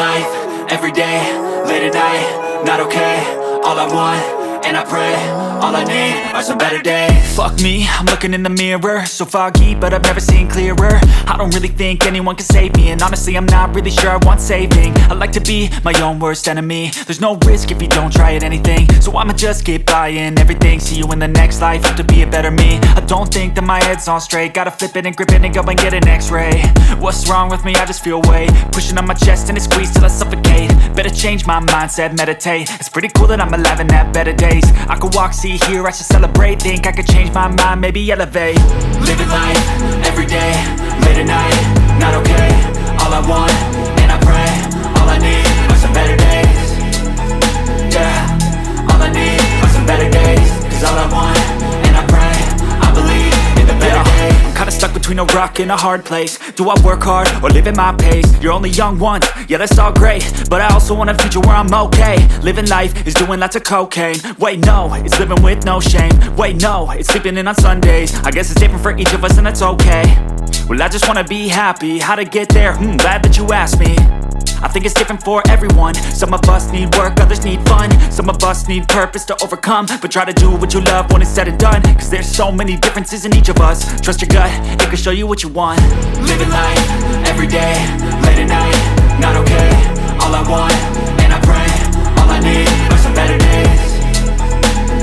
life, every day, late at night, not okay. All I want, and I pray, all I need are some better days. Fuck me, I'm looking in the mirror, so foggy, but I've never seen clearer. I don't really think anyone can save me, and honestly I'm not really sure I want saving. I like to be my own worst enemy. There's no risk if you don't try at anything, so I'ma just keep buying everything. See you in the next life, have to be a better me. I don't think that my head's on straight, gotta flip it and grip it and go and get an x-ray. What's wrong with me? I just feel weight pushing on my chest and it squeezes till I suffocate. Better change my mindset, meditate. It's pretty cool that I'm alive and have better days. I could walk, see, hear, I should celebrate. Think I could change my mind, maybe elevate. Living life, every day, late at night, not okay. All I want, and I pray, all I need are some better days. Yeah, all I need are some better days. Cause all I want, and I pray, I believe in the better days. I'm kinda stuck between a rock and a hard place. Do I work hard or live at my pace? You're only young once, yeah that's all great, but I also want a future where I'm okay. Living life is doing lots of cocaine. Wait no, it's living with no shame. Wait no, it's sleeping in on Sundays. I guess it's different for each of us and that's okay. Well I just wanna be happy, how to get there? Glad that you asked me. I think it's different for everyone. Some of us need work, others need fun. Some of us need purpose to overcome. But try to do what you love when it's said and done. Cause there's so many differences in each of us. Trust your gut, it can show you what you want. Living life, every day, late at night, not okay. All I want, and I pray, all I need are some better days.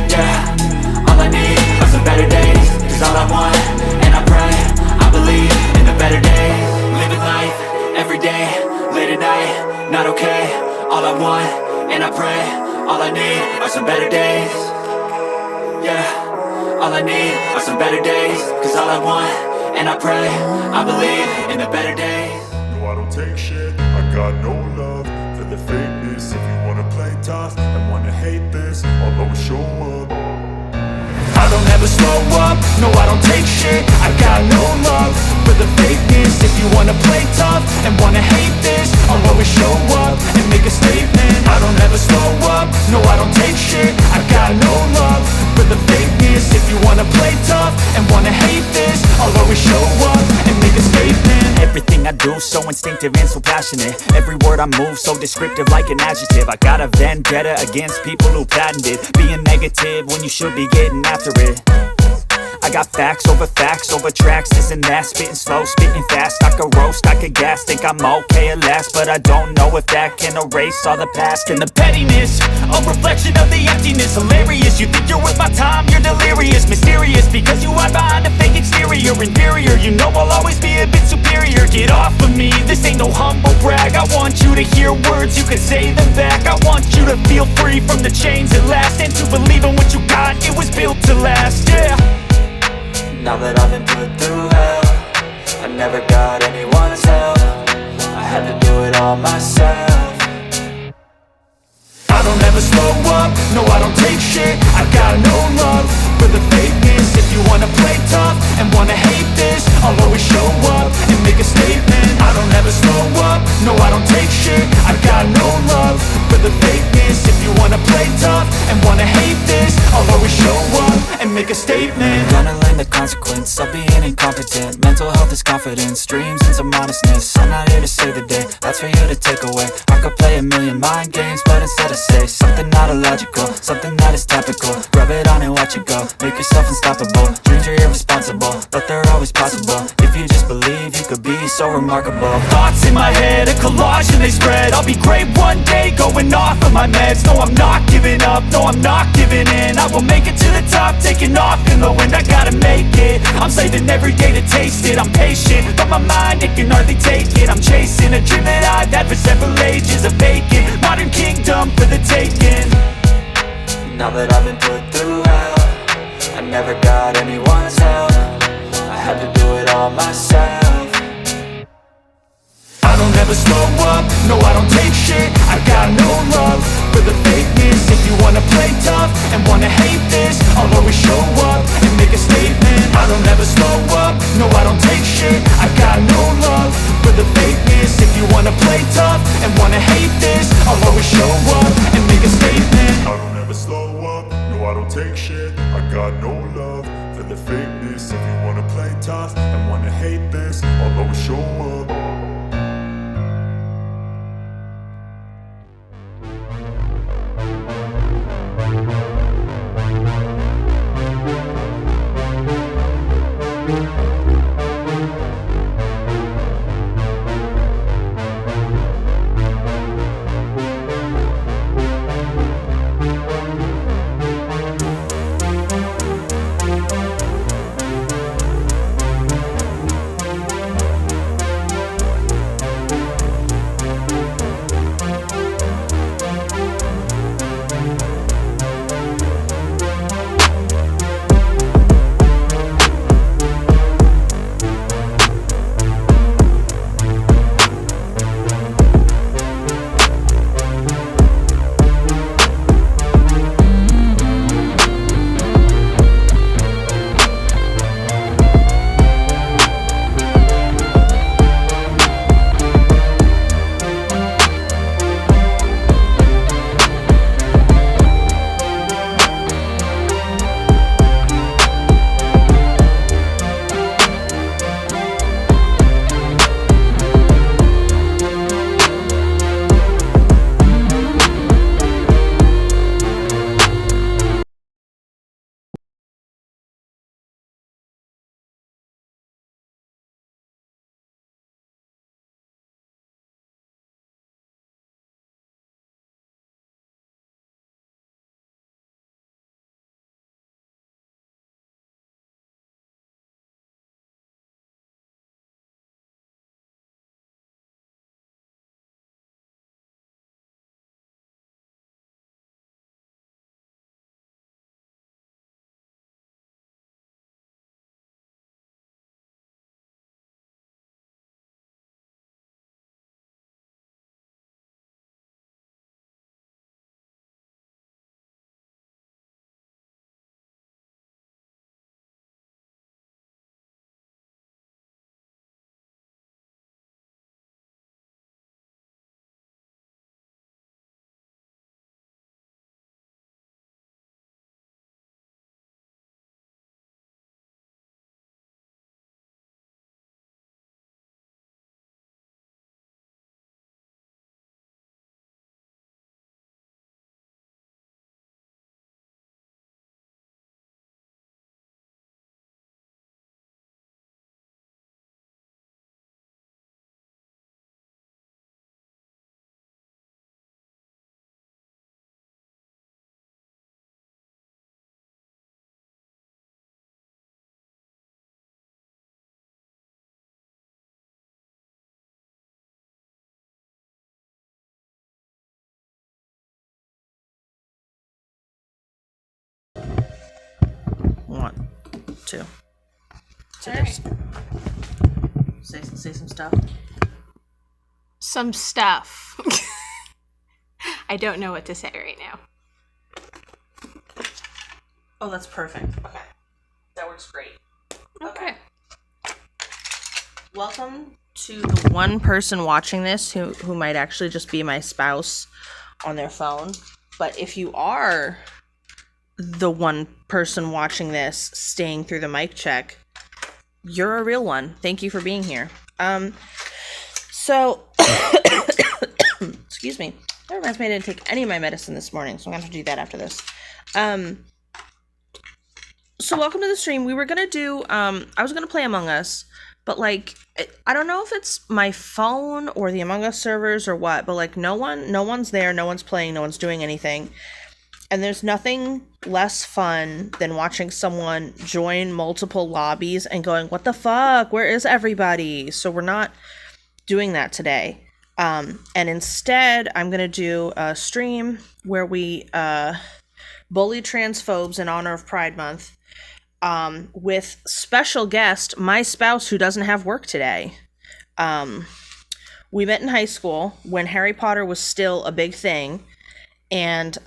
Yeah, all I need are some better days. Cause all I want, and I pray, I believe in the better days. Living life, every day, late at night, not okay. All I want, and I pray, all I need are some better days. Yeah, all I need are some better days. Cause all I want, and I pray, I believe in the better days. No, I don't take shit, I got no love for the fakeness. If you wanna play tough and wanna hate this, I'll always show up. I don't ever slow up, no I don't take shit. I got no love for the fakeness. If you wanna play tough and wanna hate this, I'll always show up and make a statement. I don't ever slow up, no I don't take shit. I got no love for the fakeness. If you wanna play tough and wanna hate this, I'll always show up and make a statement. Everything I do so instinctive and so passionate. Every word I move so descriptive like an adjective. I got a vendetta against people who patented being negative when you should be getting after it. I got facts over tracks, this and that. Spitting slow, spitting fast, I could roast, I could gas. Think I'm okay at last, but I don't know if that can erase all the past. And the pettiness, a reflection of the emptiness. Hilarious, you think you're worth my time, you're delirious. Mysterious, because you hide behind a fake exterior. Inferior, you know I'll always be a bit superior. Get off of me, this ain't no humble brag. I want you to hear words, you can say them back. I want you to feel free from the chains at last, and to believe in what you got, it was built to last, yeah. Now that I've been put through hell, I never got anyone's help. I had to do it all myself. I don't ever slow up, no I don't take shit. I got no love for the fakeness. If you wanna play tough and wanna hate this, I'll always show up and make a statement. I don't ever slow up, no I don't take shit. I got no love for the fakeness. If you wanna play tough and wanna hate this, I'll always show up and make a statement. Gonna learn the consequence of being incompetent. Mental health is confidence, dreams and some honestness. I'm not here to save the day, that's for you to take away. I could play a million mind games, but instead I say something not illogical, something that is topical. Rub it on and watch it go, make yourself unstoppable. Dreams are irresponsible, but they're always possible. If you just believe, you could be so remarkable. Thoughts in my head, a collage and they spread. I'll be great one day, going off of my meds. No, I'm not giving up, no, I'm not giving in. I will make it to the top, taking off in the wind. I gotta make it, I'm saving every day to taste it. I'm patient, but my mind, it can hardly take it. I'm chasing a dream that I've had for several ages. A vacant, modern kingdom for the taking. Now that I've been put through hell, I never got anyone's help. I had to do it all myself. I don't ever slow up, no I don't take shit. I got no love for the fakeness. If you wanna play tough and wanna hate this, I'll always show up and make a statement. I don't ever slow up, no I don't take shit. I got no love for the fakeness. If you wanna play tough and wanna hate this, I'll always show up and make a statement. I don't ever slow up, no I don't take shit. I got no love for the fakeness. If you wanna play tough and wanna hate this, I'll always show up. too. To All just say some stuff. Some stuff. I don't know what to say right now. Oh, that's perfect. Okay. That works great. Okay. Welcome to the one person watching this who might actually just be my spouse on their phone. But if you are the one person watching this staying through the mic check, you're a real one. Thank you for being here. So excuse me. That reminds me I didn't take any of my medicine this morning, so I'm gonna have to do that after this. So welcome to the stream. We were gonna do I was gonna play Among Us, but like I don't know if it's my phone or the Among Us servers or what, but like no one's there, no one's playing, no one's doing anything. And there's nothing less fun than watching someone join multiple lobbies and going, what the fuck? Where is everybody? So we're not doing that today. And instead, I'm going to do a stream where we bully transphobes in honor of Pride Month with special guest, my spouse who doesn't have work today. We met in high school when Harry Potter was still a big thing. And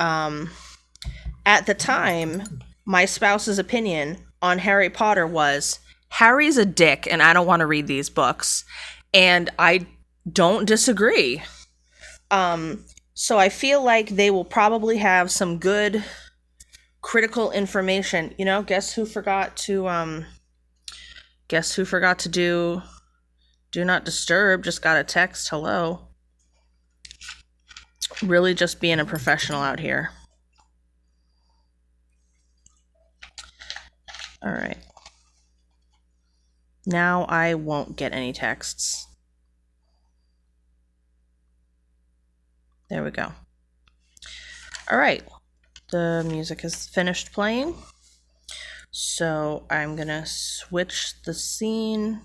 at the time, my spouse's opinion on Harry Potter was, Harry's a dick and I don't want to read these books. And I don't disagree. So I feel like they will probably have some good critical information. You know, guess who forgot to do not disturb? Just got a text. Hello. Really just being a professional out here. All right. Now I won't get any texts. There we go. All right. The music is finished playing. So I'm going to switch the scene.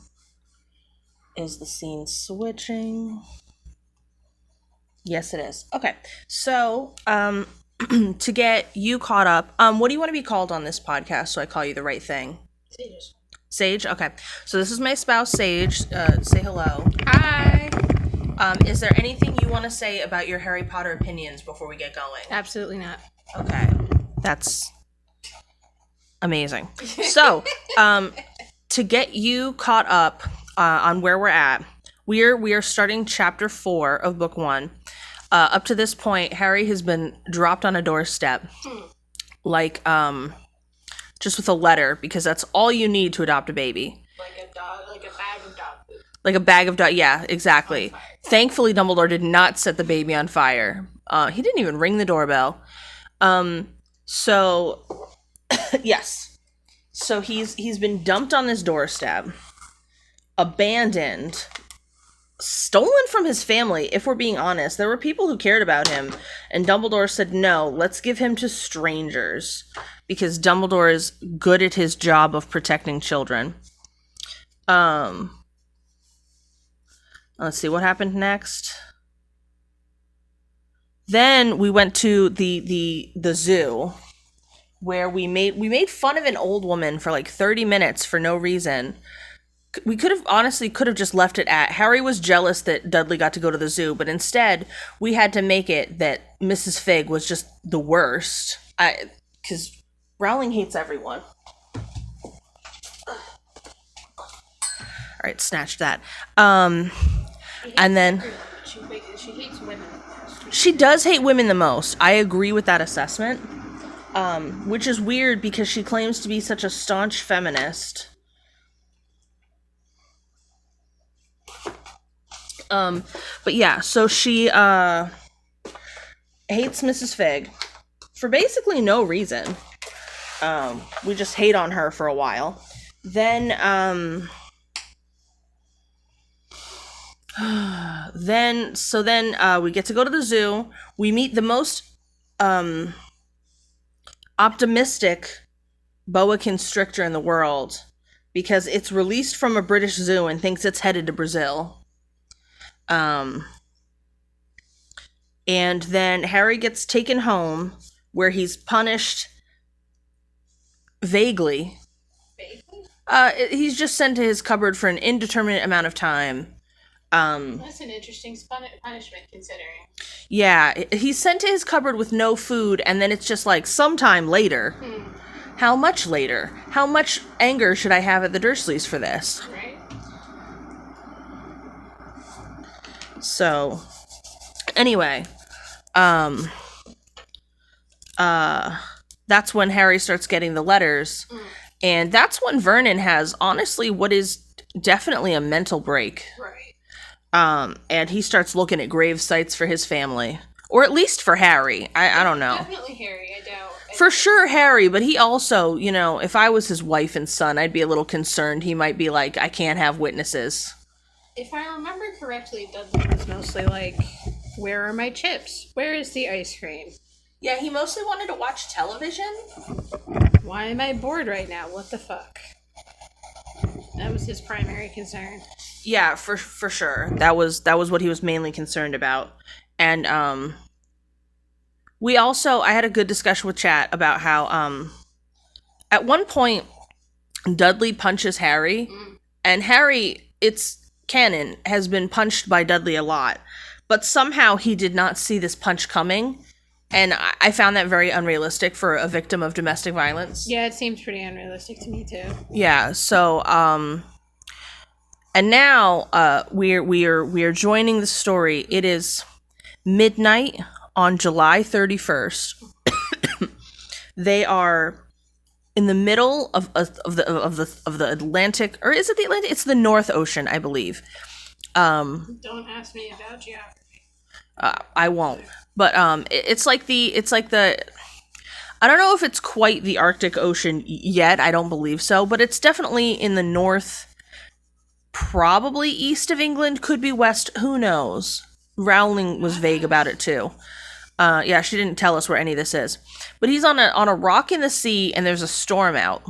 Is the scene switching? Yes, it is. Okay. So, to get you caught up, what do you want to be called on this podcast so I call you the right thing? Sage? Okay. So this is my spouse, Sage. Say hello. Hi. Is there anything you want to say about your Harry Potter opinions before we get going? Absolutely not. Okay. That's amazing. So, to get you caught up on where we're at, we are starting chapter 4 of book 1. Up to this point, Harry has been dropped on a doorstep, like just with a letter, because that's all you need to adopt a baby. Like a dog, like a bag of dog food. Like a bag of dog. Yeah, exactly. Thankfully, Dumbledore did not set the baby on fire. He didn't even ring the doorbell. So yes. So he's been dumped on this doorstep, abandoned, stolen from his family. If we're being honest, there were people who cared about him, and Dumbledore said, no, let's give him to strangers, because Dumbledore is good at his job of protecting children. Let's see what happened next. Then we went to the zoo, where we made fun of an old woman for like 30 minutes for no reason. We could have just left it at Harry was jealous that Dudley got to go to the zoo, but instead we had to make it that Mrs. Fig was just the worst. Because Rowling hates everyone. All right, snatched that. And then She hates women. she does hate women the most. I agree with that assessment. Which is weird because she claims to be such a staunch feminist. But yeah, so she hates Mrs. Fig for basically no reason. We just hate on her for a while. Then we get to go to the zoo. We meet the most optimistic boa constrictor in the world, because it's released from a British zoo and thinks it's headed to Brazil. And then Harry gets taken home, where he's punished vaguely. He's just sent to his cupboard for an indeterminate amount of time. That's an interesting punishment, considering. Yeah, he's sent to his cupboard with no food, and then it's just like, sometime later. How much later? How much anger should I have at the Dursleys for this? Right. So, anyway, that's when Harry starts getting the letters, and that's when Vernon has, honestly, what is definitely a mental break. Right. And he starts looking at grave sites for his family. Or at least for Harry. I don't know. Definitely Harry, I doubt. For sure Harry, but he also, you know, if I was his wife and son, I'd be a little concerned. He might be like, I can't have witnesses. If I remember correctly, Dudley was mostly like, where are my chips? Where is the ice cream? Yeah, he mostly wanted to watch television. Why am I bored right now? What the fuck? That was his primary concern. Yeah, for sure. That was what he was mainly concerned about. And I had a good discussion with chat about how at one point Dudley punches Harry, and Harry, it's canon, has been punched by Dudley a lot, but somehow he did not see this punch coming, and I found that very unrealistic for a victim of domestic violence. Yeah, it seems pretty unrealistic to me too. Yeah, so and now we're joining the story. It is midnight on July 31st. They are in the middle of the Atlantic, or is it the Atlantic? It's the North Ocean, I believe. Don't ask me about geography. I won't. But it's like the I don't know if it's quite the Arctic Ocean yet. I don't believe so, but it's definitely in the north, probably east of England, could be west, who knows. Rowling was vague about it too. Yeah, she didn't tell us where any of this is. But he's on a rock in the sea, and there's a storm out.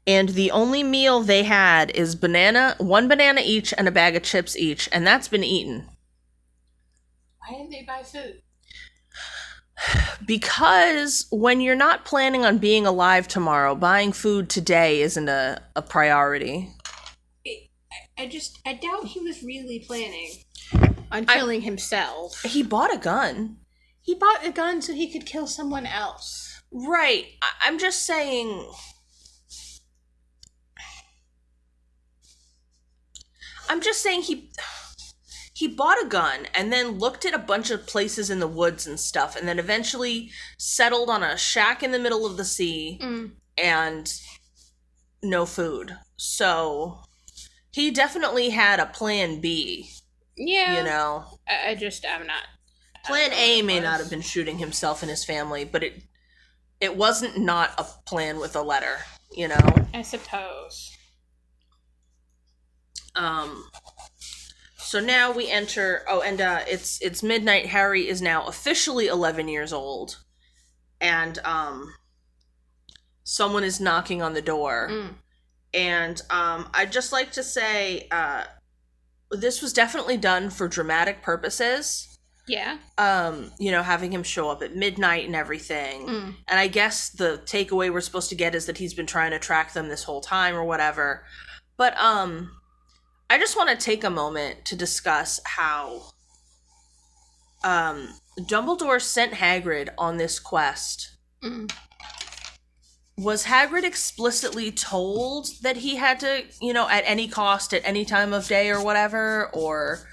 And the only meal they had is one banana each and a bag of chips each, and that's been eaten. Why didn't they buy food? Because when you're not planning on being alive tomorrow, buying food today isn't a priority. I doubt he was really planning on killing himself. He bought a gun. He bought a gun so he could kill someone else. Right. I'm just saying... he bought a gun and then looked at a bunch of places in the woods and stuff, and then eventually settled on a shack in the middle of the sea and no food. So he definitely had a plan B. Yeah. You know? I'm not. Plan A may not have been shooting himself and his family, but it wasn't not a plan with a letter, you know? I suppose. So now we enter, it's midnight. Harry is now officially 11 years old, and someone is knocking on the door. And I'd just like to say this was definitely done for dramatic purposes. Yeah. You know, having him show up at midnight and everything. And I guess the takeaway we're supposed to get is that he's been trying to track them this whole time or whatever. But I just want to take a moment to discuss how Dumbledore sent Hagrid on this quest. Was Hagrid explicitly told that he had to, you know, at any cost, at any time of day or whatever? Or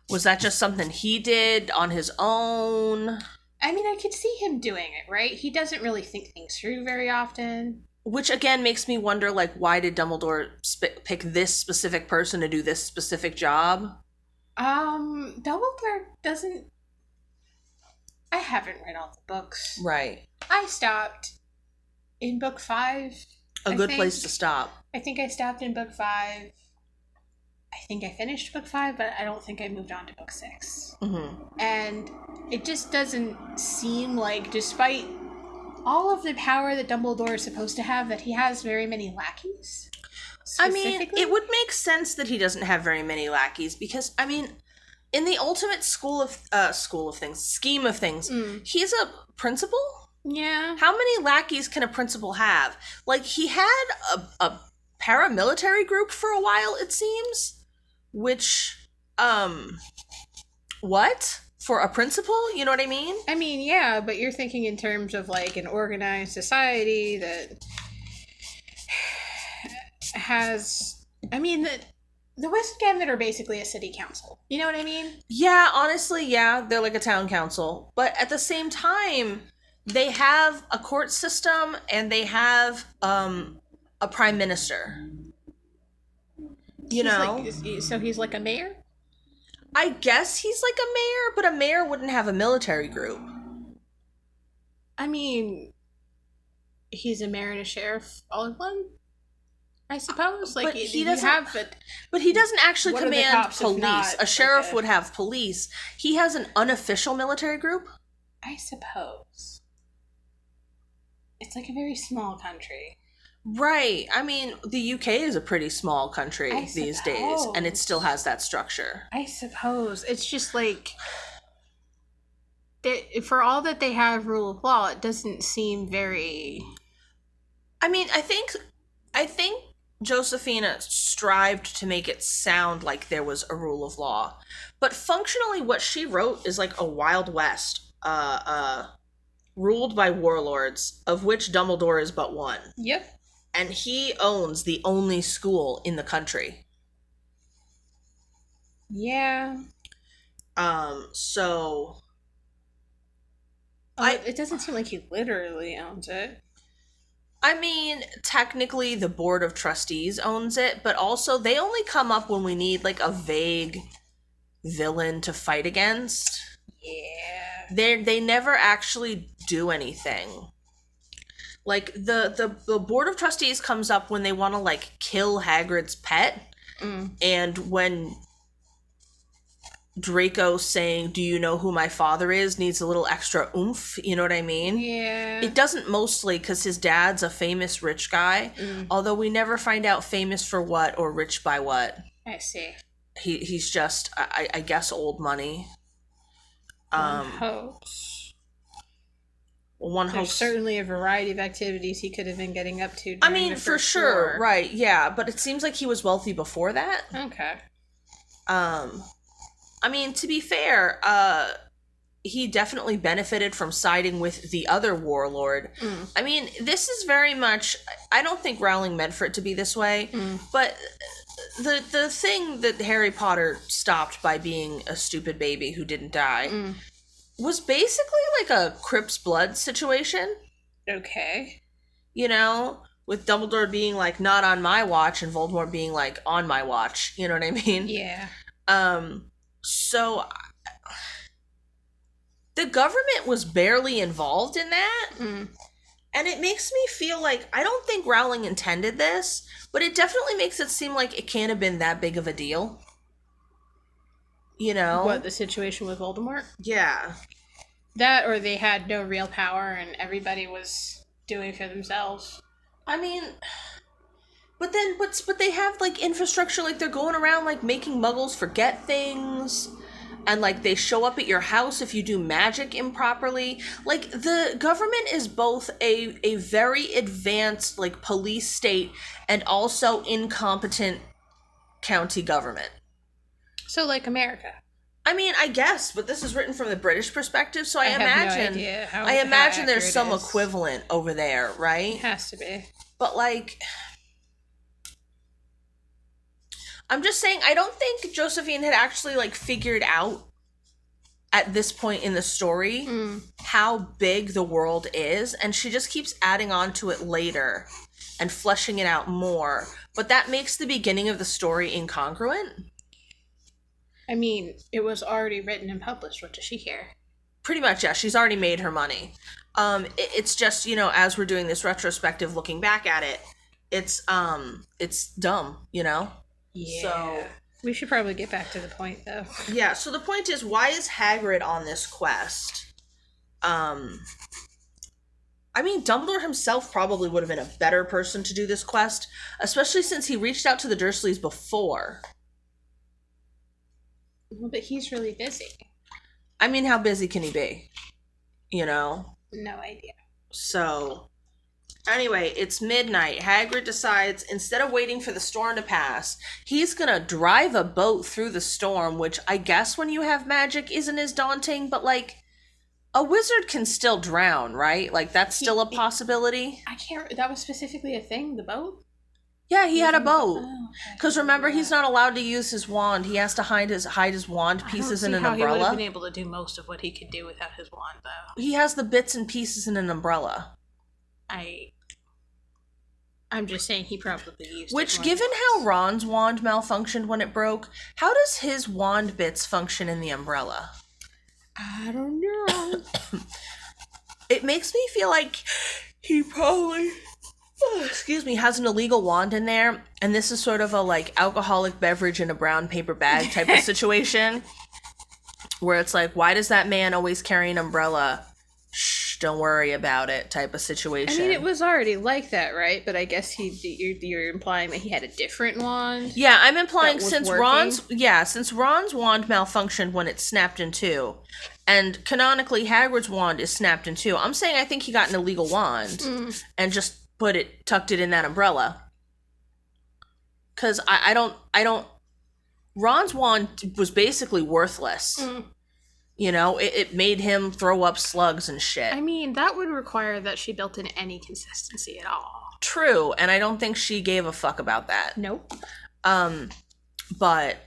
was that just something he did on his own? I mean, I could see him doing it, right? He doesn't really think things through very often. Which, again, makes me wonder, like, why did Dumbledore pick this specific person to do this specific job? Dumbledore doesn't... I haven't read all the books. Right. I stopped in book 5. A good place to stop. I think I stopped in book 5. I think I finished book 5, but I don't think I moved on to book 6. And it just doesn't seem like, despite all of the power that Dumbledore is supposed to have, that he has very many lackeys. I mean, it would make sense that he doesn't have very many lackeys because, I mean, in the ultimate scheme of things, he's a principal. Yeah. How many lackeys can a principal have? Like, he had a paramilitary group for a while, it seems. Which, what? For a principal? You know what I mean? I mean, yeah, but you're thinking in terms of like an organized society that has. I mean, the West Gambit are basically a city council. You know what I mean? Yeah, honestly, yeah, they're like a town council. But at the same time, they have a court system and they have a prime minister. You know? So he's like a mayor? I guess he's like a mayor, but a mayor wouldn't have a military group. I mean, he's a mayor and a sheriff all in one, I suppose. Like, but he you doesn't have it. But he doesn't actually What are the command cops if police. not A sheriff like a- would have police. He has an unofficial military group. I suppose. It's like a very small country. Right. I mean, the UK is a pretty small country I these days, and it suppose. still has that structure. I suppose. It's just like, for all that they have rule of law, it doesn't seem very... I mean, I think Josephina strived to make it sound like there was a rule of law, but functionally what she wrote is like a Wild West, ruled by warlords, of which Dumbledore is but one. Yep. And he owns the only school in the country. Yeah. So It doesn't seem like he literally owns it. I mean, technically the Board of Trustees owns it, but also they only come up when we need like a vague villain to fight against. Yeah. They never actually do anything. Like the Board of Trustees comes up when they want to like kill Hagrid's pet, and when Draco saying, "Do you know who my father is?" needs a little extra oomph, you know what I mean? Yeah. It doesn't mostly because his dad's a famous rich guy, although we never find out famous for what or rich by what. I see. He's just, I guess, old money. One hopes. One There's hopes. certainly a variety of activities he could have been getting up to. I during mean, the for First sure, War. right? Yeah, but it seems like he was wealthy before that. Okay. I mean, to be fair, he definitely benefited from siding with the other warlord. I mean, this is very much, I don't think Rowling meant for it to be this way, but the thing that Harry Potter stopped by being a stupid baby who didn't die was basically like a Crips Blood situation, Okay. you know? With Dumbledore being like, not on my watch, and Voldemort being like, on my watch, you know what I mean? Yeah. So the government was barely involved in that. And it makes me feel like, I don't think Rowling intended this, but it definitely makes it seem like it can't have been that big of a deal. You know? What, the situation with Voldemort? Yeah. That, or they had no real power and everybody was doing for themselves. I mean, but they have like infrastructure, like they're going around like making muggles forget things, and like they show up at your house if you do magic improperly. Like the government is both a very advanced like police state and also incompetent county government. So, like America. I mean, I guess, but this is written from the British perspective, so I have no imagine idea how there's accurate some it is. equivalent over there, right? It has to be. But like, I'm just saying, I don't think Josephine had actually like figured out at this point in the story how big the world is, and she just keeps adding on to it later and fleshing it out more. But that makes the beginning of the story incongruent. I mean, it was already written and published. What does she care? Pretty much, yeah. She's already made her money. It's just, you know, as we're doing this retrospective looking back at it, it's dumb, you know? Yeah. So, we should probably get back to the point, though. yeah, so the point is, why is Hagrid on this quest? I mean, Dumbledore himself probably would have been a better person to do this quest, especially since he reached out to the Dursleys before. Well, but he's really busy. I mean, how busy can he be? You know? No idea. So, Anyway, it's midnight. Hagrid decides, instead of waiting for the storm to pass, he's gonna drive a boat through the storm, which I guess when you have magic isn't as daunting, but like, a wizard can still drown, right? Like, that's still a possibility. I can't. That was specifically a thing. The boat. Yeah, he had a boat. Oh, Because remember, he's not allowed to use his wand. He has to hide his wand pieces in an He would have umbrella. been able to do most of what he could do without his wand, though. He has the bits and pieces in an umbrella. I'm just saying he probably used Which, it given how Ron's wand malfunctioned when it broke, how does his wand bits function in the umbrella? I don't know. It makes me feel like he probably, has an illegal wand in there, and this is sort of a, like, alcoholic beverage in a brown paper bag type of situation, where it's like, why does that man always carry an umbrella? Shh, don't worry about it type of situation. I mean, it was already like that, right? But I guess you're implying that he had a different wand? Yeah, I'm implying that was since working? since Ron's wand malfunctioned when it snapped in two, and canonically Hagrid's wand is snapped in two, I'm saying I think he got an illegal wand and just tucked it in that umbrella. Cause I don't Ron's wand was basically worthless. You know, it made him throw up slugs and shit. I mean, that would require that she built in any consistency at all. True, and I don't think she gave a fuck about that. Nope. But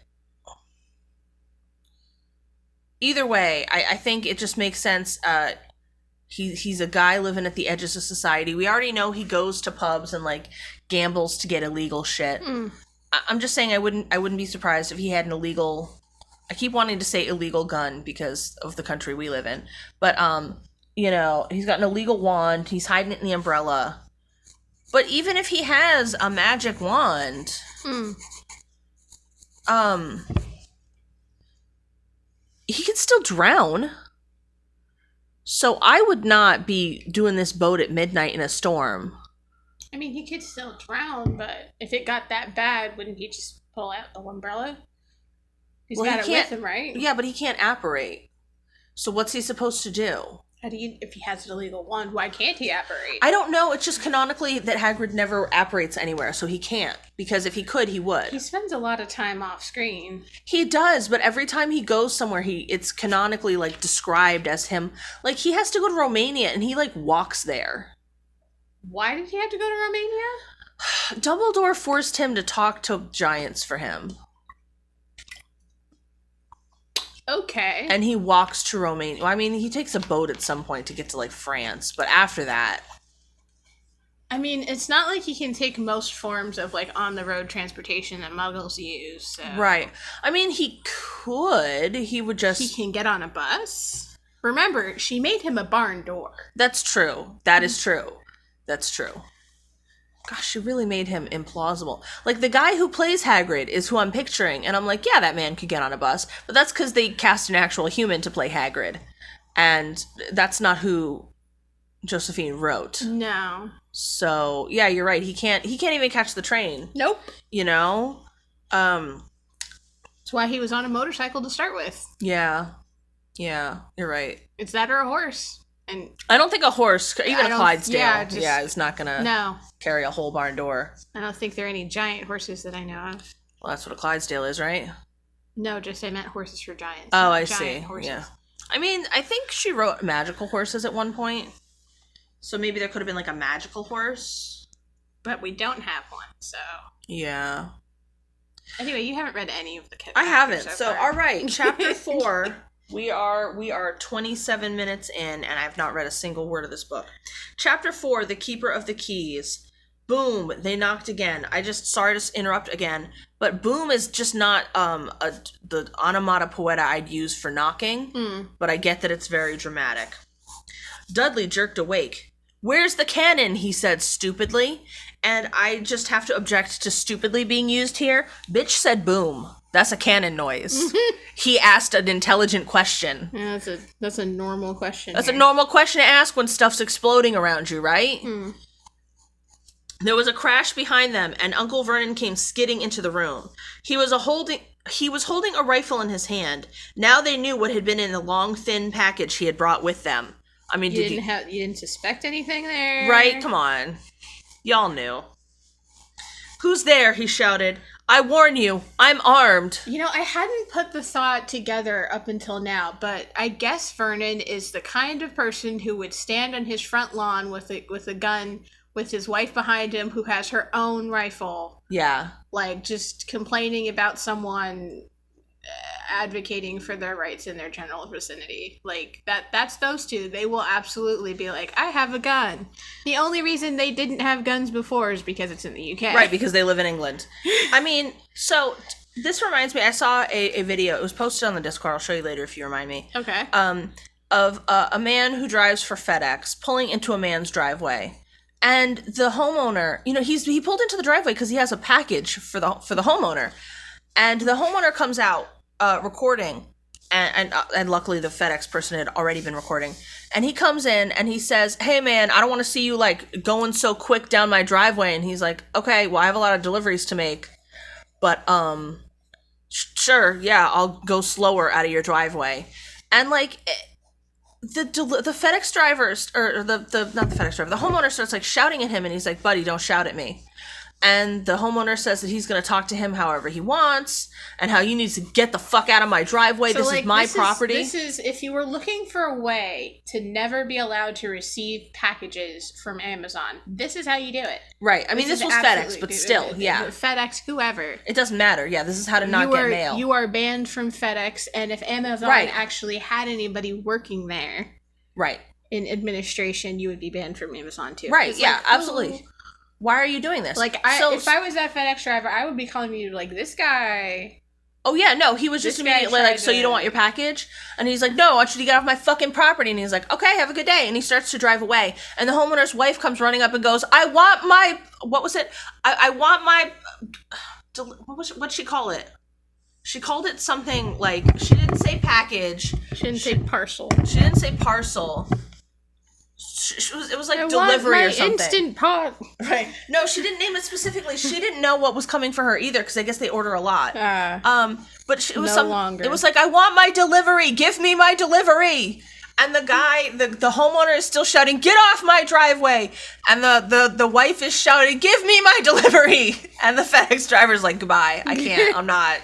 either way, I think it just makes sense. He's a guy living at the edges of society. We already know he goes to pubs and like gambles to get illegal shit. I'm just saying I wouldn't be surprised if he had an illegal. I keep wanting to say illegal gun because of the country we live in, but you know, he's got an illegal wand. He's hiding it in the umbrella. But even if he has a magic wand, he can still drown. So I would not be doing this boat at midnight in a storm. I mean, he could still drown, but if it got that bad, wouldn't he just pull out the umbrella? He's got it with him, right? Yeah, but he can't apparate. So what's he supposed to do? If he has an illegal wand, why can't he apparate? I don't know. It's just canonically that Hagrid never apparates anywhere, so he can't. Because if he could, he would. He spends a lot of time off screen. He does, but every time he goes somewhere, it's canonically like described as him. Like he has to go to Romania, and he like walks there. Why did he have to go to Romania? Dumbledore forced him to talk to giants for him. Okay. And he walks to Romania. Well, I mean, he takes a boat at some point to get to, like, France. But after that... I mean, it's not like he can take most forms of, like, on-the-road transportation that Muggles use, so... Right. I mean, he could. He would just... He can get on a bus. Remember, she made him a barn door. That's true. That is true. That's true. Gosh, she really made him implausible. Like, the guy who plays Hagrid is who I'm picturing, and I'm like, yeah, that man could get on a bus. But that's because they cast an actual human to play Hagrid. And that's not who Josephine wrote. No. So, yeah, you're right. He can't even catch the train. Nope. You know? That's why he was on a motorcycle to start with. Yeah. Yeah, you're right. It's that or a horse. And I don't think a horse, even a Clydesdale, is not gonna no. carry a whole barn door. I don't think there are any giant horses that I know of. Well, that's what a Clydesdale is, right? No, just I meant horses for giants. Oh, I giant see. Horses. Yeah. I mean, I think she wrote magical horses at one point. So maybe there could have been like a magical horse. But we don't have one, so... Yeah. Anyway, you haven't read any of the I haven't. So, far. all right, chapter 4... We are 27 minutes in, and I've not read a single word of this book. Chapter 4, The Keeper of the Keys. Boom, they knocked again. Sorry to interrupt again, but boom is just not the onomatopoeia I'd use for knocking, but I get that it's very dramatic. Dudley jerked awake. "Where's the cannon?" he said stupidly, and I just have to object to stupidly being used here. Bitch said boom. That's a cannon noise. He asked an intelligent question. Yeah, that's a normal question. That's a normal question to ask when stuff's exploding around you, right? There was a crash behind them, and Uncle Vernon came skidding into the room. He was holding a rifle in his hand. Now they knew what had been in the long, thin package he had brought with them. I mean, You didn't suspect anything there? Right? Come on. Y'all knew. Who's there? He shouted. I warn you, I'm armed. You know, I hadn't put the thought together up until now, but I guess Vernon is the kind of person who would stand on his front lawn with a gun, with his wife behind him who has her own rifle. Yeah. Like, just complaining about someone advocating for their rights in their general vicinity. Like, that's those two. They will absolutely be like, I have a gun. The only reason they didn't have guns before is because it's in the UK. Right, because they live in England. I mean, so this reminds me, I saw a video. It was posted on the Discord. I'll show you later if you remind me. Okay. Of a man who drives for FedEx pulling into a man's driveway. And the homeowner, you know, he pulled into the driveway because he has a package for the homeowner. And the homeowner comes out recording, and luckily the FedEx person had already been recording. And he comes in and he says, "Hey man, I don't want to see you like going so quick down my driveway." And he's like, "Okay, well I have a lot of deliveries to make, but sure, yeah, I'll go slower out of your driveway." And like the FedEx drivers, or the not the FedEx driver, the homeowner starts like shouting at him, and he's like, "Buddy, don't shout at me." And the homeowner says that he's going to talk to him however he wants, and how you need to get the fuck out of my driveway. So, this is my property. This is, if you were looking for a way to never be allowed to receive packages from Amazon, this is how you do it. Right. I mean, this was FedEx, but still, yeah. FedEx, whoever. It doesn't matter. Yeah, this is how to not get mail. You are banned from FedEx, and if Amazon actually had anybody working there, right, in administration, you would be banned from Amazon too. Right, yeah, absolutely. Why are you doing this? Like, if I was that FedEx driver, I would be calling you like, this guy. Oh yeah, no, he was just immediately like, "So you don't want your package?" And he's like, "No, I want you to get off my fucking property." And he's like, "Okay, have a good day." And he starts to drive away. And the homeowner's wife comes running up and goes, "I want my, what was it? I want my, what'd she call it? She called it something like, she didn't say package. She didn't say parcel. She didn't say parcel. It was like delivery or something. Instant pot. Right. No, she didn't name it specifically. She didn't know what was coming for her either, because I guess they order a lot. But it was longer. It was like, "I want my delivery. Give me my delivery." And the guy, the homeowner is still shouting, "Get off my driveway!" And the wife is shouting, "Give me my delivery!" And the FedEx driver's like, "Goodbye. I can't. I'm not.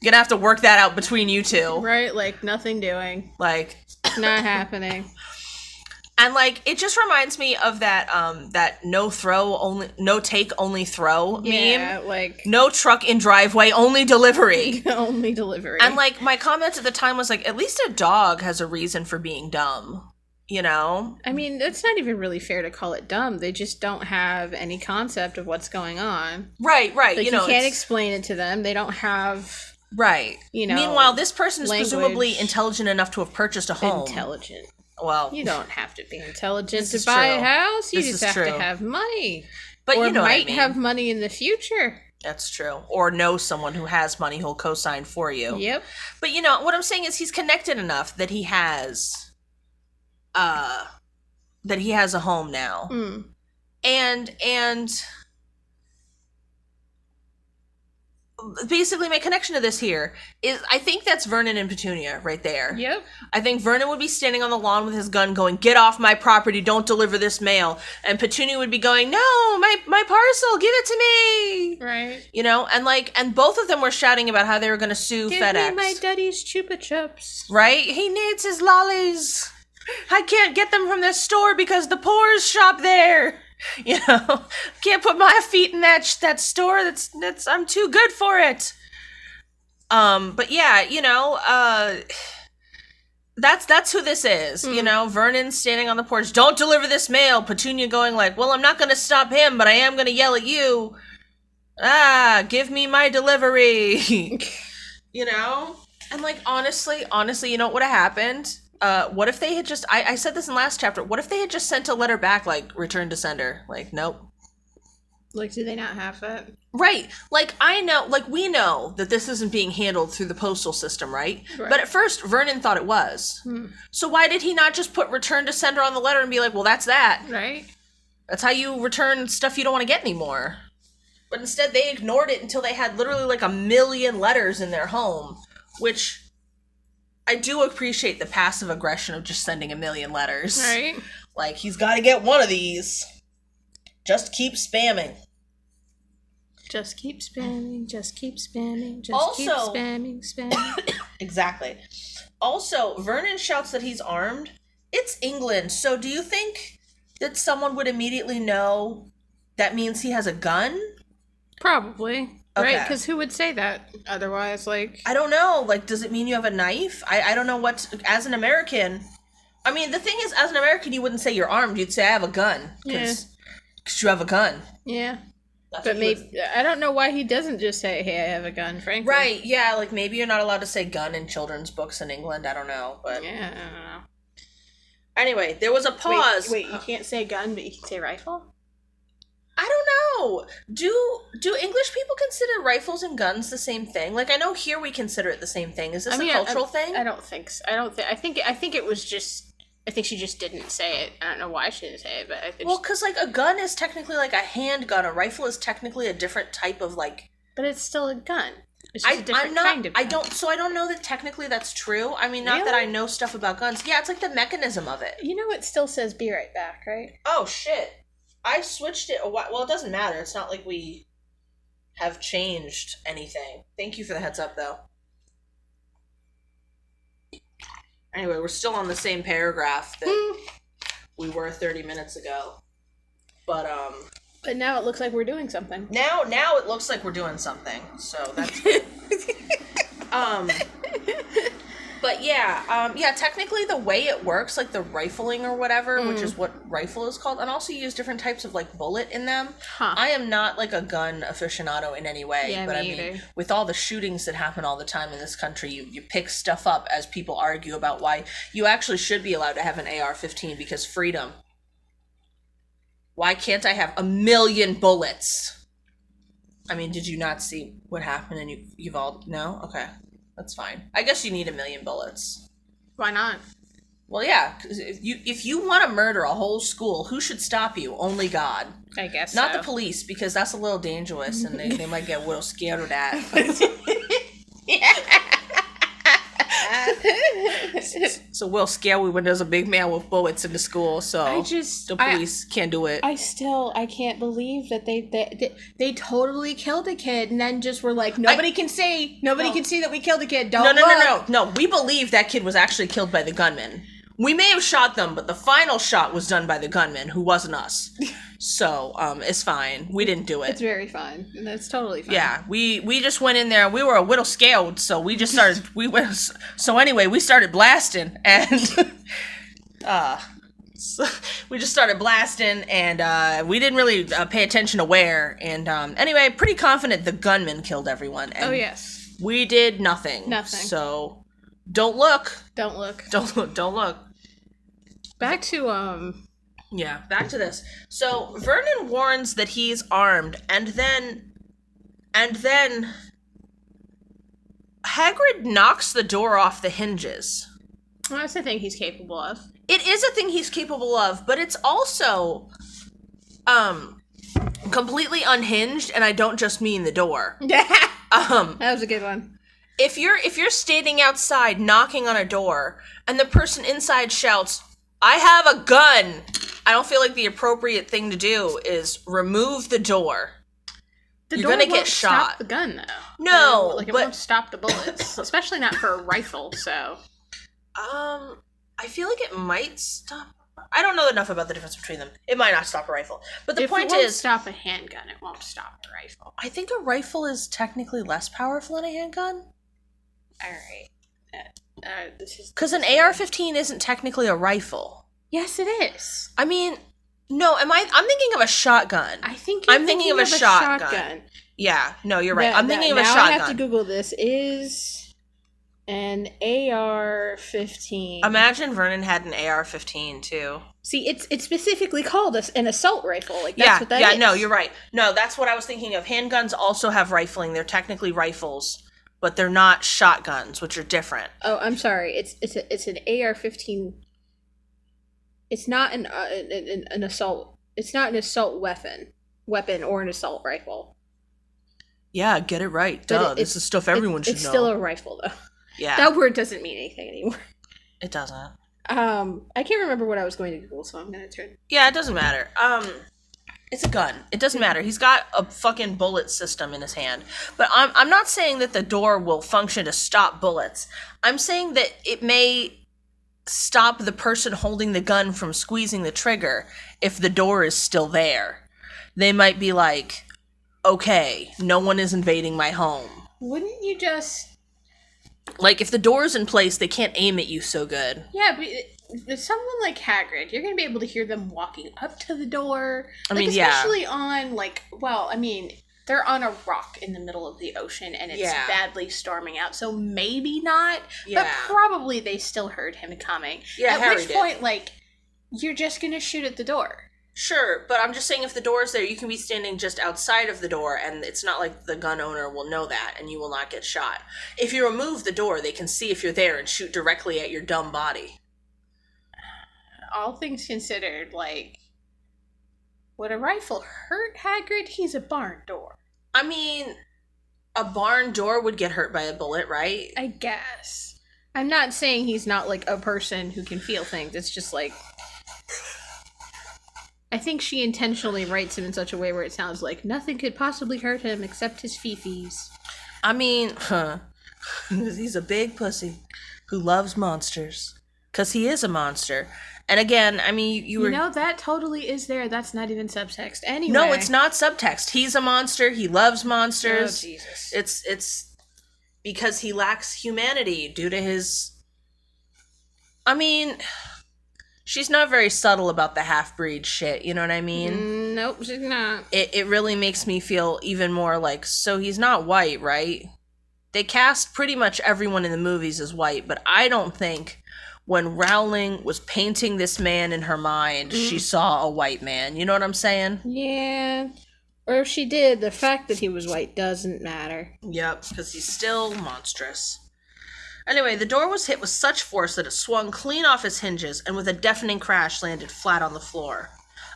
You're gonna have to work that out between you two." Right? Like, nothing doing. Like, not happening. And like, it just reminds me of that no take only throw meme. Yeah, like, no truck in driveway, only delivery. Only delivery. And like, my comment at the time was like, at least a dog has a reason for being dumb, you know? I mean, that's not even really fair to call it dumb. They just don't have any concept of what's going on. Right. Like, you can't explain it to them. They don't have. Right. You know. Meanwhile, this person is presumably intelligent enough to have purchased a home. Intelligent. Well, you don't have to be intelligent to buy a house. You just have to have money. But or you know might what I mean. Have money in the future. That's true. Or know someone who has money who'll co-sign for you. Yep. But you know, what I'm saying is he's connected enough that he has a home now. Mm. And basically my connection to this here is, I think that's Vernon and Petunia right there. Yep. I think Vernon would be standing on the lawn with his gun going, "Get off my property, don't deliver this mail." And Petunia would be going, "No, my parcel, give it to me." Right. You know, and both of them were shouting about how they were going to sue FedEx. Give me my daddy's Chupa Chups. Right? He needs his lollies. I can't get them from the store because the poors shop there. You know, can't put my feet in that store. That's I'm too good for it. But yeah, you know, that's who this is. You know, Vernon standing on the porch, "Don't deliver this mail." Petunia going like, "Well, I'm not going to stop him, but I am going to yell at you. Give me my delivery." You know, and like, honestly, you know what would have happened? What if they had just, I said this in last chapter, what if they had just sent a letter back, like, "Return to sender"? Like, nope. Like, do they not have that? Right. Like, we know that this isn't being handled through the postal system, right? But at first, Vernon thought it was. So why did he not just put "Return to sender" on the letter and be like, "Well, that's that. Right. That's how you return stuff you don't want to get anymore." But instead, they ignored it until they had literally like 1 million letters in their home, which I do appreciate the passive aggression of just sending 1,000,000 letters. Right. Like, he's got to get one of these. Just keep spamming. Just keep spamming, just keep spamming, just Also, keep spamming. Exactly. Also, Vernon shouts that he's armed. It's England, so do you think that someone would immediately know that means he has a gun? Probably. Okay. Right? Because who would say that otherwise? Like, I don't know. Like, does it mean you have a knife? I don't know what... As an American... I mean, the thing is, as an American, you wouldn't say you're armed. You'd say, I have a gun. Because you have a gun. yeah. That's But what you maybe I don't know why he doesn't just say, "Hey, I have a gun." Frankly, Right, yeah, like maybe you're not allowed to say gun in children's books in England, I don't know, but... Yeah, I don't know. Anyway, there was a pause. Wait, you can't say gun, but you can say rifle? I don't know. Do English people consider rifles and guns the same thing? Like, I know here we consider it the same thing. Is this a cultural thing? I don't think so. I think it was just... I think she just didn't say it. I don't know why she didn't say it, but I think... Well, because, like, a gun is technically, like, a handgun. A rifle is technically a different type of, like... But it's still a gun. It's just a different kind of gun. I don't know that technically that's true. I mean, not that I know stuff about guns. Yeah, it's like the mechanism of it. You know it still says "be right back," right? Oh, shit. I switched it a while. Well, it doesn't matter. It's not like we have changed anything. Thank you for the heads up, though. Anyway, we're still on the same paragraph that we were 30 minutes ago. But now it looks like we're doing something. Now it looks like we're doing something. So that's good. But yeah, technically the way it works, like the rifling or whatever, which is what rifle is called, and also you use different types of like bullet in them. Huh. I am not like a gun aficionado in any way, Yeah, but me I mean, either. with all the shootings that happen all the time in this country, you pick stuff up as people argue about why you actually should be allowed to have an AR-15 because freedom. Why can't I have 1,000,000 bullets? I mean, did you not see what happened and you've all... No? Okay. That's fine. I guess you need 1,000,000 bullets. Why not? Well, yeah, 'cause if you want to murder a whole school, who should stop you? Only God. I guess Not so. the police, because that's a little dangerous, and they might get a little scared of that. So we'll scare we when there's a big man with bullets in the school, so the police can't do it. I can't believe that they totally killed a kid and then just were like, nobody can see that we killed a kid. Don't look. No. We believe that kid was actually killed by the gunman. We may have shot them, but the final shot was done by the gunman, who wasn't us. So, it's fine. We didn't do it. It's very fine. That's totally fine. Yeah, we just went in there. We were a little scared, so we just started. So anyway, we started blasting, and so we just started blasting, and we didn't really pay attention to where. And anyway, pretty confident the gunman killed everyone. And oh yes, we did nothing. Nothing. So don't look. Don't look. Don't look. Don't look. Back to Yeah, back to this. So Vernon warns that he's armed, and then Hagrid knocks the door off the hinges. Well, that's the thing he's capable of. It is a thing he's capable of, but it's also completely unhinged, and I don't just mean the door. That was a good one. If you're standing outside knocking on a door and the person inside shouts, "I have a gun," I don't feel like the appropriate thing to do is remove the door. You're gonna get shot. Stop the gun though. No, it but won't stop the bullets, especially not for a rifle. So, I feel like it might stop. I don't know enough about the difference between them. It might not stop a rifle, but the point it won't is, stop a handgun. It won't stop a rifle. I think a rifle is technically less powerful than a handgun. All right. This is Because an AR-15 isn't technically a rifle. Yes, it is. I mean, no, I'm thinking of a shotgun. I think I'm thinking of a shotgun. Yeah, no, you're right. I'm thinking of a shotgun. Now I have to Google this. Is an AR-15. Imagine Vernon had an AR-15 too. See, it's specifically called an assault rifle. Like that's what that is. Yeah, no, you're right. No, that's what I was thinking of. Handguns also have rifling. They're technically rifles, but they're not shotguns, which are different. Oh, I'm sorry. It's an AR-15. It's not an assault. It's not an assault weapon or an assault rifle. Yeah, get it right. Duh, this is stuff everyone should know. It's still a rifle, though. Yeah. That word doesn't mean anything anymore. It doesn't. I can't remember what I was going to Google, so I'm gonna turn. Yeah, it doesn't matter. It's a gun. It doesn't matter. He's got a fucking bullet system in his hand. But I'm not saying that the door will function to stop bullets. I'm saying that it may stop the person holding the gun from squeezing the trigger if the door is still there. They might be like, okay, no one is invading my home. Wouldn't you just... Like, if the door's in place, they can't aim at you so good. Yeah, but with someone like Hagrid, you're going to be able to hear them walking up to the door. Especially on, they're on a rock in the middle of the ocean, and it's badly storming out, so maybe not, but probably they still heard him coming. Yeah, at Harry which point, you're just going to shoot at the door. Sure, but I'm just saying if the door's there, you can be standing just outside of the door, and it's not like the gun owner will know that, and you will not get shot. If you remove the door, they can see if you're there and shoot directly at your dumb body. All things considered, would a rifle hurt Hagrid? He's a barn door. I mean, a barn door would get hurt by a bullet, right? I guess. I'm not saying he's not, a person who can feel things. It's just, I think she intentionally writes him in such a way where it sounds like nothing could possibly hurt him except his fifis. I mean, he's a big pussy who loves monsters. 'Cause he is a monster. And again, I mean, you were... that totally is there. That's not even subtext. Anyway. No, it's not subtext. He's a monster. He loves monsters. Oh, Jesus. It's because he lacks humanity due to his... I mean... She's not very subtle about the half-breed shit, you know what I mean? Nope, she's not. It really makes me feel even more so he's not white, right? They cast pretty much everyone in the movies as white, but I don't think when Rowling was painting this man in her mind, she saw a white man. You know what I'm saying? Yeah. Or if she did, the fact that he was white doesn't matter. Yep, because he's still monstrous. Anyway, the door was hit with such force that it swung clean off its hinges and with a deafening crash landed flat on the floor.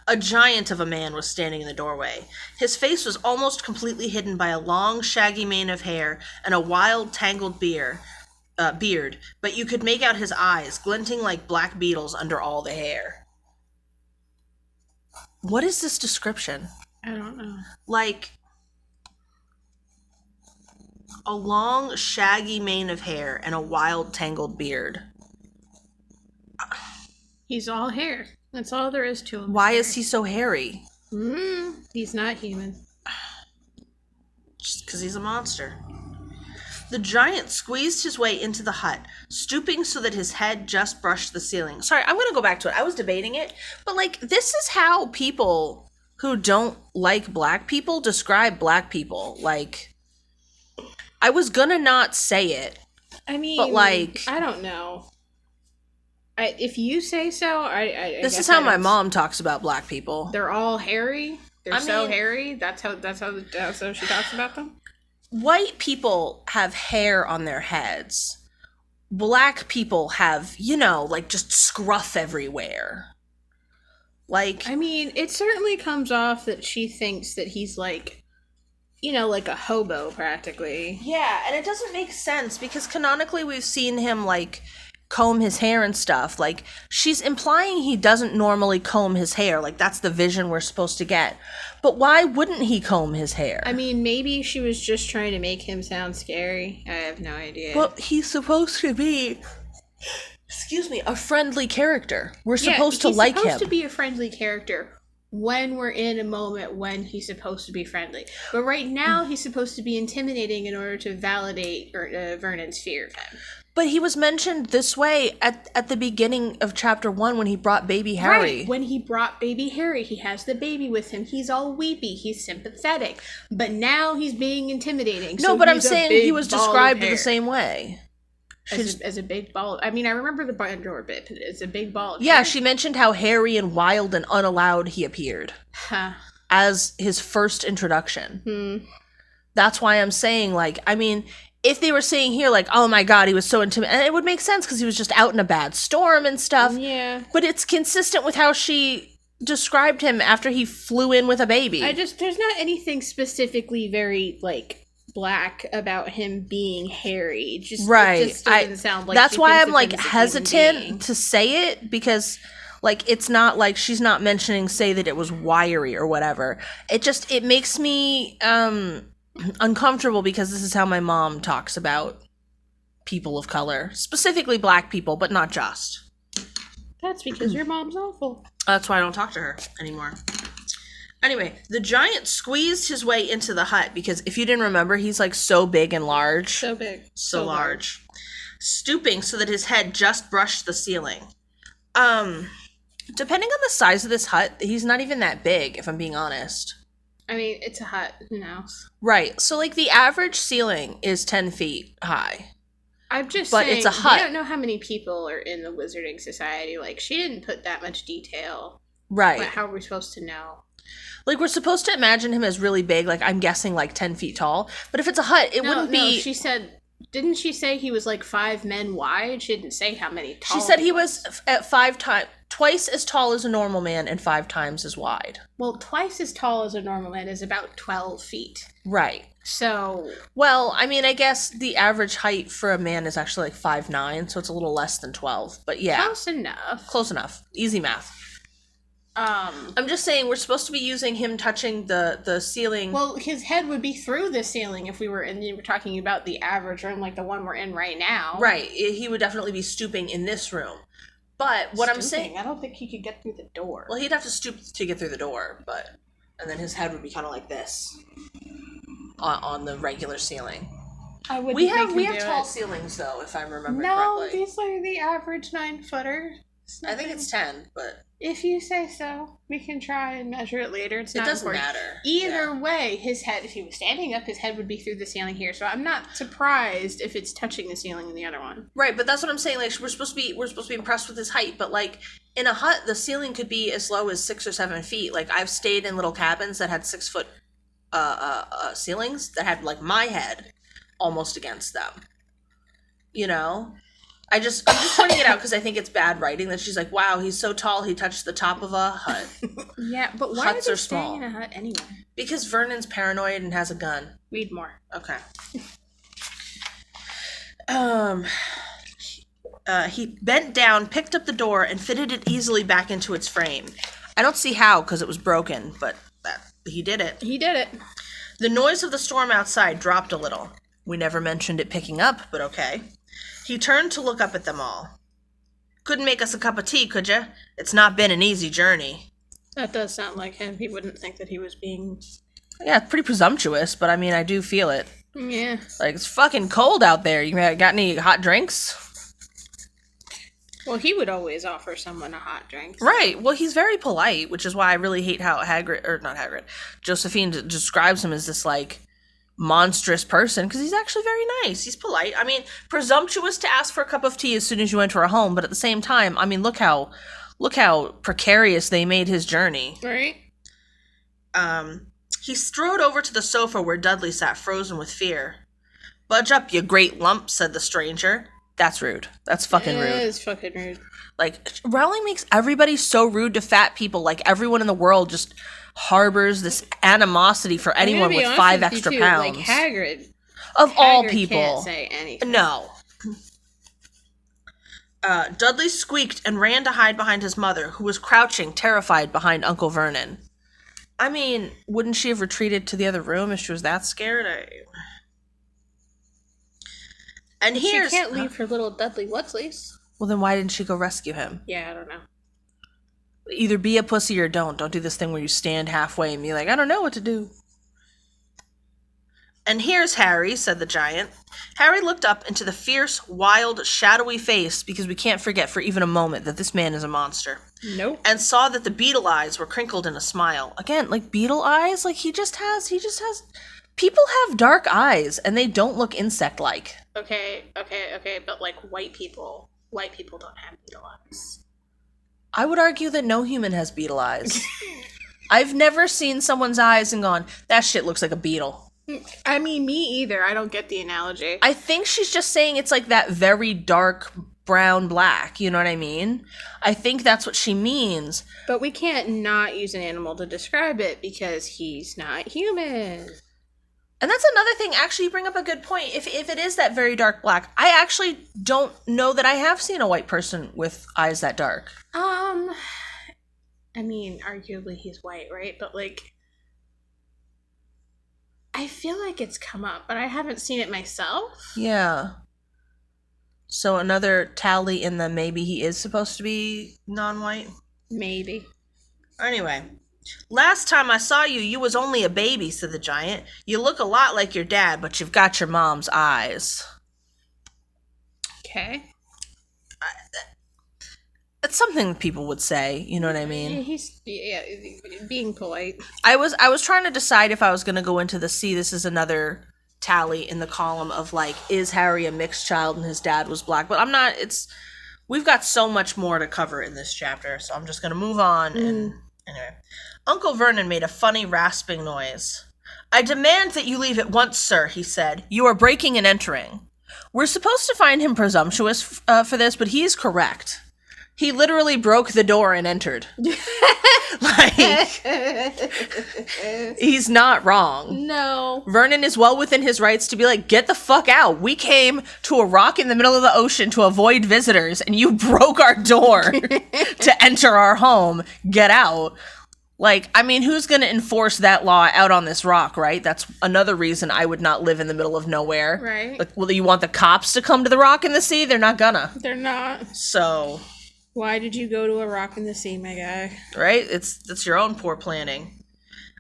A giant of a man was standing in the doorway. His face was almost completely hidden by a long, shaggy mane of hair and a wild, tangled beard, but you could make out his eyes, glinting like black beetles under all the hair. What is this description? I don't know. A long, shaggy mane of hair and a wild, tangled beard. He's all hair. That's all there is to him. Why is he so hairy? He's not human. Just because he's a monster. The giant squeezed his way into the hut, stooping so that his head just brushed the ceiling. Sorry, I'm going to go back to it. I was debating it, but this is how people who don't like black people describe black people. I was gonna not say it. I mean, but I don't know. If you say so, I this is how my mom talks about black people. They're all hairy. They're so hairy. That's how she talks about them. White people have hair on their heads. Black people have, just scruff everywhere. I mean, it certainly comes off that she thinks that he's like a hobo practically. Yeah, and it doesn't make sense because canonically we've seen him comb his hair and stuff. She's implying he doesn't normally comb his hair. That's the vision we're supposed to get. But why wouldn't he comb his hair? I mean, maybe she was just trying to make him sound scary. I have no idea. Well, he's supposed to be, a friendly character. We're supposed to like him. He's supposed to be a friendly character when we're in a moment when he's supposed to be friendly. But right now, he's supposed to be intimidating in order to validate Vernon's fear of him. But he was mentioned this way at the beginning of chapter 1 when he brought baby Harry. Right, when he brought baby Harry, he has the baby with him. He's all weepy. He's sympathetic. But now he's being intimidating. No, but I'm saying he was described the same way. As a big ball. I mean, I remember the barn door bit, but it's a big ball. Yeah, she mentioned how hairy and wild and unallowed he appeared. As his first introduction. That's why I'm saying, if they were saying here, oh my god, he was so intimidating, and it would make sense because he was just out in a bad storm and stuff. Yeah. But it's consistent with how she described him after he flew in with a baby. there's not anything specifically very, black about him being hairy. Just Right. It just doesn't sound like that's she why thinks I'm of like him as a human being. hesitant to say it, because like it's not like she's not mentioning say that it was wiry or whatever. It makes me uncomfortable because this is how my mom talks about people of color, specifically black people, but not just. That's because your mom's awful. That's why I don't talk to her anymore. Anyway, the giant squeezed his way into the hut because if you didn't remember, he's like so big and large. So big. So large. Stooping so that his head just brushed the ceiling. Depending on the size of this hut, he's not even that big, if I'm being honest. I mean, it's a hut. Who knows? Right. So, like, the average ceiling is 10 feet high. I'm just but saying, it's a hut. We don't know how many people are in the Wizarding Society. Like, she didn't put that much detail. Right. But how are we supposed to know? Like, we're supposed to imagine him as really big, like, I'm guessing, like, 10 feet tall. But if it's a hut, it wouldn't be... No, she said... Didn't she say he was, like, 5 men wide? She didn't say how many tall. She said he was at 5 times... Twice as tall as a normal man and 5 times as wide. Well, twice as tall as a normal man is about 12 feet. Right. So... Well, I mean, I guess the average height for a man is actually like 5'9", so it's a little less than 12. But yeah. Close enough. Close enough. Easy math. I'm just saying we're supposed to be using him touching the ceiling. Well, his head would be through the ceiling if we were talking about the average room, like the one we're in right now. Right. He would definitely be stooping in this room. But what I'm saying... I don't think he could get through the door. Well, he'd have to stoop to get through the door, but... And then his head would be kind of like this. On the regular ceiling. We have tall ceilings, though, if I remember correctly. No, these are the average 9-footer. I think it's 10, but... If you say so, we can try and measure it later. It doesn't matter. Either way, his head, if he was standing up, his head would be through the ceiling here. So I'm not surprised if it's touching the ceiling in the other one. Right, but that's what I'm saying. Like, we're supposed to be impressed with his height, but like in a hut, the ceiling could be as low as 6 or 7 feet. Like I've stayed in little cabins that had 6-foot ceilings that had like my head almost against them. You know? I'm just pointing it out because I think it's bad writing that she's like, wow, he's so tall he touched the top of a hut. Yeah, but why Huts are they are staying small. in a hut anyway? Because Vernon's paranoid and has a gun. Read more. Okay. He bent down, picked up the door, and fitted it easily back into its frame. I don't see how because it was broken, but he did it. He did it. The noise of the storm outside dropped a little. We never mentioned it picking up, but okay. He turned to look up at them all. Couldn't make us a cup of tea, could ya? It's not been an easy journey. That does sound like him. He wouldn't think that he was being... Yeah, it's pretty presumptuous, but I mean, I do feel it. Yeah. Like, it's fucking cold out there. You got any hot drinks? Well, he would always offer someone a hot drink. So. Right. Well, he's very polite, which is why I really hate how Josephine describes him as this, like, monstrous person, because he's actually very nice. He's polite. I mean, presumptuous to ask for a cup of tea as soon as you enter a home, but at the same time, I mean, look how precarious they made his journey. Right. He strode over to the sofa where Dudley sat frozen with fear. Budge up, you great lump, said the stranger. That's rude. That's fucking rude. It is fucking rude. Like, Rowling makes everybody so rude to fat people. Like, everyone in the world just harbors this animosity for anyone with 5 extra pounds. Like Hagrid. Of all people. Can't say anything. No. Dudley squeaked and ran to hide behind his mother, who was crouching, terrified, behind Uncle Vernon. I mean, wouldn't she have retreated to the other room if she was that scared? And she can't leave her little Dudley Wutsleys. Well, then why didn't she go rescue him? Yeah, I don't know. Either be a pussy or don't. Don't do this thing where you stand halfway and be like, I don't know what to do. And here's Harry, said the giant. Harry looked up into the fierce, wild, shadowy face, because we can't forget for even a moment that this man is a monster. Nope. And saw that the beetle eyes were crinkled in a smile. Again, like beetle eyes? Like he just has... People have dark eyes, and they don't look insect-like. Okay, but like white people don't have beetle eyes. I would argue that no human has beetle eyes. I've never seen someone's eyes and gone, that shit looks like a beetle. I mean, me either. I don't get the analogy. I think she's just saying it's like that very dark brown black. You know what I mean? I think that's what she means. But we can't not use an animal to describe it because he's not human. And that's another thing. Actually, you bring up a good point. If it is that very dark black, I actually don't know that I have seen a white person with eyes that dark. I mean, arguably he's white, right? But like, I feel like it's come up, but I haven't seen it myself. Yeah. So another tally in the maybe he is supposed to be non-white? Maybe. Anyway. Last time I saw you, you was only a baby, said the giant. You look a lot like your dad, but you've got your mom's eyes. Okay. It's something that people would say, you know what I mean? He's being polite. I was trying to decide if I was going to go into this is another tally in the column of like, is Harry a mixed child and his dad was black? But I'm not. We've got so much more to cover in this chapter, so I'm just going to move on. And anyway, Uncle Vernon made a funny rasping noise. I demand that you leave at once, sir, he said. You are breaking and entering. We're supposed to find him presumptuous for this, but he's correct. He literally broke the door and entered. Like, he's not wrong. No. Vernon is well within his rights to be like, get the fuck out. We came to a rock in the middle of the ocean to avoid visitors, and you broke our door to enter our home. Get out. Like, I mean, who's going to enforce that law out on this rock, right? That's another reason I would not live in the middle of nowhere. Right. Like, well, you want the cops to come to the rock in the sea? They're not gonna. They're not. So... Why did you go to a rock in the sea, my guy? Right? It's your own poor planning.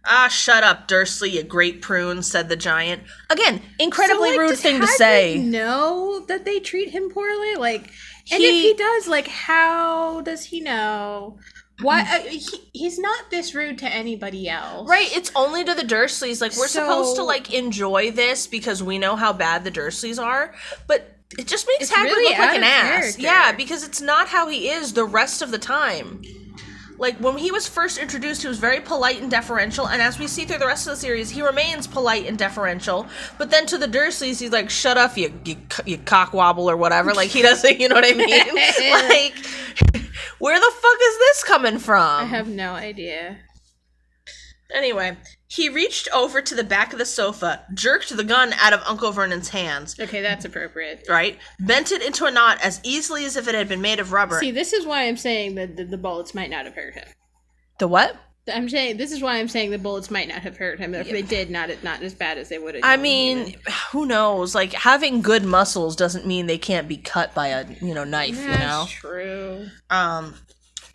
Ah, shut up, Dursley, you great prune, said the giant. Again, incredibly rude thing to say. Does Hagrid know that they treat him poorly? Like, and if he does, like, how does he know? Why? He's not this rude to anybody else. Right, it's only to the Dursleys. Like, we're supposed to, like, enjoy this because we know how bad the Dursleys are, but... It just makes Hagrid really look like an ass. Character. Yeah, because it's not how he is the rest of the time. Like, when he was first introduced, he was very polite and deferential, and as we see through the rest of the series, he remains polite and deferential, but then to the Dursleys, he's like, shut up, you cockwobble or whatever. Like, he doesn't, you know what I mean? Like, where the fuck is this coming from? I have no idea. Anyway, he reached over to the back of the sofa, jerked the gun out of Uncle Vernon's hands. Okay, that's appropriate. Right? Bent it into a knot as easily as if it had been made of rubber. See, this is why I'm saying that the bullets might not have hurt him. The what? This is why I'm saying the bullets might not have hurt him. If they did, not as bad as they would have. I mean, who knows? Like, having good muscles doesn't mean they can't be cut by a, knife, That's true.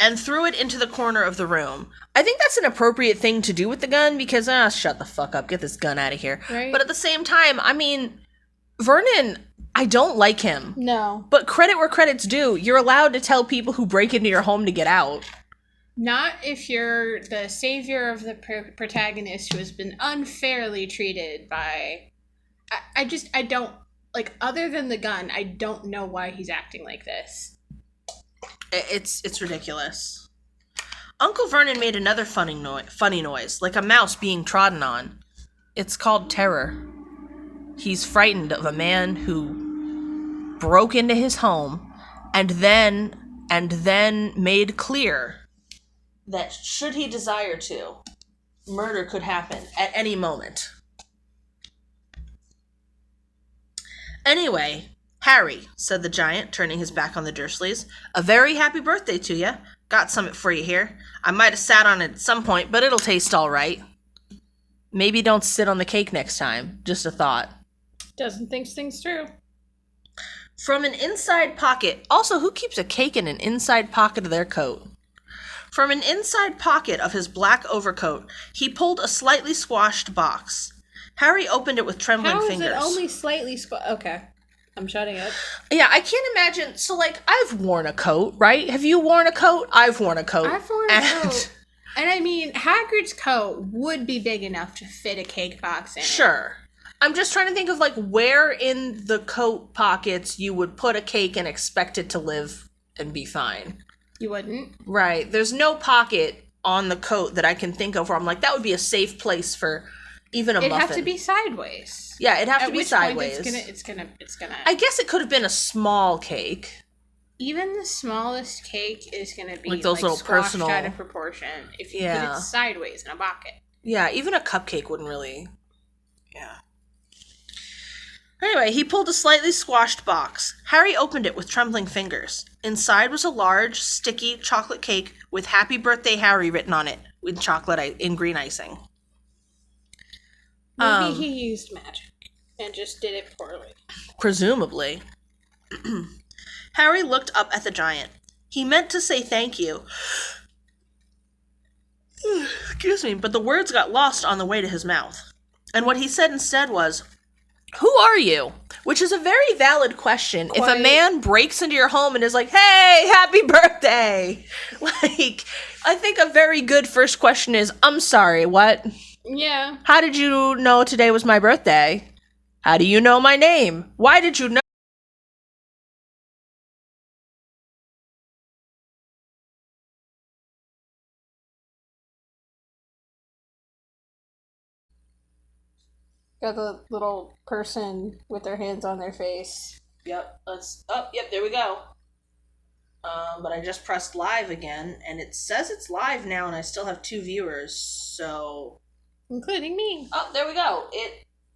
And threw it into the corner of the room. I think that's an appropriate thing to do with the gun because, shut the fuck up, get this gun out of here. Right. But at the same time, I mean, Vernon, I don't like him. No. But credit where credit's due. You're allowed to tell people who break into your home to get out. Not if you're the savior of the protagonist who has been unfairly treated by... I don't... Like, other than the gun, I don't know why he's acting like this. It's ridiculous. Uncle Vernon made another funny noise, like a mouse being trodden on. It's called terror. He's frightened of a man who broke into his home and then made clear that should he desire to, murder could happen at any moment. Anyway, Harry, said the giant, turning his back on the Dursleys, a very happy birthday to you. Got something for you here. I might have sat on it at some point, but it'll taste all right. Maybe don't sit on the cake next time. Just a thought. Doesn't think things through. From an inside pocket. Also, who keeps a cake in an inside pocket of their coat? From an inside pocket of his black overcoat, he pulled a slightly squashed box. Harry opened it with trembling fingers. How is it only slightly Okay. I'm shutting up. Yeah, I can't imagine. So, like, I've worn a coat, right? Have you worn a coat? I've worn a coat. I've worn a coat. And I mean, Hagrid's coat would be big enough to fit a cake box in it. Sure. I'm just trying to think of, like, where in the coat pockets you would put a cake and expect it to live and be fine. You wouldn't? Right. There's no pocket on the coat that I can think of where I'm like, that would be a safe place for even a muffin. It'd have to be sideways. Yeah, it'd have to be sideways. It's gonna. I guess it could have been a small cake. Even the smallest cake is gonna be like those little personal out of proportion if you put it sideways in a bucket. Yeah, even a cupcake wouldn't really. Yeah. Anyway, he pulled a slightly squashed box. Harry opened it with trembling fingers. Inside was a large, sticky chocolate cake with Happy Birthday Harry written on it with in green icing. Maybe he used magic and just did it poorly. Presumably. Harry looked up at the giant. He meant to say thank you. Excuse me, but the words got lost on the way to his mouth. And what he said instead was, "Who are you?" Which is a very valid question. If a man breaks into your home and is like, "Hey, happy birthday!" Like, I think a very good first question is, "I'm sorry, what?" Yeah. How did you know today was my birthday? How do you know my name? Why did you know? Got the little person with their hands on their face. Yep, there we go. But I just pressed live again, and it says it's live now, and I still have 2 viewers, so... Including me. Oh, there we go.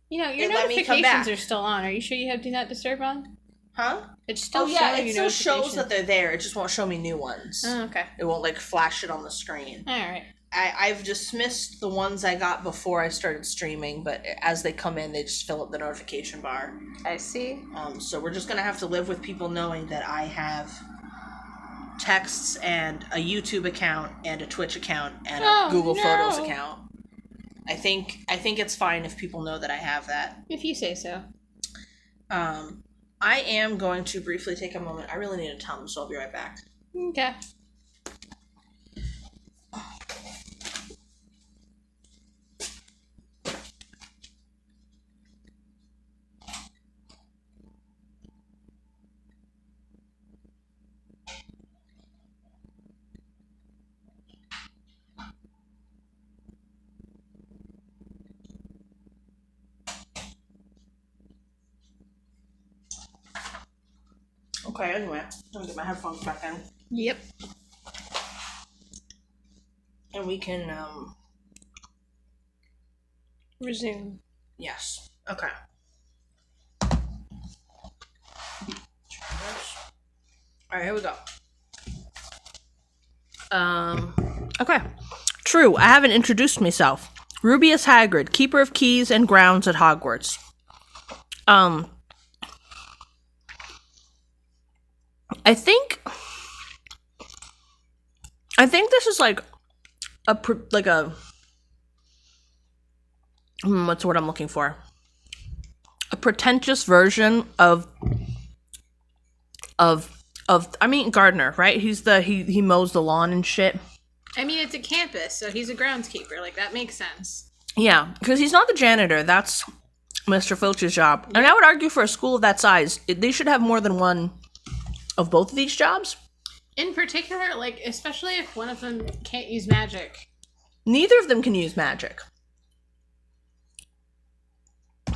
Your let me come back. notifications are still on. Are you sure you have Do Not Disturb on? Huh? It's still showing it still shows that they're there. It just won't show me new ones. Oh, okay. It won't, flash it on the screen. Alright. I've dismissed the ones I got before I started streaming, but as they come in, they just fill up the notification bar. I see. So we're just gonna have to live with people knowing that I have texts and a YouTube account and a Twitch account and a Google Photos account. I think it's fine if people know that I have that. If you say so. I am going to briefly take a moment. I really need a Tums, so I'll be right back. Okay. Okay, anyway, let me get my headphones back in. Yep. And we can, Resume. yes. Okay. Alright, here we go. Okay. True, I haven't introduced myself. Rubius Hagrid, Keeper of Keys and Grounds at Hogwarts. I think this is what's the word I'm looking for? A pretentious version of I mean Gardner, right? He mows the lawn and shit. I mean, it's a campus, so he's a groundskeeper. That makes sense. Yeah, because he's not the janitor. That's Mr. Filch's job. And I would argue for a school of that size, they should have more than one of both of these jobs. In particular, especially if one of them can't use magic. Neither of them can use magic.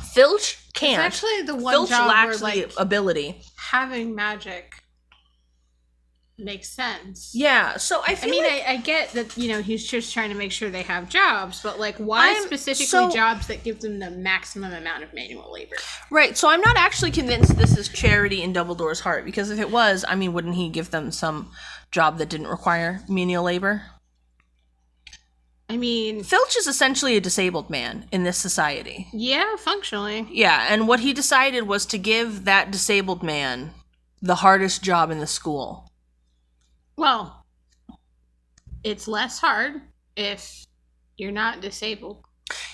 Filch can't. It's actually the one Filch job lacks where, the ability. having magic makes sense. Yeah, so I feel I get that, he's just trying to make sure they have jobs, but, why specifically jobs that give them the maximum amount of manual labor? Right, so I'm not actually convinced this is charity in Dumbledore's heart, because if it was, I mean, wouldn't he give them some job that didn't require menial labor? I mean... Filch is essentially a disabled man in this society. Yeah, functionally. Yeah, and what he decided was to give that disabled man the hardest job in the school. Well, it's less hard if you're not disabled.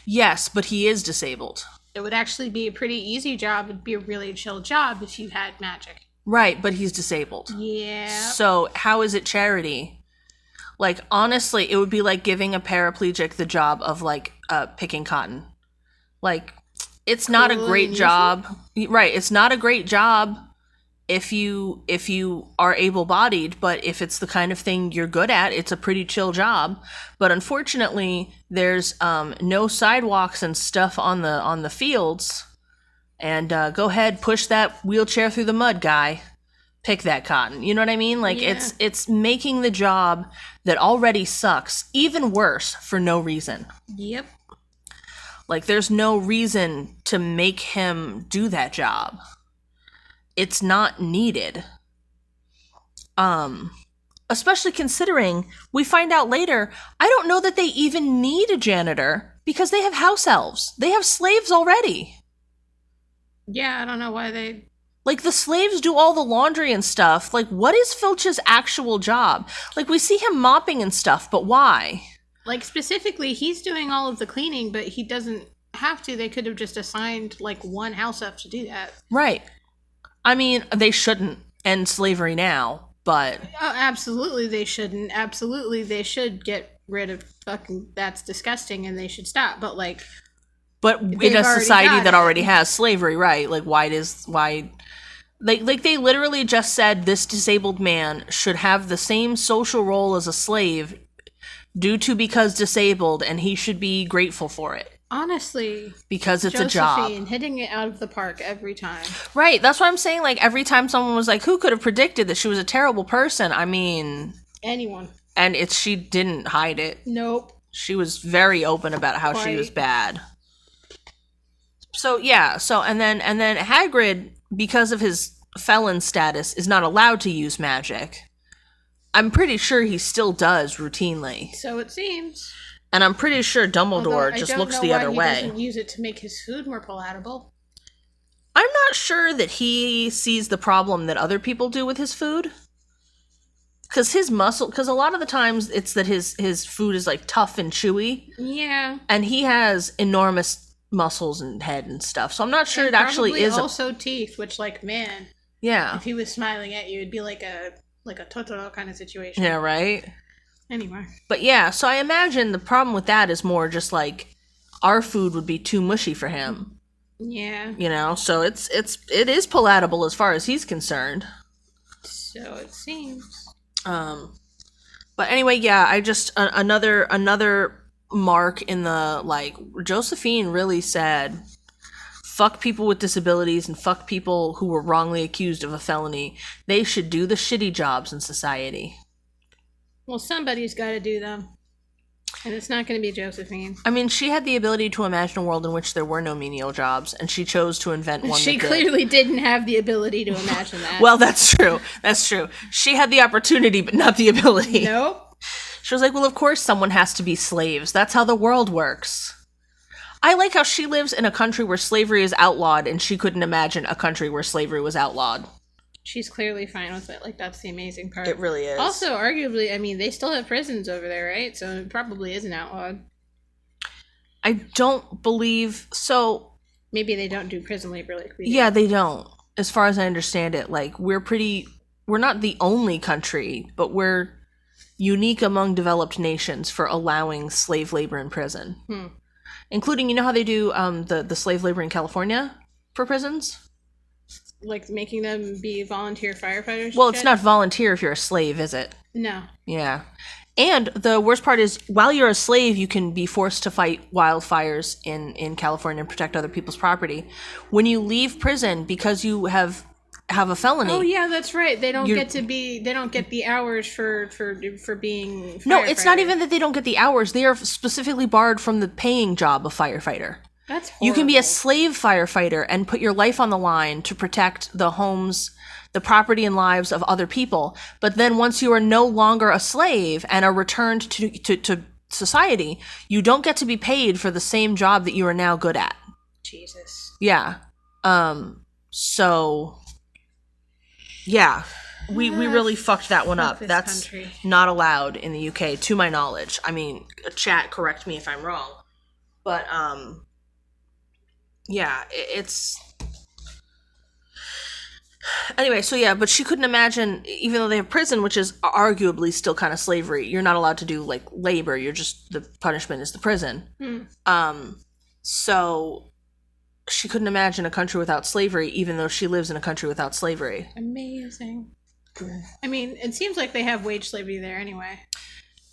Yes, but he is disabled. It would actually be a pretty easy job. It'd be a really chill job if you had magic. Right, but he's disabled. Yeah. So how is it charity? Honestly, it would be like giving a paraplegic the job of, picking cotton. It's not a great job. Right, it's not a great job if you are able-bodied, but if it's the kind of thing you're good at, it's a pretty chill job. But unfortunately, there's no sidewalks and stuff on the fields. And go ahead, push that wheelchair through the mud, guy. Pick that cotton. You know what I mean? It's making the job that already sucks even worse for no reason. Yep. Like, there's no reason to make him do that job. It's not needed. Especially considering we find out later, I don't know that they even need a janitor because they have house elves. They have slaves already. Yeah, I don't know why they... Like, the slaves do all the laundry and stuff. Like, what is Filch's actual job? Like, we see him mopping and stuff, but why? Like, specifically, he's doing all of the cleaning, but he doesn't have to. They could have just assigned, like, one house elf to do that. Right. I mean, they shouldn't end slavery now, but... Oh, absolutely they shouldn't. Absolutely they should get rid of fucking... That's disgusting, and they should stop. But, like... But in a society that already has slavery, right? Like, why... Like they literally just said this disabled man should have the same social role as a slave because disabled, and he should be grateful for it. Honestly. Because it's Josephine, a job. hitting it out of the park every time. Right, that's what I'm saying. Like, every time someone was like, who could have predicted that she was a terrible person? I mean... Anyone. And she didn't hide it. Nope. She was very open about how she was bad. So, yeah, and then Hagrid, because of his felon status, is not allowed to use magic. I'm pretty sure he still does routinely. So it seems. And I'm pretty sure Dumbledore just looks the other way. He doesn't use it to make his food more palatable. I'm not sure that he sees the problem that other people do with his food. Because a lot of the times it's that his food is like tough and chewy. Yeah. And he has enormous muscles and head and stuff. So I'm not sure it actually is also teeth, which, like, man. Yeah. If he was smiling at you, it'd be like a Totoro kind of situation. Yeah, right? Anyway. But yeah, so I imagine the problem with that is more just like our food would be too mushy for him. Yeah. You know, so it is palatable as far as he's concerned. So it seems. But anyway, yeah, I just another mark in the, like, Josephine really said, fuck people with disabilities and fuck people who were wrongly accused of a felony. They should do the shitty jobs in society. Well, somebody's got to do them. And it's not going to be Josephine. I mean, she had the ability to imagine a world in which there were no menial jobs, and she chose to invent one She clearly didn't have the ability to imagine that. Well, that's true. That's true. She had the opportunity, but not the ability. Nope. She was like, well, of course someone has to be slaves. That's how the world works. I like how she lives in a country where slavery is outlawed, and she couldn't imagine a country where slavery was outlawed. She's clearly fine with it. Like, that's the amazing part. It really is. Also, arguably, I mean, they still have prisons over there, right? So it probably isn't outlawed. I don't believe... So... Maybe they don't do prison labor like we do. Yeah, they don't. As far as I understand it. Like, we're not the only country, but we're unique among developed nations for allowing slave labor in prison. Including, you know how they do the slave labor in California for prisons? Like making them be volunteer firefighters? Well, it's not volunteer if you're a slave, is it? No. Yeah. And the worst part is, while you're a slave, you can be forced to fight wildfires in California and protect other people's property. When you leave prison, because you have a felony... Oh, yeah, that's right. They don't get the hours for being No, it's not even that they don't get the hours. They are specifically barred from the paying job of firefighter. That's horrible. You can be a slave firefighter and put your life on the line to protect the homes, the property and lives of other people. But then once you are no longer a slave and are returned to society, you don't get to be paid for the same job that you are now good at. Jesus. Yeah. So... Yeah. We really fucked that one up. That's country. Not allowed in the UK, to my knowledge. I mean, chat, correct me if I'm wrong. But, yeah, it's... Anyway, so yeah, but she couldn't imagine, even though they have prison, which is arguably still kind of slavery, you're not allowed to do, like, labor, you're just, the punishment is the prison. So she couldn't imagine a country without slavery, even though she lives in a country without slavery. Amazing. I mean, it seems like they have wage slavery there anyway.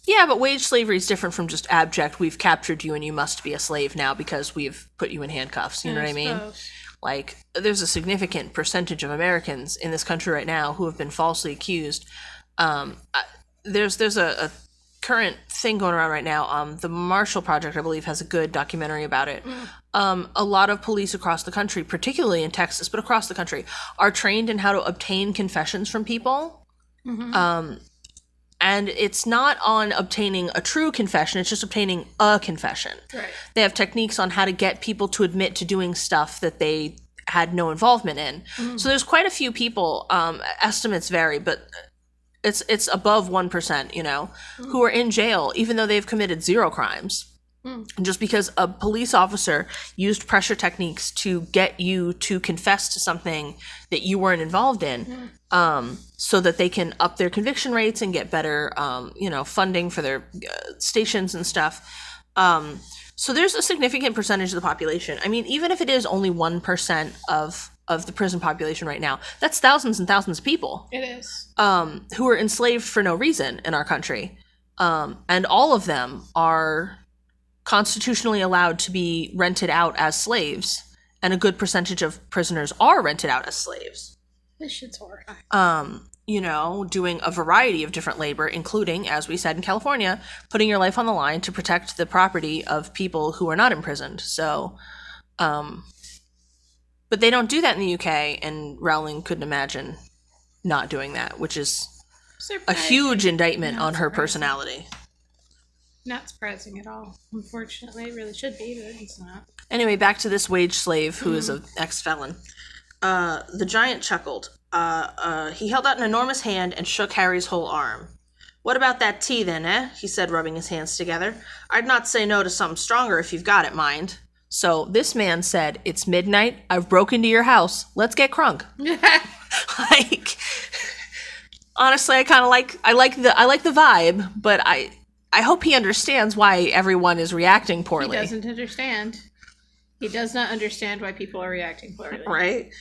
Yeah, but wage slavery is different from just abject, we've captured you and you must be a slave now because we've put you in handcuffs, you know what I mean? Like, there's a significant percentage of Americans in this country right now who have been falsely accused. There's a thing going around right now. The Marshall Project, I believe, has a good documentary about it. A lot of police across the country, particularly in Texas, but across the country, are trained in how to obtain confessions from people. And it's not on obtaining a true confession, it's just obtaining a confession. Right. They have techniques on how to get people to admit to doing stuff that they had no involvement in. So there's quite a few people, estimates vary, but it's above 1%, you know, who are in jail even though they've committed 0 crimes. Just because a police officer used pressure techniques to get you to confess to something that you weren't involved in, so that they can up their conviction rates and get better, funding for their stations and stuff. So there's a significant percentage of the population. I mean, even if it is only 1% of the prison population right now, that's thousands and thousands of people. It is. Who are enslaved for no reason in our country. And all of them are constitutionally allowed to be rented out as slaves, and a good percentage of prisoners are rented out as slaves. This shit's horrifying. Doing a variety of different labor, including, as we said in California, putting your life on the line to protect the property of people who are not imprisoned. So, but they don't do that in the UK, and Rowling couldn't imagine not doing that, which is a huge indictment on her personality. Not surprising at all. Unfortunately, it really should be, but it's not. Anyway, back to this wage slave who is an ex-felon. The giant chuckled. He held out an enormous hand and shook Harry's whole arm. "What about that tea then, eh?" he said, rubbing his hands together. "I'd not say no to something stronger if you've got it, mind." So this man said, "It's midnight. I've broke into your house. Let's get crunk." Honestly, I like the vibe, but I hope he understands why everyone is reacting poorly. He doesn't understand. He does not understand why people are reacting poorly. Right?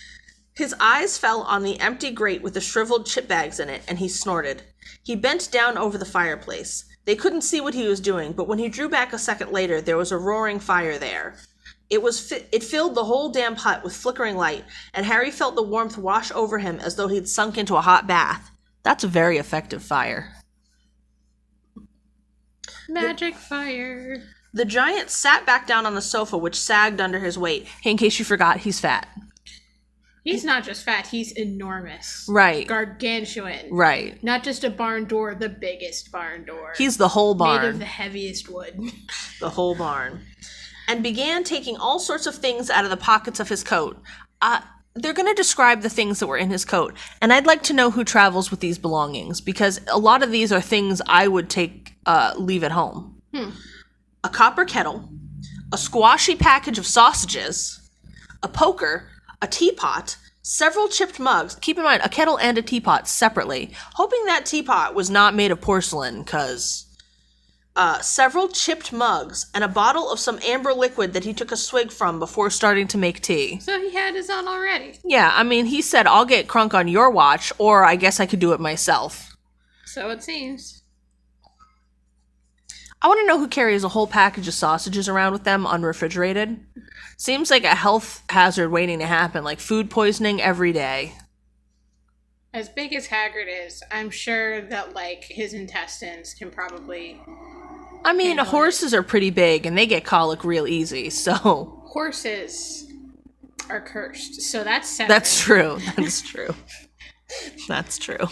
His eyes fell on the empty grate with the shriveled chip bags in it, and he snorted. He bent down over the fireplace. They couldn't see what he was doing, but when he drew back a second later, there was a roaring fire there. It filled the whole damn hut with flickering light, and Harry felt the warmth wash over him as though he'd sunk into a hot bath. That's a very effective fire. Magic fire. The giant sat back down on the sofa, which sagged under his weight. Hey, in case you forgot, he's fat. He's not just fat, he's enormous. Right. Gargantuan. Right. Not just a barn door, the biggest barn door. He's the whole barn. Made of the heaviest wood. The whole barn. And began taking all sorts of things out of the pockets of his coat. They're going to describe the things that were in his coat. And I'd like to know who travels with these belongings, because a lot of these are things I would leave at home. A copper kettle, a squashy package of sausages, a poker, a teapot, several chipped mugs. Keep in mind, a kettle and a teapot separately. Hoping that teapot was not made of porcelain, because... several chipped mugs, and a bottle of some amber liquid that he took a swig from before starting to make tea. So he had his own already. Yeah, I mean, he said, "I'll get crunk on your watch, or I guess I could do it myself." So it seems. I want to know who carries a whole package of sausages around with them unrefrigerated. Seems like a health hazard waiting to happen, like food poisoning every day. As big as Hagrid is, I'm sure that, his intestines can probably... I mean, horses are pretty big, and they get colic real easy, so... Horses are cursed, so that's separate. That's true. That's true. That's true.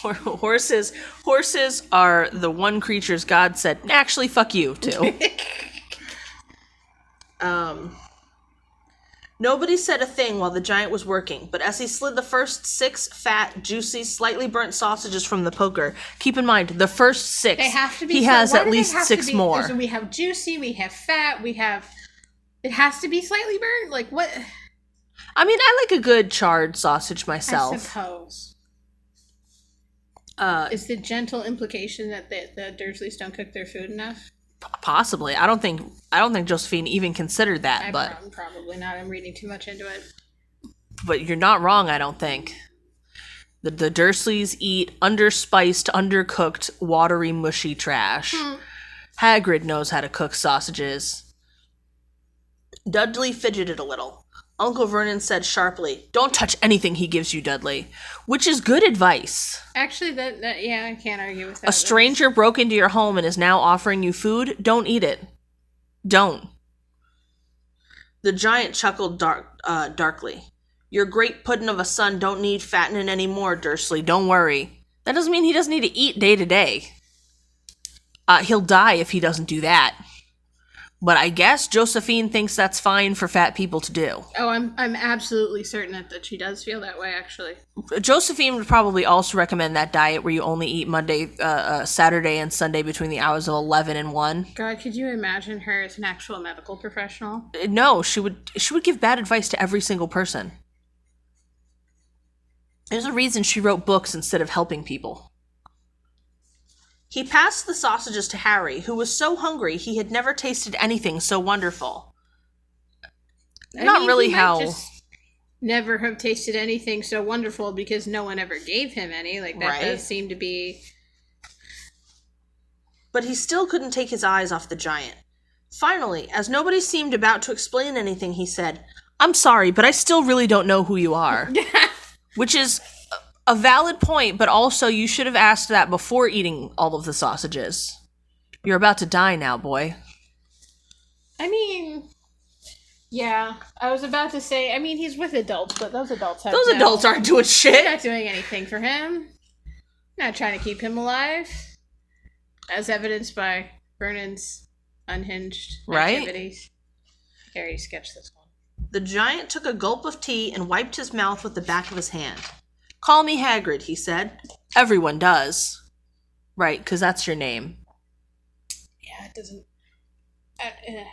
Horses are the one creatures God said, actually, fuck you, too. Nobody said a thing while the giant was working, but as he slid the first 6 fat, juicy, slightly burnt sausages from the poker, keep in mind, the first 6, they have to be, he has at least 6 more. So we have juicy, we have fat, it has to be slightly burnt? What? I mean, I like a good charred sausage myself. I suppose. Is the gentle implication that the Dursleys don't cook their food enough? Possibly. I don't think Josephine even considered that, but probably not. I'm reading too much into it. But you're not wrong, I don't think. The Dursleys eat underspiced, undercooked, watery, mushy trash. Hagrid knows how to cook sausages. Dudley fidgeted a little. Uncle Vernon said sharply, "Don't touch anything he gives you, Dudley," which is good advice. Actually, that yeah, I can't argue with that. A stranger broke into your home and is now offering you food. Don't eat it. Don't. The giant chuckled darkly. Your great puddin' of a son don't need fattening anymore, Dursley. Don't worry. That doesn't mean he doesn't need to eat day to day. He'll die if he doesn't do that. But I guess Josephine thinks that's fine for fat people to do. Oh, I'm absolutely certain that she does feel that way, actually. Josephine would probably also recommend that diet where you only eat Monday, Saturday, and Sunday between the hours of 11 and 1. God, could you imagine her as an actual medical professional? No, she would give bad advice to every single person. There's a reason she wrote books instead of helping people. He passed the sausages to Harry, who was so hungry he had never tasted anything so wonderful. Not really how... Just never have tasted anything so wonderful because no one ever gave him any. Like, that does seem to be... But he still couldn't take his eyes off the giant. Finally, as nobody seemed about to explain anything, he said, "I'm sorry, but I still really don't know who you are." Which is... a valid point, but also you should have asked that before eating all of the sausages. You're about to die now, boy. I mean, yeah. I was about to say, I mean, he's with adults, but those adults aren't doing shit. They're not doing anything for him. Not trying to keep him alive. As evidenced by Vernon's unhinged activities. I already sketched this one. The giant took a gulp of tea and wiped his mouth with the back of his hand. "Call me Hagrid," he said. "Everyone does." Right, because that's your name. Yeah, it doesn't...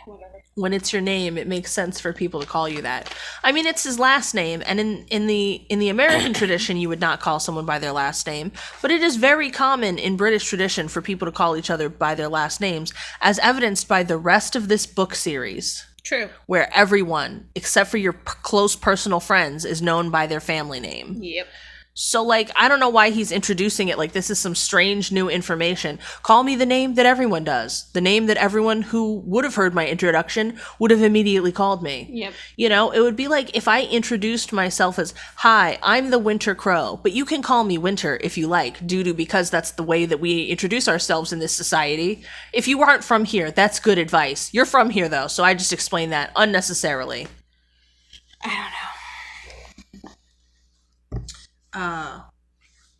whatever. When it's your name, it makes sense for people to call you that. I mean, it's his last name, and in the American tradition, you would not call someone by their last name, but it is very common in British tradition for people to call each other by their last names, as evidenced by the rest of this book series. True. Where everyone, except for your close personal friends, is known by their family name. Yep. So, like, I don't know why he's introducing it like this is some strange new information. Call me the name that everyone does. The name that everyone who would have heard my introduction would have immediately called me. Yep. You know, it would be like if I introduced myself as, "Hi, I'm the Winter Crow, but you can call me Winter if you like, because that's the way that we introduce ourselves in this society. If you aren't from here, that's good advice. You're from here, though, so I just explained that unnecessarily." I don't know.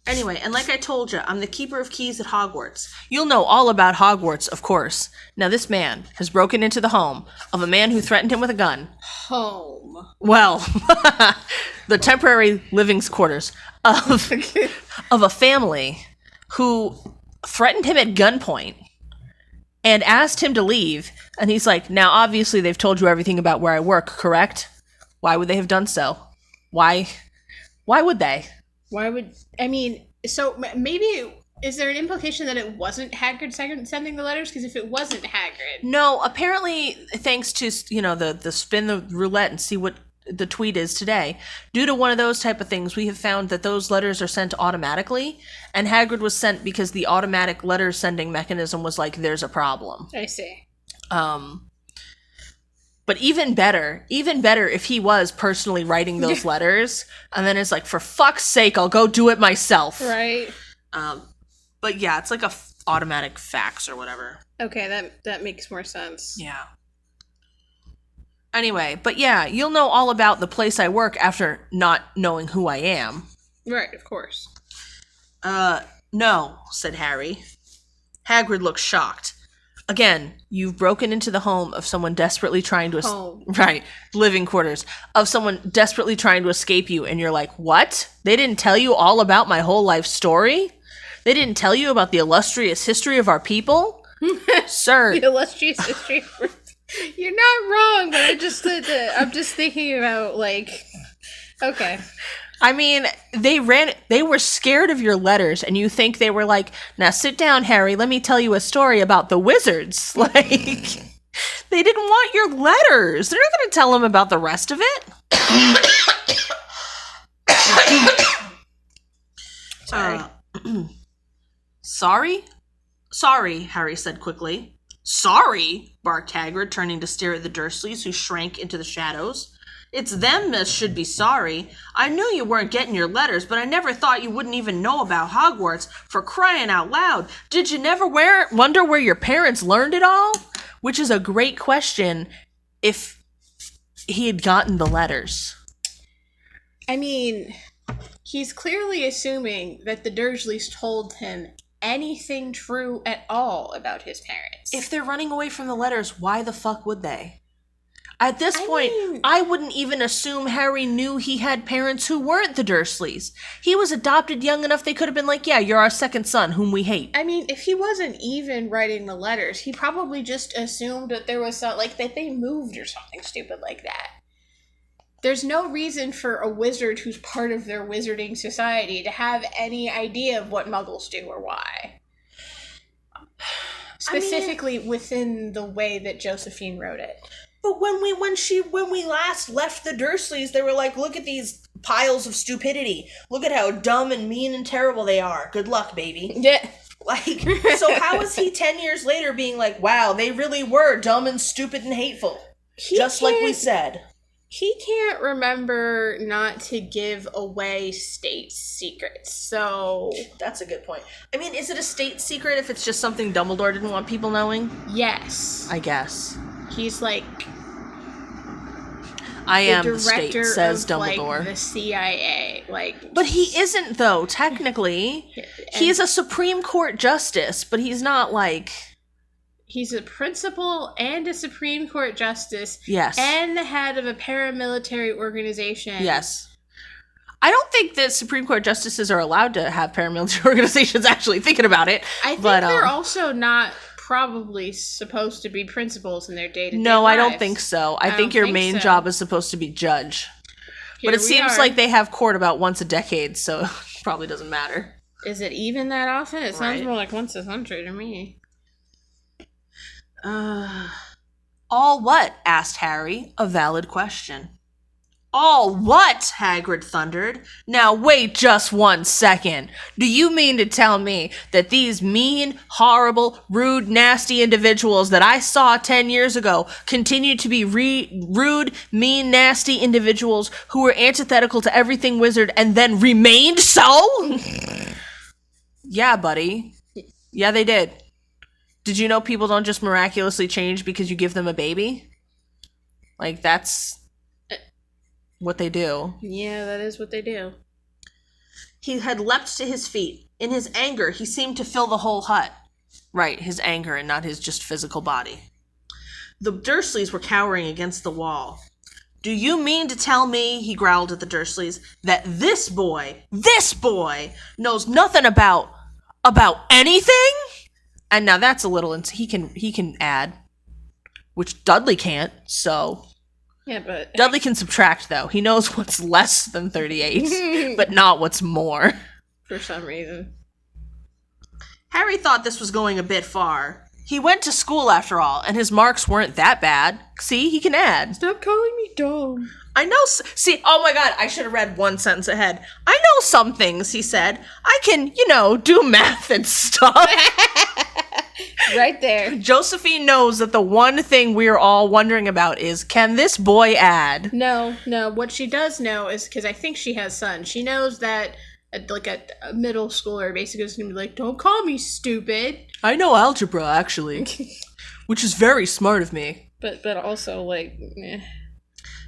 Anyway, and like I told you, I'm the keeper of keys at Hogwarts. You'll know all about Hogwarts, of course. Now, this man has broken into the home of a man who threatened him with a gun. Home. Well, the temporary living quarters of a family who threatened him at gunpoint and asked him to leave. And he's like, "Now, obviously, they've told you everything about where I work, correct? Why would they have done so? Why would they?" Why would... I mean, so maybe... Is there an implication that it wasn't Hagrid sending the letters? Because if it wasn't Hagrid... No, apparently, thanks to, the spin the roulette and see what the tweet is today, due to one of those type of things, we have found that those letters are sent automatically, and Hagrid was sent because the automatic letter sending mechanism was like, there's a problem. I see. But even better if he was personally writing those letters, and then it's like, for fuck's sake, I'll go do it myself. Right. But yeah, it's like a automatic fax or whatever. Okay, that makes more sense. Yeah. Anyway, but yeah, you'll know all about the place I work after not knowing who I am. Right, of course. No, said Harry. Hagrid looked shocked. Again, you've broken into the home of someone desperately trying to... living quarters. Of someone desperately trying to escape you, and you're like, what? They didn't tell you all about my whole life story? They didn't tell you about the illustrious history of our people? Sir. The illustrious history of our... You're not wrong, but I'm just thinking about, like... Okay. I mean, they were scared of your letters, and you think they were like, "Now sit down, Harry, let me tell you a story about the wizards." Like, they didn't want your letters. They're not going to tell them about the rest of it. Sorry? Sorry, Harry said quickly. Sorry, barked Hagrid, turning to stare at the Dursleys, who shrank into the shadows. It's them that should be sorry. I knew you weren't getting your letters, but I never thought you wouldn't even know about Hogwarts, for crying out loud. Did you never wonder where your parents learned it all? Which is a great question if he had gotten the letters. I mean, he's clearly assuming that the Dursleys told him anything true at all about his parents. If they're running away from the letters, why the fuck would they? At this point, I wouldn't even assume Harry knew he had parents who weren't the Dursleys. He was adopted young enough they could have been like, yeah, you're our second son, whom we hate. I mean, if he wasn't even writing the letters, he probably just assumed that there was some, like, that they moved or something stupid like that. There's no reason for a wizard who's part of their wizarding society to have any idea of what muggles do or why. Specifically within the way that Josephine wrote it. But when we last left the Dursleys, they were like, look at these piles of stupidity. Look at how dumb and mean and terrible they are. Good luck, baby. Yeah. Like, so how is he 10 years later being like, wow, they really were dumb and stupid and hateful? Just like we said. He can't remember not to give away state secrets, so... That's a good point. I mean, is it a state secret if it's just something Dumbledore didn't want people knowing? Yes. I guess. He's like... I am the state, says of, Dumbledore. Like, the CIA, like... But he isn't, though, technically. He's a Supreme Court justice, but he's not, like... He's a principal and a Supreme Court justice. Yes. And the head of a paramilitary organization. Yes. I don't think that Supreme Court justices are allowed to have paramilitary organizations, actually, thinking about it. I think they're also not probably supposed to be principals in their day-to-day No, lives. I don't think so. I think your main job is supposed to be judge. But it seems like they have court about once a decade, so it probably doesn't matter. Is it even that often? It sounds Right. more like once a century to me. All what? Asked Harry. A valid question. All what? Hagrid thundered. Now wait just 1 second. Do you mean to tell me that these mean, horrible, rude, nasty individuals that I saw 10 years ago continue to be rude, mean, nasty individuals who were antithetical to everything wizard and then remained so? Yeah, buddy. Yeah, they did. Did you know people don't just miraculously change because you give them a baby? Like, that's what they do. Yeah, that is what they do. He had leapt to his feet. In his anger, he seemed to fill the whole hut. Right, his anger and not his just physical body. The Dursleys were cowering against the wall. Do you mean to tell me, he growled at the Dursleys, that this boy, knows nothing about anything? And now that's a little, he can add, which Dudley can't, so. Yeah, but. Dudley can subtract, though. He knows what's less than 38, but not what's more. For some reason. Harry thought this was going a bit far. He went to school, after all, and his marks weren't that bad. See, he can add. Stop calling me dumb. I know, see, oh my god, I should have read one sentence ahead. I know some things, he said. I can, do math and stuff. Right there. Josephine knows that the one thing we're all wondering about is, can this boy add? No. What she does know is, because I think she has sons, she knows that, a middle schooler basically is going to be like, don't call me stupid. I know algebra, actually. Which is very smart of me. But also, eh.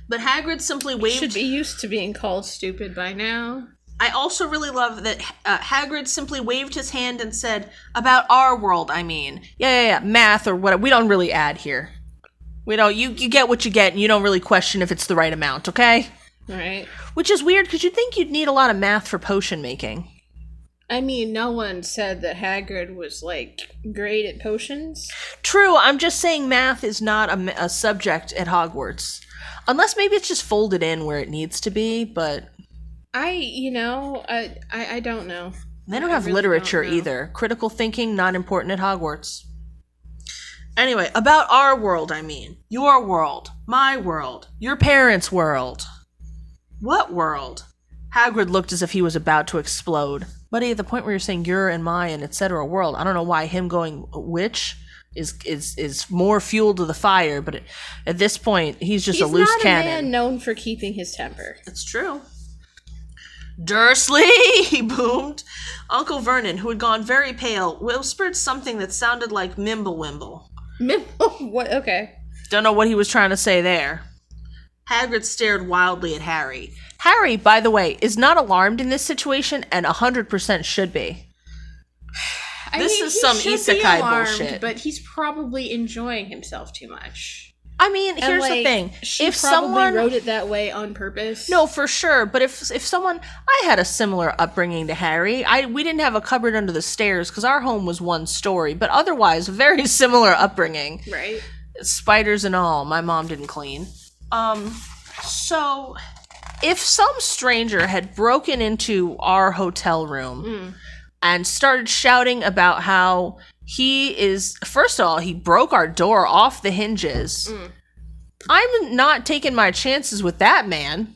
But Hagrid simply waved... Should be used to being called stupid by now. I also really love that Hagrid simply waved his hand and said, about our world, I mean. Yeah, math or whatever. We don't really add here. We don't, you get what you get and you don't really question if it's the right amount, okay? Right. Which is weird because you'd think you'd need a lot of math for potion making. I mean, no one said that Hagrid was, great at potions. True, I'm just saying math is not a subject at Hogwarts. Unless maybe it's just folded in where it needs to be, but... I don't know. They don't have literature either. Critical thinking, not important at Hogwarts. Anyway, about our world, I mean. Your world. My world. Your parents' world. What world? Hagrid looked as if he was about to explode. Buddy, at the point where you're saying your and my and etc. world, I don't know why him going which is more fuel to the fire. But at this point, he's just a loose cannon. He's not a man known for keeping his temper. It's true. Dursley, he boomed. Uncle Vernon, who had gone very pale, whispered something that sounded like Mimblewimble. What? Okay. Don't know what he was trying to say there. Hagrid stared wildly at Harry. Harry, by the way, is not alarmed in this situation and 100% should be. This is some isekai bullshit. But he's probably enjoying himself too much. I mean, here's the thing. If someone wrote it that way on purpose. No, for sure. But if someone, I had a similar upbringing to Harry. We didn't have a cupboard under the stairs because our home was one story. But otherwise, very similar upbringing. Right. Spiders and all. My mom didn't clean. So if some stranger had broken into our hotel room and started shouting about how first of all, he broke our door off the hinges. I'm not taking my chances with that man.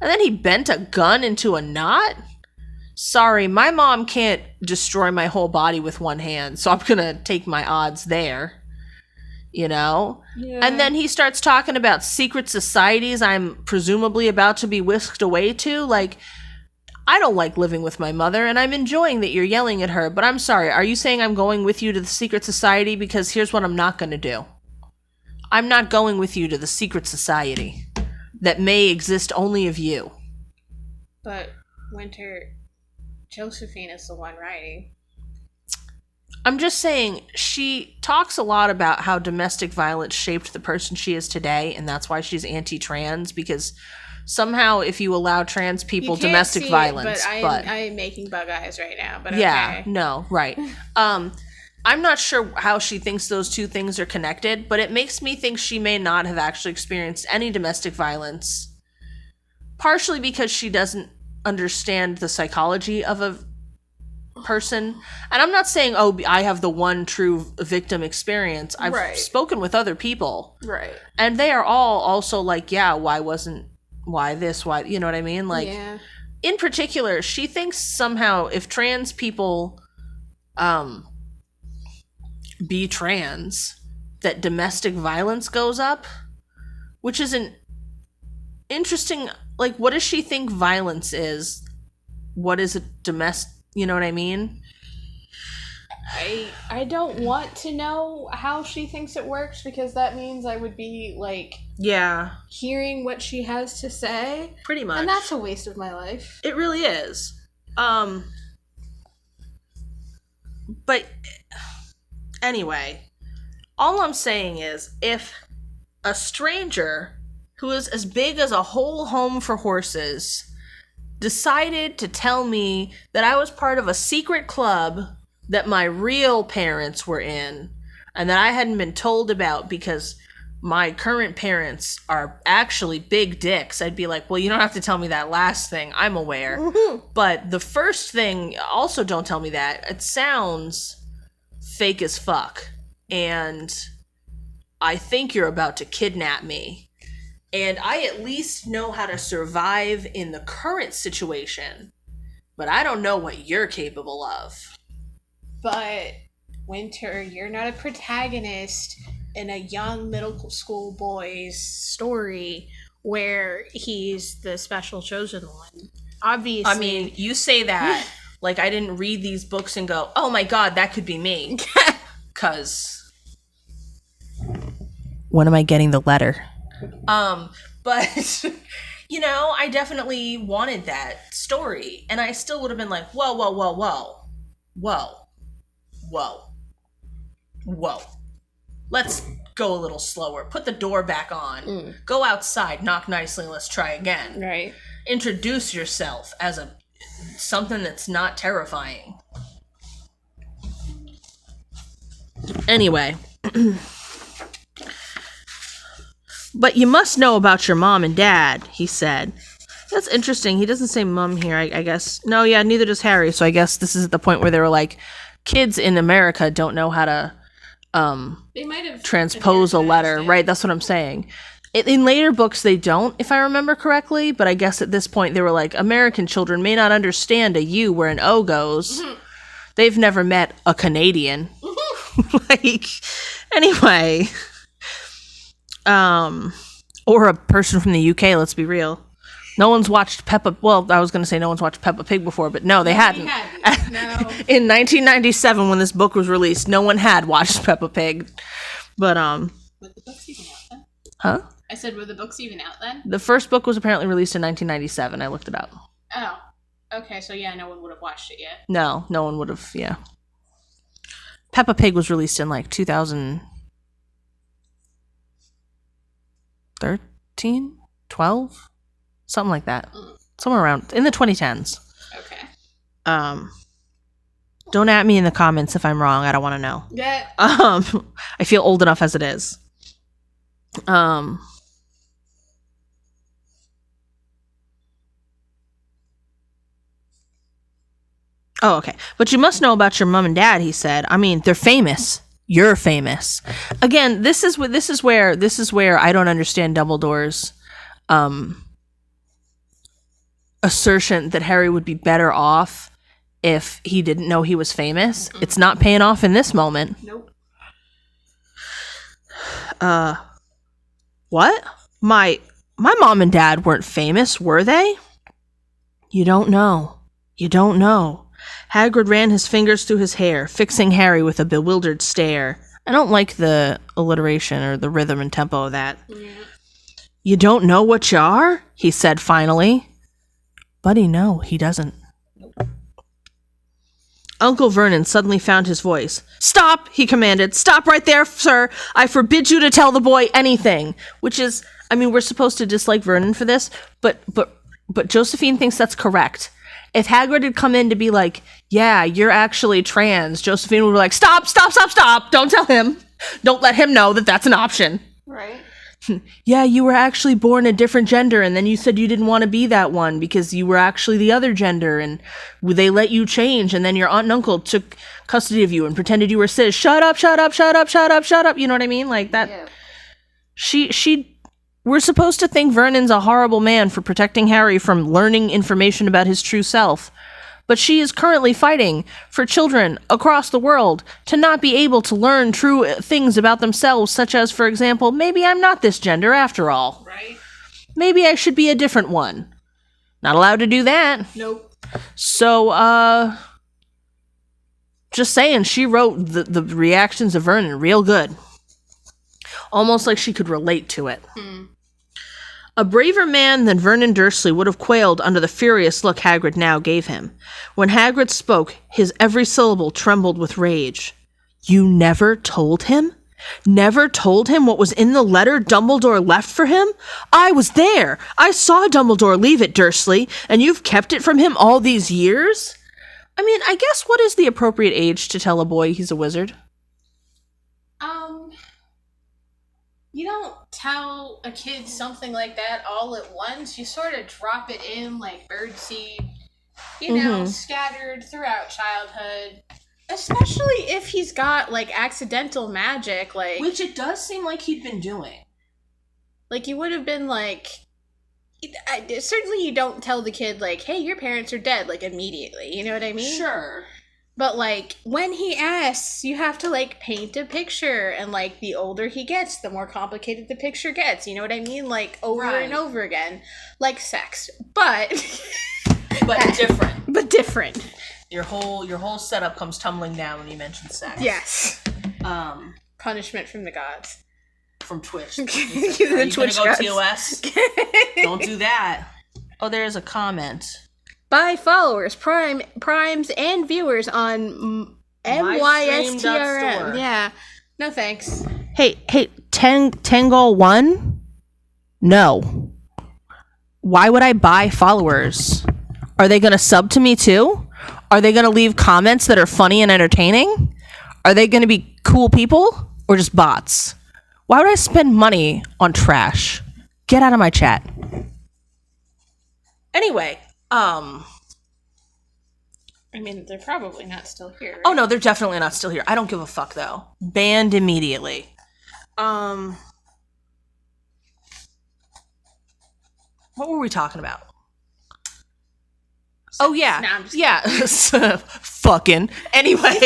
And then he bent a gun into a knot. Sorry, my mom can't destroy my whole body with one hand, so I'm gonna take my odds there. You know? Yeah. And then he starts talking about secret societies I'm presumably about to be whisked away to. Like, I don't like living with my mother, and I'm enjoying that you're yelling at her, but I'm sorry, are you saying I'm going with you to the secret society? Because here's what I'm not going to do. I'm not going with you to the secret society that may exist only of you. But, Winter, Josephine is the one writing. I'm just saying, she talks a lot about how domestic violence shaped the person she is today, and that's why she's anti-trans, because somehow, if you allow trans people domestic violence, but I am making bug eyes right now. But yeah, okay. No, right. I'm not sure how she thinks those two things are connected, but it makes me think she may not have actually experienced any domestic violence, partially because she doesn't understand the psychology of a person. And I'm not saying, oh, I have the one true victim experience. I've spoken with other people, right, and they are all also like, yeah, why this, why, you know what I mean? Like, yeah. In particular, she thinks somehow if trans people be trans, that domestic violence goes up, which is an interesting, like, what does she think violence is? What is a domestic, you know what I mean? I don't want to know how she thinks it works, because that means I would be, like, hearing what she has to say. Pretty much. And that's a waste of my life. It really is. But anyway, all I'm saying is, if a stranger who is as big as a whole home for horses decided to tell me that I was part of a secret club that my real parents were in, and that I hadn't been told about because my current parents are actually big dicks, I'd be like, well, you don't have to tell me that last thing. I'm aware. Mm-hmm. But the first thing, also don't tell me that. It sounds fake as fuck. And I think you're about to kidnap me. And I at least know how to survive in the current situation. But I don't know what you're capable of. But, Winter, you're not a protagonist in a young middle school boy's story where he's the special chosen one. Obviously. I mean, you say that like I didn't read these books and go, oh my god, that could be me. 'Cause when am I getting the letter? But, you know, I definitely wanted that story. And I still would have been like, whoa, whoa, whoa, whoa. Whoa. Whoa. Whoa. Let's go a little slower. Put the door back on. Go outside. Knock nicely. Let's try again. Right. Introduce yourself as something that's not terrifying. Anyway. But you must know about your mom and dad, he said. That's interesting. He doesn't say mom here, I guess. No, yeah, neither does Harry. So I guess this is at the point where they were like, kids in America don't know how to they might have transpose a letter. Right, that's what I'm saying. In later books, they don't, if I remember correctly. But I guess at this point, they were like, American children may not understand a U where an O goes. Mm-hmm. They've never met a Canadian. Like, anyway. Or a person from the UK, let's be real. No one's watched Peppa... Well, I was going to say no one's watched Peppa Pig before, but no, they hadn't. No. In 1997, when this book was released, no one had watched Peppa Pig. But, Were the books even out then? Huh? I said, were the books even out then? The first book was apparently released in 1997. I looked it up. Oh. Okay, so yeah, no one would have watched it yet. No one would have, yeah. Peppa Pig was released in, like, 2013? 12? Something like that. Somewhere around, in the 2010s. Okay. Don't at me in the comments if I'm wrong. I don't want to know. Yeah. I feel old enough as it is. Oh, okay. But you must know about your mom and dad, he said. I mean, they're famous. You're famous. Again, this is where I don't understand Dumbledore's assertion that Harry would be better off if he didn't know he was famous. It's not paying off in this moment. Nope. What? My mom and dad weren't famous, were they? You don't know. You don't know. Hagrid ran his fingers through his hair, fixing Harry with a bewildered stare. I don't like the alliteration or the rhythm and tempo of that. Yeah. You don't know what you are? He said finally. Buddy, no, he doesn't. Uncle Vernon suddenly found his voice. Stop, he commanded. Stop right there, sir. I forbid you to tell the boy anything. Which is, I mean, we're supposed to dislike Vernon for this, but Josephine thinks that's correct. If Hagrid had come in to be like, yeah, you're actually trans, Josephine would be like, stop. Don't tell him. Don't let him know that that's an option. Right. Yeah, you were actually born a different gender, and then you said you didn't want to be that one because you were actually the other gender, and they let you change, and then your aunt and uncle took custody of you and pretended you were cis. Shut up. You know what I mean? Like that. Yeah. We're supposed to think Vernon's a horrible man for protecting Harry from learning information about his true self. But she is currently fighting for children across the world to not be able to learn true things about themselves, such as, for example, maybe I'm not this gender after all. Right. Maybe I should be a different one. Not allowed to do that. Nope. So, just saying, she wrote the reactions of Vernon real good. Almost like she could relate to it. A braver man than Vernon Dursley would have quailed under the furious look Hagrid now gave him. When Hagrid spoke, his every syllable trembled with rage. You never told him? Never told him what was in the letter Dumbledore left for him? I was there. I saw Dumbledore leave it, Dursley, and you've kept it from him all these years? I mean, I guess what is the appropriate age to tell a boy he's a wizard? You don't tell a kid something like that all at once. You sort of drop it in like birdseed, scattered throughout childhood. Especially if he's got, like, accidental magic, like... Which it does seem like he'd been doing. Like, you would have been, like... certainly you don't tell the kid, like, hey, your parents are dead, like, immediately. You know what I mean? Sure. But, like, when he asks, you have to, like, paint a picture. And, like, the older he gets, the more complicated the picture gets. You know what I mean? Like, over and over again. Like sex. But... But different. But different. Your whole setup comes tumbling down when you mention sex. Yes. Punishment from the gods. From Twitch. The Are you Twitch gonna gods. go TOS? Don't do that. Oh, there's a comment. By followers, primes, and viewers on MYSTRM. Yeah. No thanks. Hey, Tangle 1? No. Why would I buy followers? Are they going to sub to me too? Are they going to leave comments that are funny and entertaining? Are they going to be cool people or just bots? Why would I spend money on trash? Get out of my chat. Anyway, I mean, they're probably not still here. Right? Oh no, they're definitely not still here. I don't give a fuck though. Banned immediately. What were we talking about? Oh yeah, No, I'm just yeah, fucking. Anyway,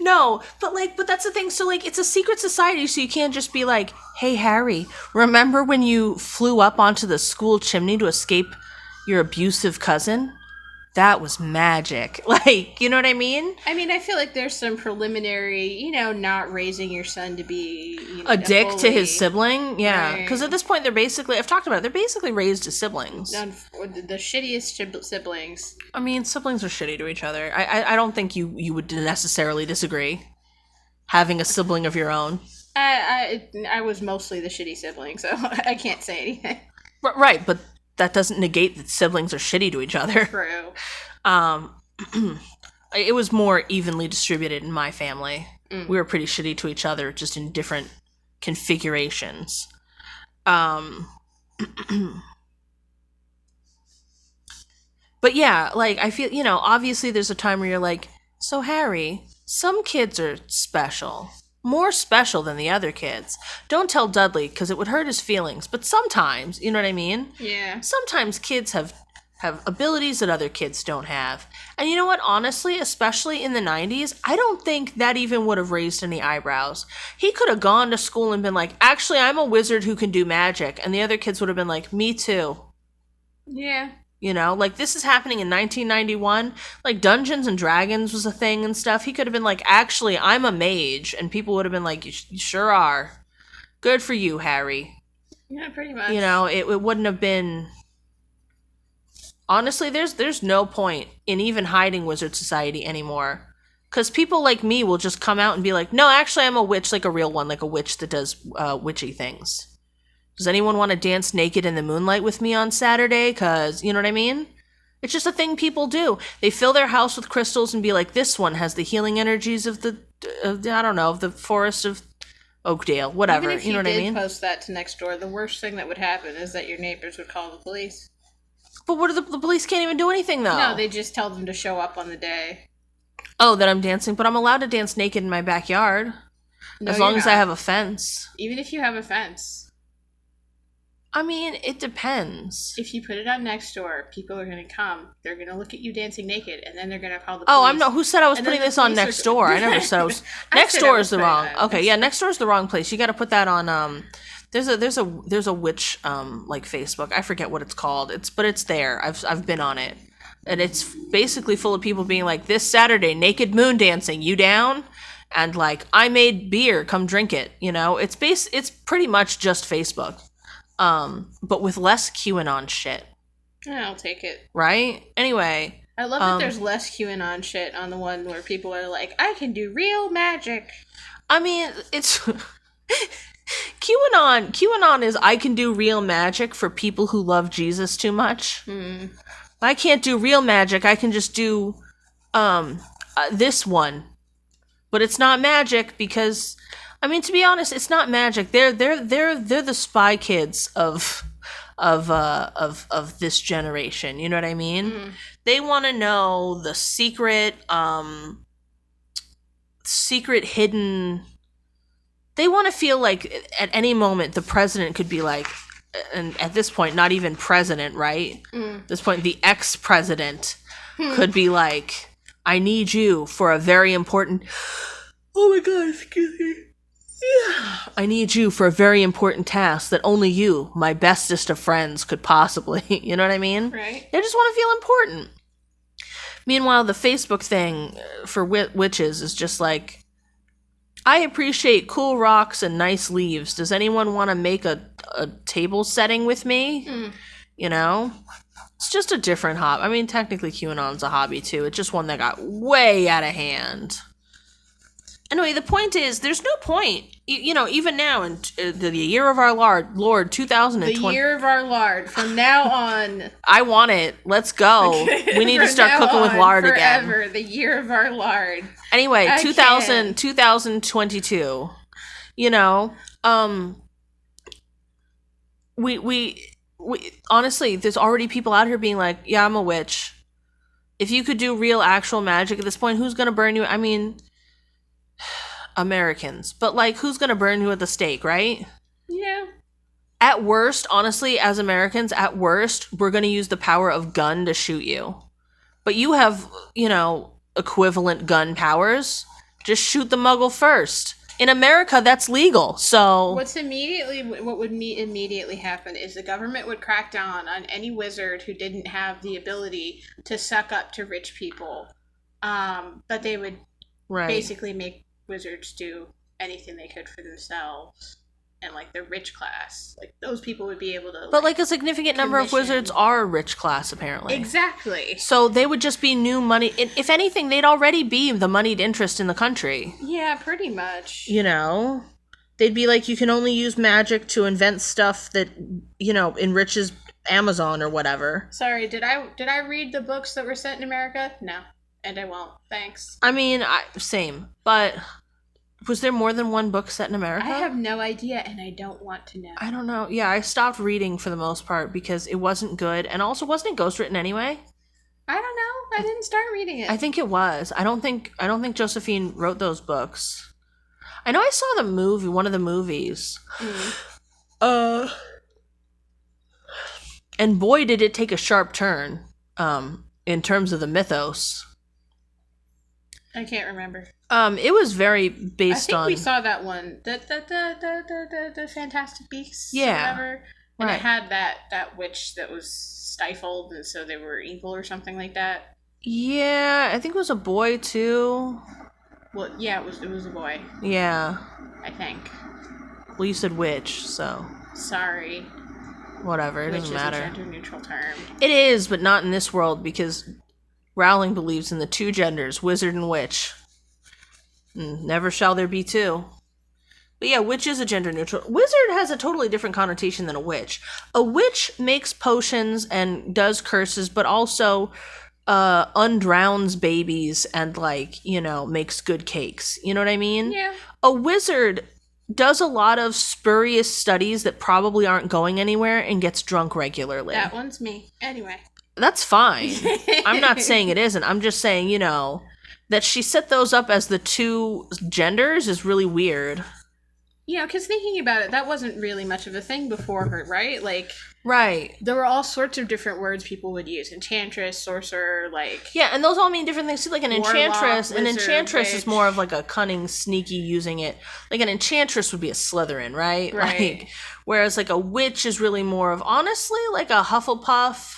no, but that's the thing. So like, it's a secret society, so you can't just be like, "Hey Harry, remember when you flew up onto the school chimney to escape your abusive cousin? That was magic." Like, you know what I mean? I mean, I feel like there's some preliminary, not raising your son to be A dick to his bully. sibling, yeah. Right. Because at this point, they're basically, I've talked about it, they're basically raised as siblings. Or the shittiest siblings. I mean, siblings are shitty to each other. I don't think you would necessarily disagree. Having a sibling of your own. I was mostly the shitty sibling, so I can't say anything. Right, but that doesn't negate that siblings are shitty to each other. True. It was more evenly distributed in my family. We were pretty shitty to each other, just in different configurations. But yeah, like, I feel, obviously there's a time where you're like, so Harry, some kids are special. More special than the other kids. Don't tell Dudley, because it would hurt his feelings. But sometimes, you know what I mean? Yeah. Sometimes kids have abilities that other kids don't have. And you know what? Honestly, especially in the 90s, I don't think that even would have raised any eyebrows. He could have gone to school and been like, actually, I'm a wizard who can do magic. And the other kids would have been like, me too. Yeah. Like, this is happening in 1991. Like, Dungeons and Dragons was a thing and stuff. He could have been like, actually, I'm a mage. And people would have been like, you sure are. Good for you, Harry. Yeah, pretty much. It wouldn't have been... Honestly, there's no point in even hiding Wizard Society anymore. Because people like me will just come out and be like, no, actually, I'm a witch, like a real one, like a witch that does witchy things. Does anyone want to dance naked in the moonlight with me on Saturday? Because, you know what I mean? It's just a thing people do. They fill their house with crystals and be like, this one has the healing energies of the forest of Oakdale. Whatever, Even if you know what I mean? post that to Nextdoor, the worst thing that would happen is that your neighbors would call the police. But what are the police can't even do anything, though. No, they just tell them to show up on the day. Oh, that I'm dancing. But I'm allowed to dance naked in my backyard. No, as long you're as I not. have a fence. Even if you have a fence. I mean, it depends. If you put it on Nextdoor, people are going to come. They're going to look at you dancing naked, and then they're going to call the police. Oh, I'm not. Who said I was And putting then the this on police Nextdoor? I never said I was. I said I Nextdoor was is the putting wrong. it on Okay, yeah, Nextdoor. Nextdoor is the wrong place. You got to put that on. There's a witch like Facebook. I forget what it's called. But it's there. I've been on it, and it's basically full of people being like, this Saturday, naked moon dancing. You down? And like, I made beer. Come drink it. It's pretty much just Facebook. But with less QAnon shit. I'll take it. Right? Anyway. I love that there's less QAnon shit on the one where people are like, I can do real magic. I mean, it's... QAnon is I can do real magic for people who love Jesus too much. I can't do real magic. I can just do this one. But it's not magic because... I mean, to be honest, it's not magic. They're the spy kids of this generation. You know what I mean? They want to know the secret hidden. They want to feel like at any moment the president could be like, and at this point, not even president, right? At this point, the ex-president could be like, I need you for a very important. Oh my God! Excuse me. I need you for a very important task that only you, my bestest of friends, could possibly. You know what I mean? Right. They just want to feel important. Meanwhile, the Facebook thing for witches is just like, I appreciate cool rocks and nice leaves. Does anyone want to make a table setting with me? It's just a different hobby. I mean, technically QAnon's a hobby too. It's just one that got way out of hand. Anyway, the point is, there's no point, even now in the year of our Lord 2020. The year of our Lord. From now on. I want it. Let's go. We need to start cooking with lard again. Forever, the year of our Lord. Anyway, 2022. We honestly, there's already people out here being like, yeah, I'm a witch. If you could do real, actual magic at this point, who's going to burn you? I mean... Americans, but like, who's gonna burn you at the stake, right? Yeah. At worst, honestly, as Americans, at worst, we're going to use the power of gun to shoot you. But you have, equivalent gun powers. Just shoot the muggle first. In America, that's legal, so... What would immediately happen is the government would crack down on any wizard who didn't have the ability to suck up to rich people. But they would basically make wizards do anything they could for themselves. And, like, the rich class. Like, those people would be able to, But, like, a significant number of wizards are rich class, apparently. Exactly. So they would just be new money. If anything, they'd already be the moneyed interest in the country. Yeah, pretty much. They'd be like, you can only use magic to invent stuff that, enriches Amazon or whatever. Sorry, did I read the books that were set in America? No. And I won't. Thanks. I mean, same. But... was there more than one book set in America? I have no idea, and I don't want to know. I don't know. Yeah, I stopped reading for the most part because it wasn't good. And also, wasn't it ghostwritten anyway? I don't know. I didn't start reading it. I think it was. I don't think Josephine wrote those books. I know I saw one of the movies. And boy, did it take a sharp turn in terms of the mythos. I can't remember. It was very based on... I think we saw that one. The Fantastic Beasts. Yeah. Or whatever. And Right. it had that witch that was stifled, and so they were evil or something like that. Yeah, I think it was a boy too. Well, yeah, it was a boy. Yeah. I think. Well, you said witch, so... Sorry. Whatever, it doesn't matter. Which is a gender-neutral term. It is, but not in this world, because Rowling believes in the two genders, wizard and witch. Never shall there be two. But yeah, witch is a gender neutral. Wizard has a totally different connotation than a witch. A witch makes potions and does curses, but also undrowns babies and, makes good cakes. You know what I mean? Yeah. A wizard does a lot of spurious studies that probably aren't going anywhere and gets drunk regularly. That one's me. Anyway. That's fine. I'm not saying it isn't. I'm just saying, that she set those up as the two genders is really weird. Yeah, because thinking about it, that wasn't really much of a thing before her, right? Right. There were all sorts of different words people would use. Enchantress, sorcerer, Yeah, and those all mean different things too. Like an enchantress. Warlock, An enchantress wizard, is more of a cunning, sneaky using it. Like an enchantress would be a Slytherin, right? Right. Whereas a witch is really more of, honestly, a Hufflepuff.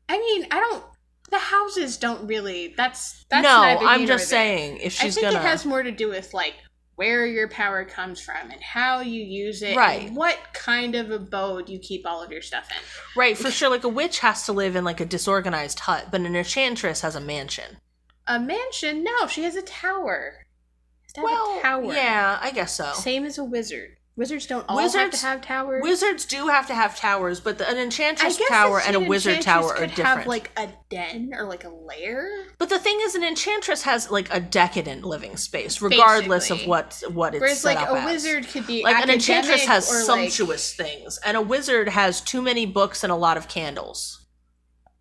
I mean, the houses don't really, that's no, neither I'm here just nor there. saying, if she's I think gonna... it has more to do with, where your power comes from and how you use it, right, and what kind of abode you keep all of your stuff in. Right, for sure. A witch has to live in a disorganized hut, but an enchantress has a mansion. A mansion? No, she has a tower. She has to have a tower. Yeah, I guess so. Same as a wizard. Wizards don't all have to have towers. Wizards do have to have towers, but an enchantress tower and a wizard tower are different. Have a den or a lair. But the thing is, an enchantress has a decadent living space, regardless of what it's whereas, set up a as. wizard could be an enchantress has or sumptuous things, and a wizard has too many books and a lot of candles.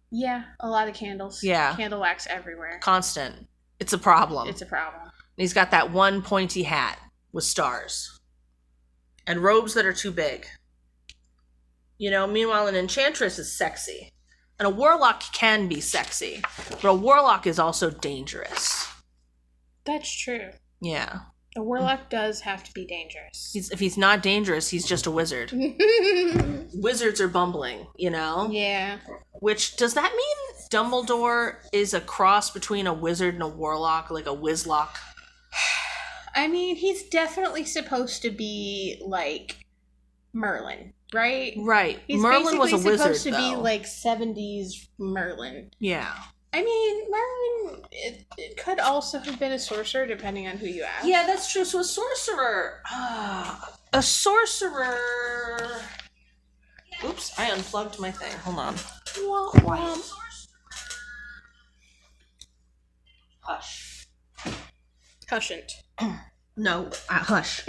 Yeah, a lot of candles. Yeah, candle wax everywhere. Constant. It's a problem. It's a problem. He's got that one pointy hat with stars. And robes that are too big. Meanwhile, an enchantress is sexy. And a warlock can be sexy. But a warlock is also dangerous. That's true. Yeah. A warlock does have to be dangerous. If he's not dangerous, he's just a wizard. Wizards are bumbling, Yeah. Which, does that mean Dumbledore is a cross between a wizard and a warlock? Like a wizlock? I mean, he's definitely supposed to be Merlin, right? Right. He's Merlin was a wizard, supposed to be 70s Merlin. Yeah. I mean, Merlin, it could also have been a sorcerer, depending on who you ask. Yeah, that's true. So a sorcerer... a sorcerer... Oops, I unplugged my thing. Hold on. Hush. Hushant. No, hush.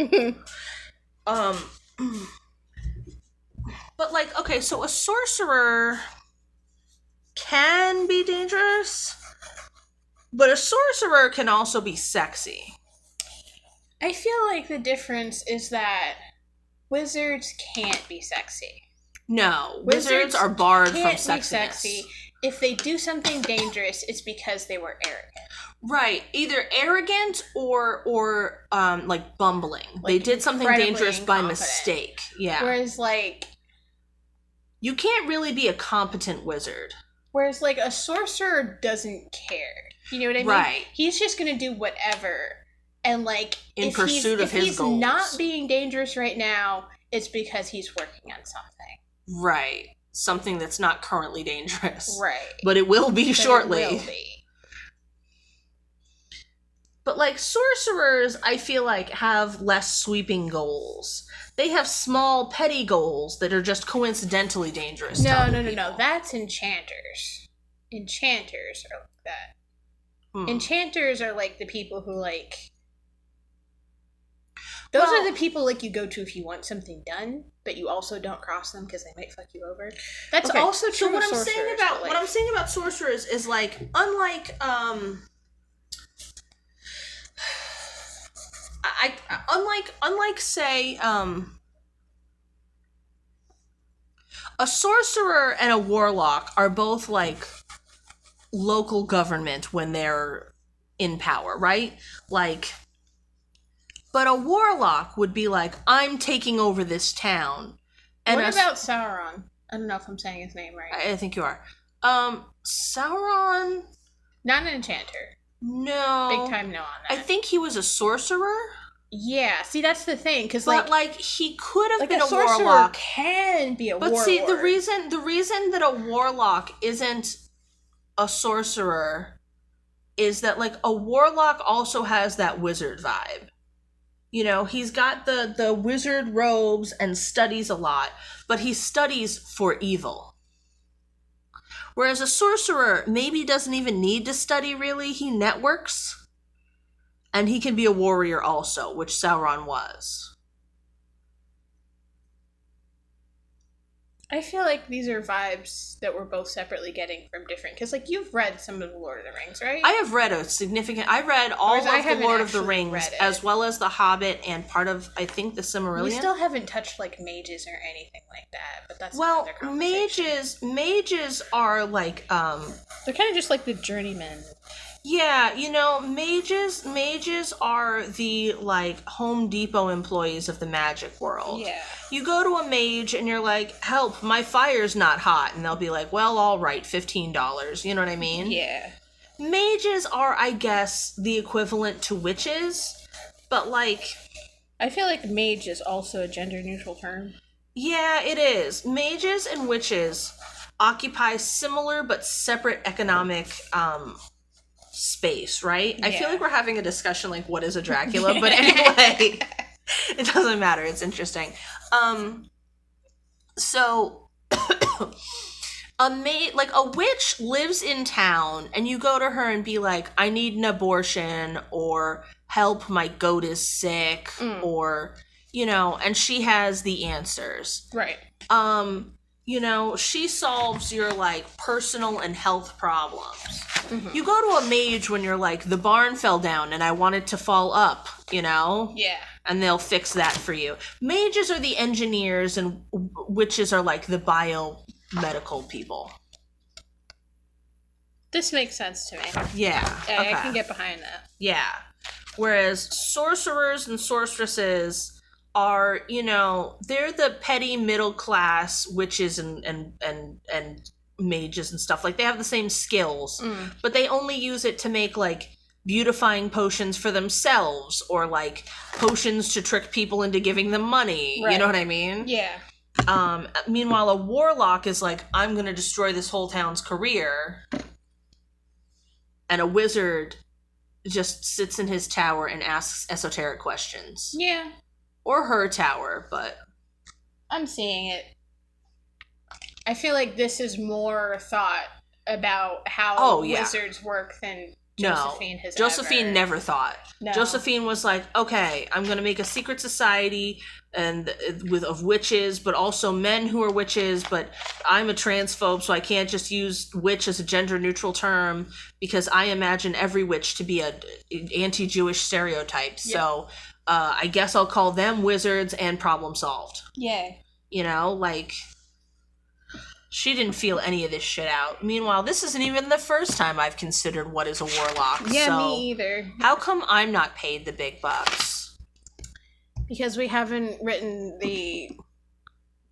But okay, so a sorcerer can be dangerous, but a sorcerer can also be sexy. I feel like the difference is that wizards can't be sexy. No, wizards are barred from can't sexiness. Be sexy. If they do something dangerous, it's because they were arrogant. Right, either arrogant or like bumbling. Like, they did something dangerous by incompetent. mistake. Yeah. Whereas like you can't really be a competent wizard. Whereas like a sorcerer doesn't care. You know what I mean? Right. He's just gonna do whatever. And like in pursuit of his goals. If he's not being dangerous right now, it's because he's working on something. Right. Something that's not currently dangerous. Right. But it will be shortly. It will be. But like sorcerers, I feel like have less sweeping goals. They have small, petty goals that are just coincidentally dangerous. No. That's enchanters. Enchanters are like that. Enchanters are like the people who like. Those are the people like you go to if you want something done, but you also don't cross them because they might fuck you over. That's also true. So what I'm saying about sorcerers is like unlike unlike say a sorcerer and a warlock are both like local government when they're in power, right? Like, but a warlock would be like, I'm taking over this town. And what about Sauron? I don't know if I'm saying his name right. I think you are. Sauron, not an enchanter. No. Big time no on that. I think he was a sorcerer. Yeah, see, that's the thing, because like he could have been a sorcerer warlock. Can be a warlock. But see, the reason that a warlock isn't a sorcerer is that like a warlock also has that wizard vibe. You know, he's got the wizard robes and studies a lot, but he studies for evil. Whereas a sorcerer maybe doesn't even need to study really, he networks. And he can be a warrior also, which Sauron was. I feel like these are vibes that we're both separately getting from different... Because, like, you've read some of the Lord of the Rings, right? I have read I read all of the Lord of the Rings, as well as The Hobbit and part of, I think, the Silmarillion. We still haven't touched, like, mages or anything like that, but that's another conversation. Mages are, like, they're kind of just like the journeymen. Yeah, you know, mages are the, like, Home Depot employees of the magic world. Yeah. You go to a mage and you're like, help, my fire's not hot. And they'll be like, well, all right, $15. You know what I mean? Yeah. Mages are, I guess, the equivalent to witches, but, like... I feel like mage is also a gender-neutral term. Yeah, it is. Mages and witches occupy similar but separate economic, space, right? Yeah. I feel like we're having a discussion like what is a Dracula, but anyway, it doesn't matter. It's interesting. So a witch lives in town and you go to her and be like, I need an abortion, or help, my goat is sick, or, you know, and she has the answers. Right. You know, she solves your, like, personal and health problems. Mm-hmm. You go to a mage when you're like, the barn fell down and I want it to fall up, you know? Yeah. And they'll fix that for you. Mages are the engineers and witches are, like, the biomedical people. This makes sense to me. Yeah. Okay. I can get behind that. Yeah. Whereas sorcerers and sorceresses are, you know, they're the petty middle class witches and mages and stuff. Like, they have the same skills, but they only use it to make, like, beautifying potions for themselves, or, like, potions to trick people into giving them money. Right. You know what I mean? Yeah. Meanwhile, a warlock is like, I'm gonna destroy this whole town's career. And a wizard just sits in his tower and asks esoteric questions. Yeah. Or her tower, but... I'm seeing it. I feel like this is more thought about how wizards work than Josephine has Josephine never thought. No. Josephine was like, okay, I'm going to make a secret society of witches, but also men who are witches, but I'm a transphobe, so I can't just use witch as a gender-neutral term, because I imagine every witch to be an anti-Jewish stereotype. Yep. So I guess I'll call them wizards and problem solved. Yeah. You know, like, she didn't feel any of this shit out. Meanwhile, this isn't even the first time I've considered what is a warlock. Yeah, so me either. how come I'm not paid the big bucks? Because we haven't written the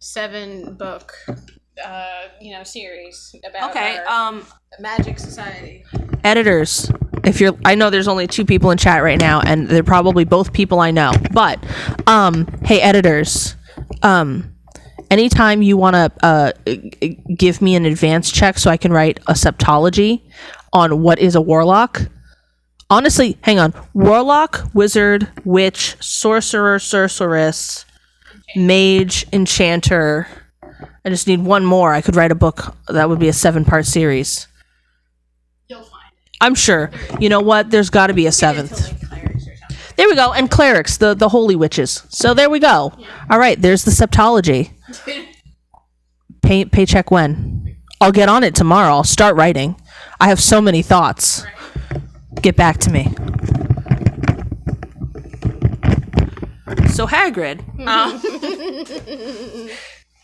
7-book, series about our magic society. Editors, I know there's only 2 people in chat right now, and they're probably both people I know, but, hey, editors, anytime you want to give me an advance check so I can write a septology on what is a warlock, honestly, hang on. Warlock, wizard, witch, sorcerer, sorceress, mage, enchanter. I just need one more. I could write a book. That would be a 7-part series. You'll find it. I'm sure. You know what? There's got to be a 7th. There we go. And clerics, the holy witches. So there we go. Yeah. All right. There's the septology. Paycheck when? I'll get on it tomorrow. I'll start writing. I have so many thoughts. Right. Get back to me. So Hagrid.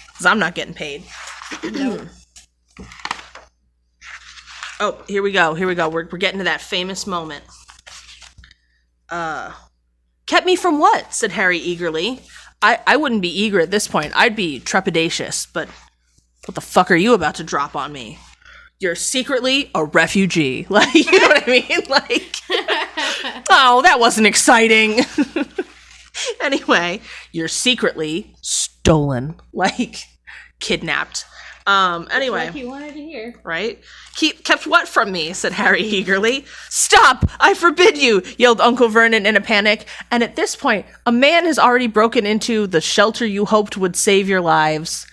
Because I'm not getting paid. No. Oh, here we go. We're getting to that famous moment. Kept me from what? Said Harry eagerly. I wouldn't be eager at this point. I'd be trepidatious, but what the fuck are you about to drop on me? You're secretly a refugee. Like, you know what I mean? Like, oh, that wasn't exciting. Anyway, you're secretly stolen. Like, kidnapped. Anyway. Like you wanted to hear. Right? Kept what from me? Said Harry eagerly. Stop! I forbid you! Yelled Uncle Vernon in a panic. And at this point, a man has already broken into the shelter you hoped would save your lives.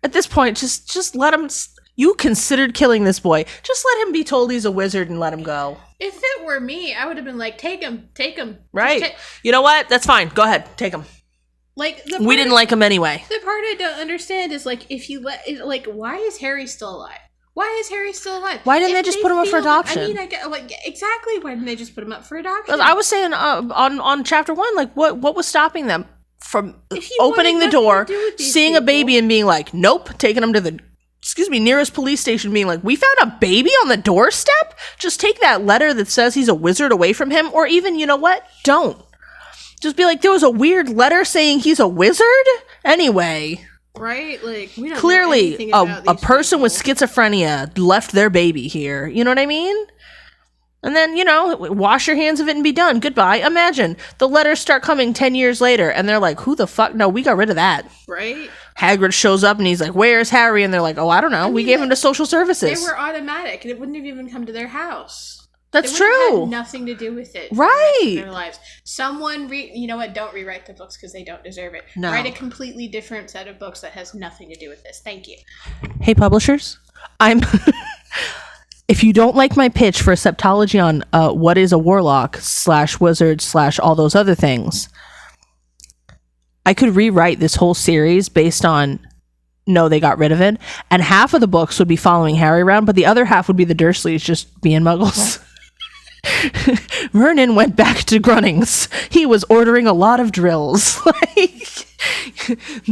At this point, just let him... You considered killing this boy. Just let him be told he's a wizard and let him go. If it were me, I would have been like, take him. Right. You know what? That's fine. Go ahead. Take him. Like, we didn't like him anyway. The part I don't understand is, like, if you why is Harry still alive? Why Why didn't they just put him up for adoption? Exactly. Why didn't they just put him up for adoption? I was saying on chapter 1, like, what was stopping them from opening the door, seeing a baby and being like, nope, taking him to the nearest police station, being like, we found a baby on the doorstep? Just take that letter that says he's a wizard away from him, or even, you know what? Don't. Just be like, there was a weird letter saying he's a wizard? Anyway. Right? Like, we don't clearly, know about a person with schizophrenia left their baby here. You know what I mean? And then, wash your hands of it and be done. Goodbye. Imagine the letters start coming 10 years later, and they're like, who the fuck? No, we got rid of that. Right? Hagrid shows up, and he's like, where's Harry? And they're like, oh, I don't know. We gave him to social services. They were automatic, and it wouldn't have even come to their house. That's true. Had nothing to do with it. Right. In their lives. Someone, you know what? Don't rewrite the books because they don't deserve it. No. Write a completely different set of books that has nothing to do with this. Thank you. Hey, publishers. If you don't like my pitch for a septology on what is a warlock / wizard / all those other things, I could rewrite this whole series based on no, they got rid of it, and half of the books would be following Harry around, but the other half would be the Dursleys just being muggles. Vernon went back to Grunnings. He was ordering a lot of drills. Like,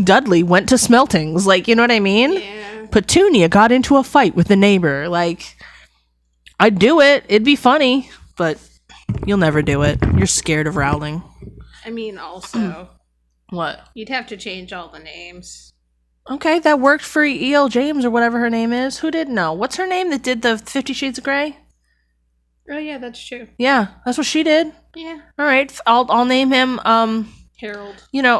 Dudley went to Smeltings. Like, you know what I mean? Yeah. Petunia got into a fight with the neighbor. Like, I'd do it. It'd be funny, but you'll never do it. You're scared of Rowling. I mean, also... What? You'd have to change all the names. Okay, that worked for E.L. James or whatever her name is. Who didn't know? What's her name that did the 50 Shades of Grey? Oh, yeah, that's true. Yeah, that's what she did. Yeah. All right, I'll name him Harold.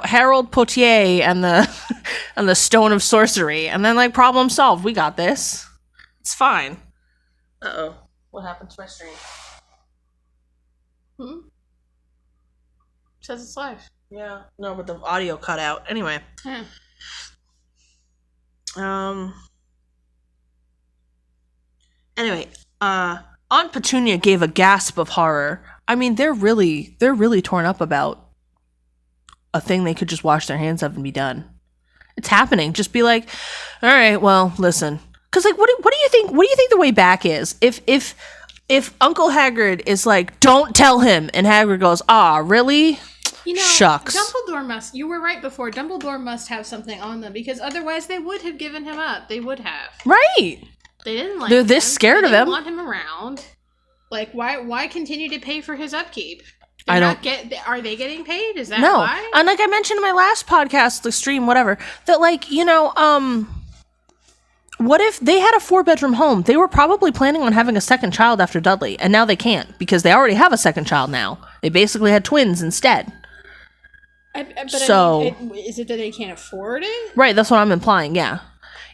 Harold Potier and the Stone of Sorcery, and then like problem solved. We got this. It's fine. Uh-oh. What happened to my stream? Says it's live. Yeah. No, but the audio cut out. Anyway. Anyway, Aunt Petunia gave a gasp of horror. I mean, they're really torn up about a thing they could just wash their hands of and be done. It's happening. Just be like, all right, well, listen. Because like, what do you think? What do you think the way back is? If Uncle Hagrid is like, don't tell him, and Hagrid goes, really? You know, Shucks. Dumbledore must. You were right before. Dumbledore must have something on them because otherwise they would have given him up. They would have. Right. They didn't like. They're this scared they of didn't him. Want him around? Like, why continue to pay for his upkeep? I don't Are they getting paid? Is that no. why? And like I mentioned in my last podcast, the stream, whatever, that like, you know, what if they had a 4-bedroom home? They were probably planning on having a second child after Dudley, and now they can't because they already have a second child now. They basically had twins instead. Is it that they can't afford it? Right, that's what I'm implying, yeah.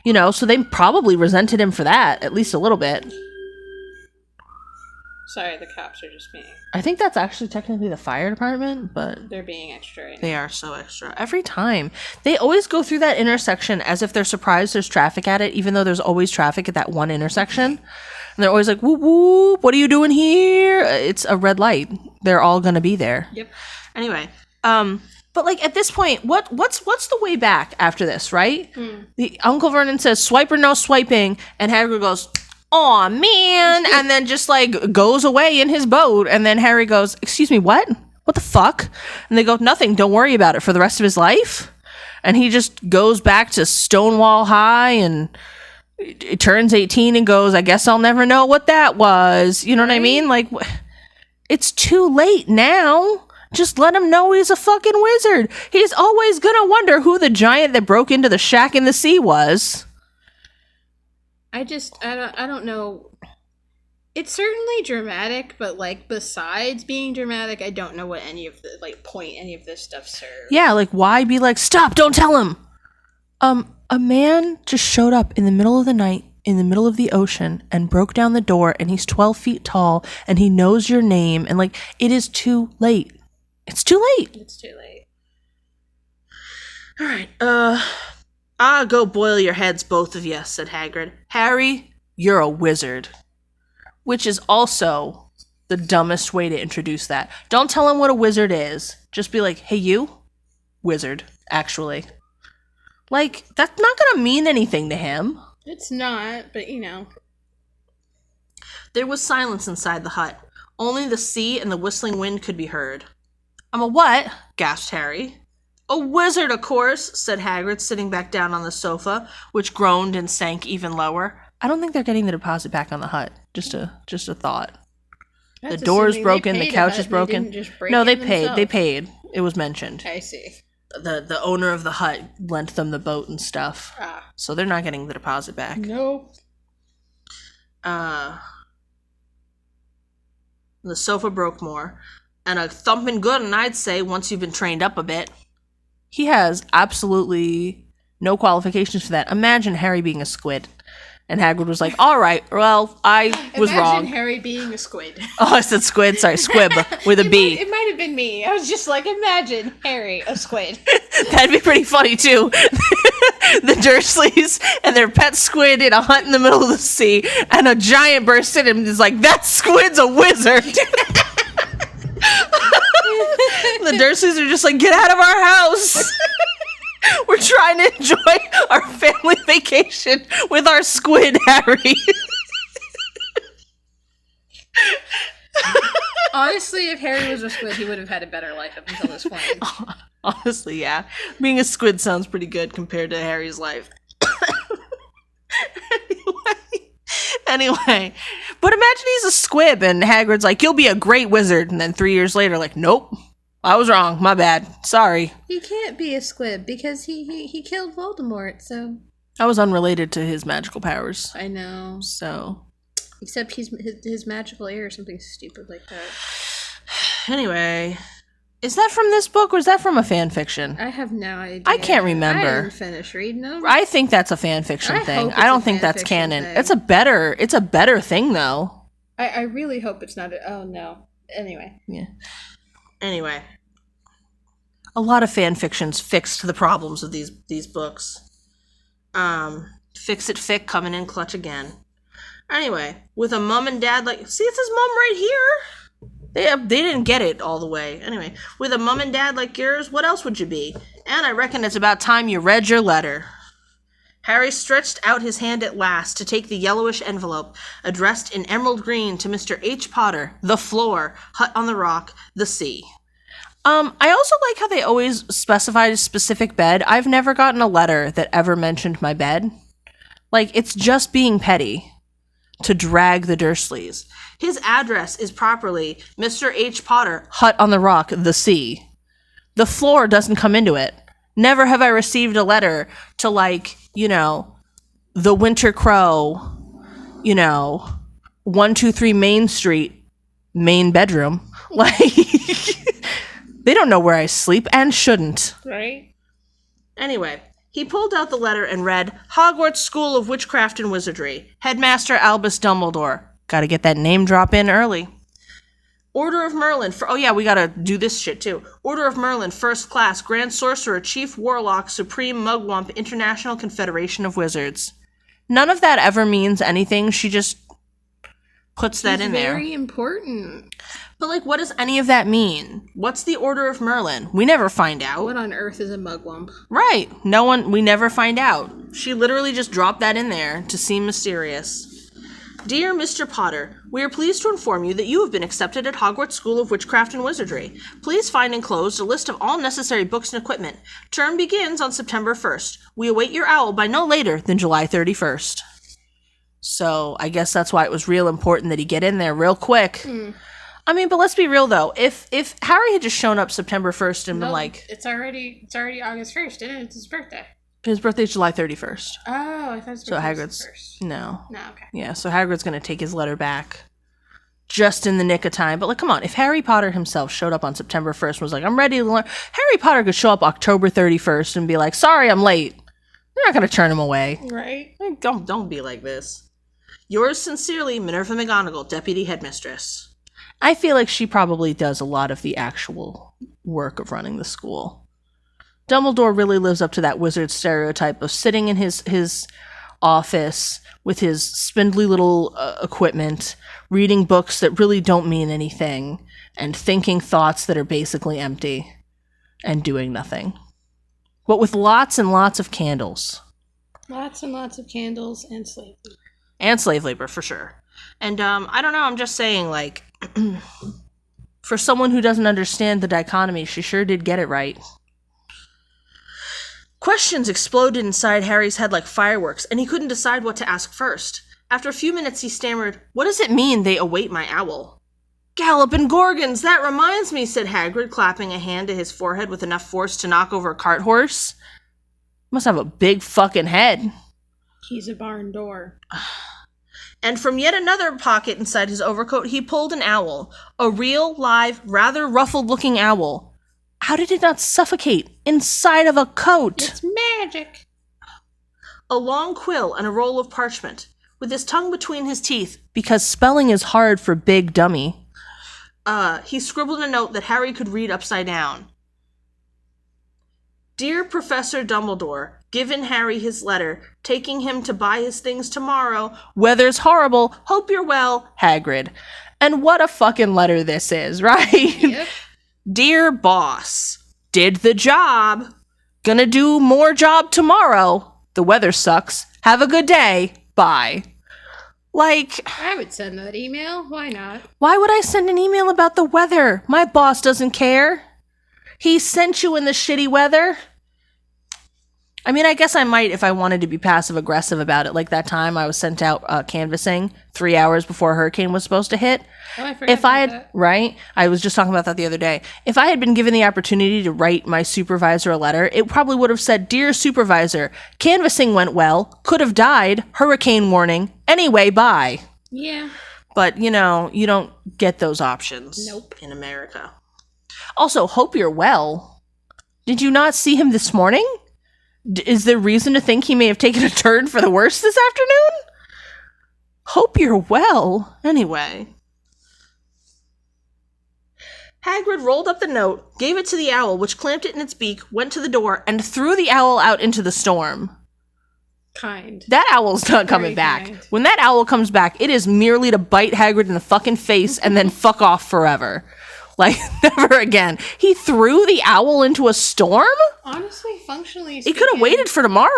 You know, so they probably resented him for that, at least a little bit. Sorry, the cops are just being... I think that's actually technically the fire department, but... They're being extra right now. They are so extra. Every time. They always go through that intersection as if they're surprised there's traffic at it, even though there's always traffic at that one intersection. And they're always like, whoop, whoop, what are you doing here? It's a red light. They're all going to be there. Yep. Anyway, but like at this point, what's the way back after this, right? The Uncle Vernon says, swipe or no swiping, and Hagrid goes... Aw, man, and then just, like, goes away in his boat, and then Harry goes, excuse me, what? What the fuck? And they go, nothing, don't worry about it for the rest of his life? And he just goes back to Stonewall High, and it turns 18 and goes, I guess I'll never know what that was. You know what I mean? Like, it's too late now. Just let him know he's a fucking wizard. He's always gonna wonder who the giant that broke into the shack in the sea was. I don't know. It's certainly dramatic, but like besides being dramatic, I don't know what any of the point any of this stuff serves. Yeah, like why be like, stop, don't tell him. A man just showed up in the middle of the night in the middle of the ocean and broke down the door, and he's 12 feet tall and he knows your name, and like it is too late. It's too late. It's too late. All right. Go boil your heads, both of you, said Hagrid. Harry, you're a wizard. Which is also the dumbest way to introduce that. Don't tell him what a wizard is. Just be like, hey, you? Wizard, actually. Like, that's not gonna mean anything to him. It's not, but you know. There was silence inside the hut. Only the sea and the whistling wind could be heard. I'm a what? Gasped Harry. A wizard, of course, said Hagrid, sitting back down on the sofa, which groaned and sank even lower. I don't think they're getting the deposit back on the hut. Just a thought. That's the door's assuming broken, they the paid couch it, is they broken. didn't just break No, they in paid. themselves. They paid. It was mentioned. I see. The owner of the hut lent them the boat and stuff. So they're not getting the deposit back. Nope. The sofa broke more. And a thumping good, and I'd say, once you've been trained up a bit. He has absolutely no qualifications for that. Imagine Harry being a squid. And Hagrid was like, all right, well, I was wrong. Imagine Harry being a squid. Oh, I said squid. Sorry, squib with a B. It might have been me. I was just like, imagine Harry, a squid. That'd be pretty funny, too. The Dursleys and their pet squid in a hut in the middle of the sea. And a giant bursts in and is like, that squid's a wizard. The Dursleys are just like, get out of our house. We're trying to enjoy our family vacation with our squid, Harry. Honestly, if Harry was a squid, he would have had a better life up until this point. Honestly, yeah. Being a squid sounds pretty good compared to Harry's life. Anyway. But imagine he's a squib and Hagrid's like, you'll be a great wizard. And then 3 years later, like, nope. I was wrong. My bad. Sorry. He can't be a squib because he killed Voldemort, so... I was unrelated to his magical powers. I know. So... Except his magical ear or something stupid like that. Anyway... Is that from this book or is that from a fan fiction? I have no idea. I can't remember. I didn't finish reading them. I think that's a fan fiction thing. I don't think that's canon. It's a better thing though. I really hope it's not. Oh no. Anyway. Yeah. Anyway. A lot of fan fictions fixed the problems of these books. Fix it, Fic, coming in clutch again. Anyway, with a mom and dad like, see, it's his mom right here. They didn't get it all the way. Anyway, with a mom and dad like yours, what else would you be? And I reckon it's about time you read your letter. Harry stretched out his hand at last to take the yellowish envelope, addressed in emerald green to Mr. H. Potter, the floor, hut on the rock, the sea. I also like how they always specified a specific bed. I've never gotten a letter that ever mentioned my bed. Like, it's just being petty to drag the Dursleys. His address is properly Mr. H. Potter, Hut on the Rock, the Sea. The floor doesn't come into it. Never have I received a letter to, like, you know, the Winter Crow, you know, 123 Main Street, main bedroom. Like, they don't know where I sleep and shouldn't. Right? Anyway, he pulled out the letter and read, Hogwarts School of Witchcraft and Wizardry, Headmaster Albus Dumbledore. Gotta get that name drop in early. Order of Merlin, oh yeah, we gotta do this shit too. Order of Merlin, First Class, Grand Sorcerer, Chief Warlock, Supreme Mugwump, International Confederation of Wizards. None of that ever means anything. She just puts that in there. Very important. But, like, what does any of that mean? What's the Order of Merlin? We never find out. What on earth is a mugwump? Right. We never find out. She literally just dropped that in there to seem mysterious. Dear Mr. Potter, we are pleased to inform you that you have been accepted at Hogwarts School of Witchcraft and Wizardry. Please find enclosed a list of all necessary books and equipment. Term begins on September 1st. We await your owl by no later than July 31st. So, I guess that's why it was real important that he get in there real quick. I mean, but let's be real though. If Harry had just shown up September 1st and been like, it's already August 1st, isn't it? It's his birthday. his birthday's July 31st. Oh, I thought his So birthday Hagrid's was first. no. No, okay. Yeah, so Hagrid's going to take his letter back just in the nick of time. But, like, come on, if Harry Potter himself showed up on September 1st and was like, I'm ready to learn, Harry Potter could show up October 31st and be like, sorry, I'm late. You're not going to turn him away. Right? Like, don't be like this. Yours sincerely, Minerva McGonagall, Deputy Headmistress. I feel like she probably does a lot of the actual work of running the school. Dumbledore really lives up to that wizard stereotype of sitting in his office with his spindly little equipment, reading books that really don't mean anything, and thinking thoughts that are basically empty, and doing nothing. But with lots and lots of candles. Lots and lots of candles and slave labor. And slave labor, for sure. And, I don't know, I'm just saying, like, for someone who doesn't understand the dichotomy, she sure did get it right. Questions exploded inside Harry's head like fireworks, and he couldn't decide what to ask first. After a few minutes, he stammered, What does it mean they await my owl? Galloping Gorgons, that reminds me, said Hagrid, clapping a hand to his forehead with enough force to knock over a cart horse. Must have a big fucking head. He's a barn door. And from yet another pocket inside his overcoat, he pulled an owl. A real, live, rather ruffled-looking owl. How did it not suffocate inside of a coat? It's magic. A long quill and a roll of parchment, with his tongue between his teeth, because spelling is hard for big dummy. He scribbled a note that Harry could read upside down. Dear Professor Dumbledore, given Harry his letter, taking him to buy his things tomorrow. Weather's horrible. Hope you're well, Hagrid. And what a fucking letter this is, right? Yep. Dear boss, did the job. Gonna do more job tomorrow. The weather sucks. Have a good day. Bye. Like, I would send that email. Why not? why would I send an email about the weather? My boss doesn't care. He sent you in the shitty weather. I mean, I guess I might if I wanted to be passive-aggressive about it. Like that time I was sent out canvassing 3 hours before a hurricane was supposed to hit. Oh, I forgot If I had, about that. right? I was just talking about that the other day. If I had been given the opportunity to write my supervisor a letter, it probably would have said, Dear Supervisor, canvassing went well, could have died, hurricane warning, anyway, bye. Yeah. But, you know, you don't get those options Nope. in America. Also, hope you're well. Did you not see him this morning? Is there reason to think he may have taken a turn for the worse this afternoon? Hope you're well. Anyway. Hagrid rolled up the note, gave it to the owl, which clamped it in its beak, went to the door, and threw the owl out into the storm. Kind. That owl's not coming Very back. kind. When that owl comes back, it is merely to bite Hagrid in the fucking face and then fuck off forever. Like, never again. He threw the owl into a storm? Honestly, functionally He speaking, could have waited for tomorrow.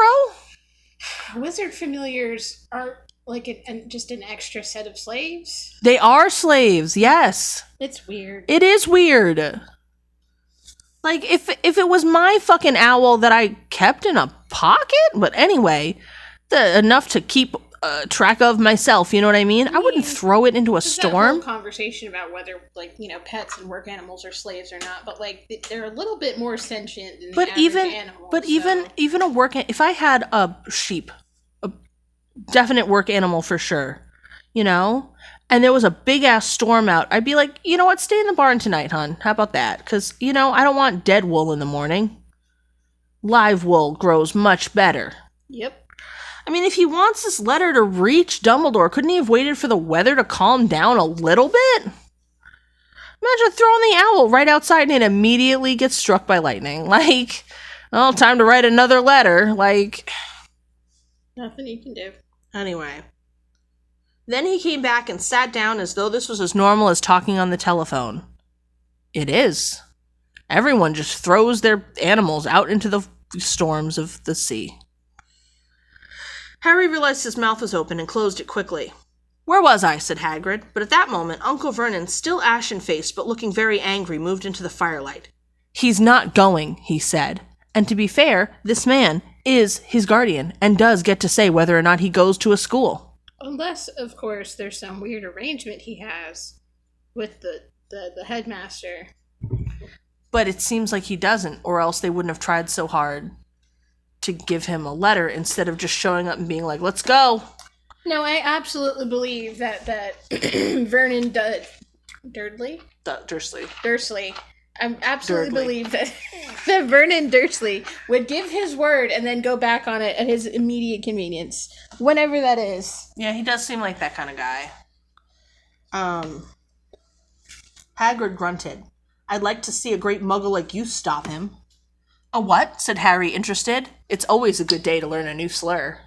wizard familiars are like just an extra set of slaves. They are slaves, yes. It's weird. It is weird. Like, if it was my fucking owl that I kept in a pocket, but anyway, enough to keep track of myself, you know what I mean? I wouldn't throw it into a There's that storm. whole conversation about whether, like, you know, pets and work animals are slaves or not, but like they're a little bit more sentient than the average animal. But even a work, if I had a sheep, a definite work animal for sure, you know, and there was a big ass storm out, I'd be like, you know what, stay in the barn tonight, hon. How about that? Because, you know, I don't want dead wool in the morning. Live wool grows much better. Yep. I mean, if he wants this letter to reach Dumbledore, couldn't he have waited for the weather to calm down a little bit? Imagine throwing the owl right outside and it immediately gets struck by lightning. Like, well, time to write another letter. Like, Nothing you can do. anyway. Then he came back and sat down as though this was as normal as talking on the telephone. It is. Everyone just throws their animals out into the storms of the sea. Harry realized his mouth was open and closed it quickly. "Where was I?" said Hagrid, but at that moment Uncle Vernon, still ashen-faced but looking very angry, moved into the firelight. "He's not going," he said. And to be fair, this man is his guardian and does get to say whether or not he goes to a school. Unless, of course, there's some weird arrangement he has with the headmaster. But it seems like he doesn't, or else they wouldn't have tried so hard to give him a letter instead of just showing up and being like, let's go. No, I absolutely believe that Vernon Dursley. I absolutely believe that Vernon Dursley would give his word and then go back on it at his immediate convenience, whenever that is. Yeah, he does seem like that kind of guy. Hagrid grunted. "I'd like to see a great muggle like you stop him." "A what?" said Harry, interested. It's always a good day to learn a new slur.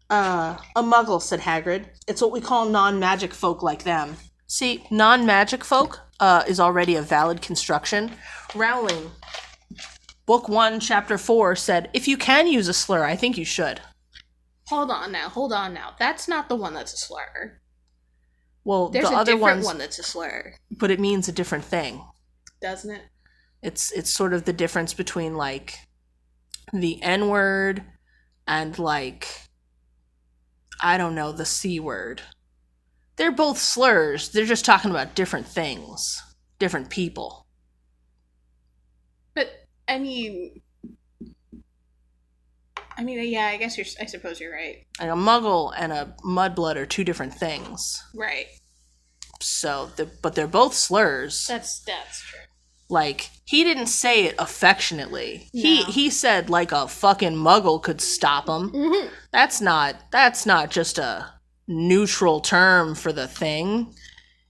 A muggle," said Hagrid. "It's what we call non-magic folk like them." See, non-magic folk is already a valid construction. Rowling, Book 1, Chapter 4, said, if you can use a slur, I think you should. Hold on now. That's not the one that's a slur. Well, there's the a other different one's, one that's a slur. but it means a different thing. Doesn't it? It's sort of the difference between, like, the N-word and, like, I don't know, the C-word. They're both slurs. They're just talking about different things. Different people. But, I mean, yeah, I suppose you're right. Like a muggle and a mudblood are two different things. Right. So, but they're both slurs. That's true. Like, he didn't say it affectionately. No. He said like a fucking muggle could stop him. Mm-hmm. That's not just a neutral term for the thing.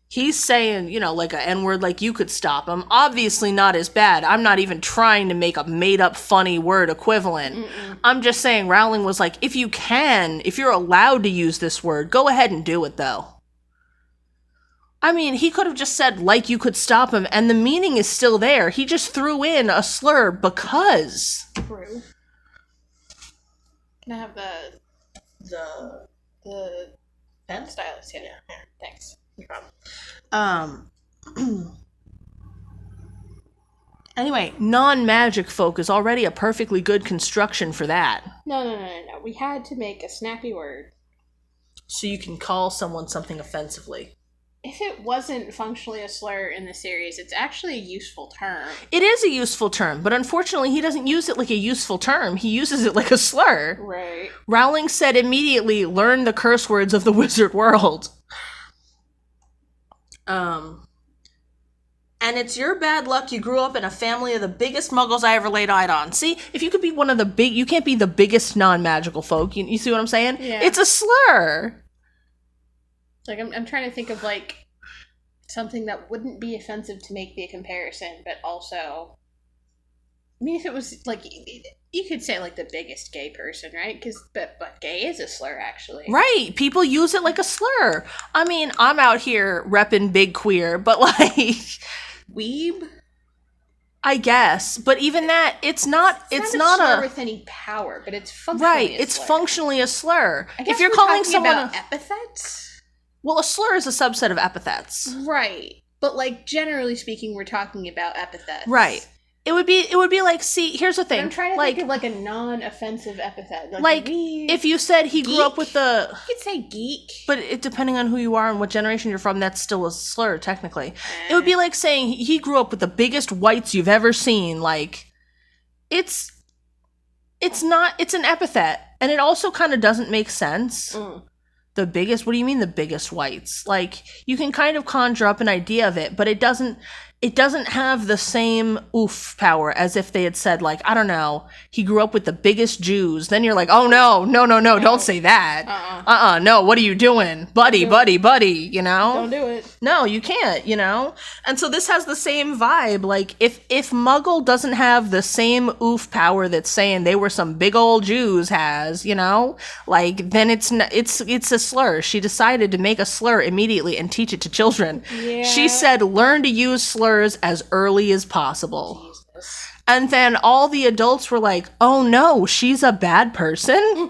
He's saying, you know, like a N-word like you could stop him. Obviously not as bad. I'm not even trying to make a made-up funny word equivalent. Mm-mm. I'm just saying Rowling was like, if you're allowed to use this word, go ahead and do it, though. I mean, he could have just said, like you could stop him, and the meaning is still there. He just threw in a slur because. True. Can I have the pen stylus? Yeah. Thanks. No problem. Anyway, non-magic folk is already a perfectly good construction for that. No. We had to make a snappy word. So you can call someone something offensively. If it wasn't functionally a slur in the series, it's actually a useful term. It is a useful term, but unfortunately he doesn't use it like a useful term. He uses it like a slur. Right. Rowling said immediately, learn the curse words of the wizard world. And it's your bad luck you grew up in a family of the biggest muggles I ever laid eyes on. See, if you could be one of the you can't be the biggest non-magical folk. You see what I'm saying? Yeah. It's a slur. Like, I'm trying to think of, like, something that wouldn't be offensive to make the comparison, but also, I mean, if it was, like, you could say, like, the biggest gay person, right? But gay is a slur, actually. Right. People use it like a slur. I mean, I'm out here repping big queer, but, like... Weeb? I guess. But even that, it's not a slur with any power, but it's functionally right, a it's slur. Functionally a slur. I guess if you're we're calling talking someone about epithets? Well, a slur is a subset of epithets. Right. But, like, generally speaking, we're talking about epithets. Right. It would be like, see, here's the thing. I'm trying to like, think of, like, a non-offensive epithet. Like, if you said he grew up with the... You could say geek. But it, depending on who you are and what generation you're from, that's still a slur, technically. It would be like saying he grew up with the biggest whites you've ever seen. Like, it's an epithet. And it also kind of doesn't make sense. The biggest, what do you mean the biggest whites? Like, you can kind of conjure up an idea of it, but it doesn't have the same oof power as if they had said, like, I don't know, he grew up with the biggest Jews. Then you're like, oh no, don't say that. No, what are you doing? Buddy, you know? Don't do it. No, you can't, you know? And so this has the same vibe. Like, if Muggle doesn't have the same oof power that saying they were some big old Jews has, you know? Like, then it's a slur. She decided to make a slur immediately and teach it to children. Yeah. She said, learn to use slurs as early as possible. Jesus. And then all the adults were like, oh no, she's a bad person?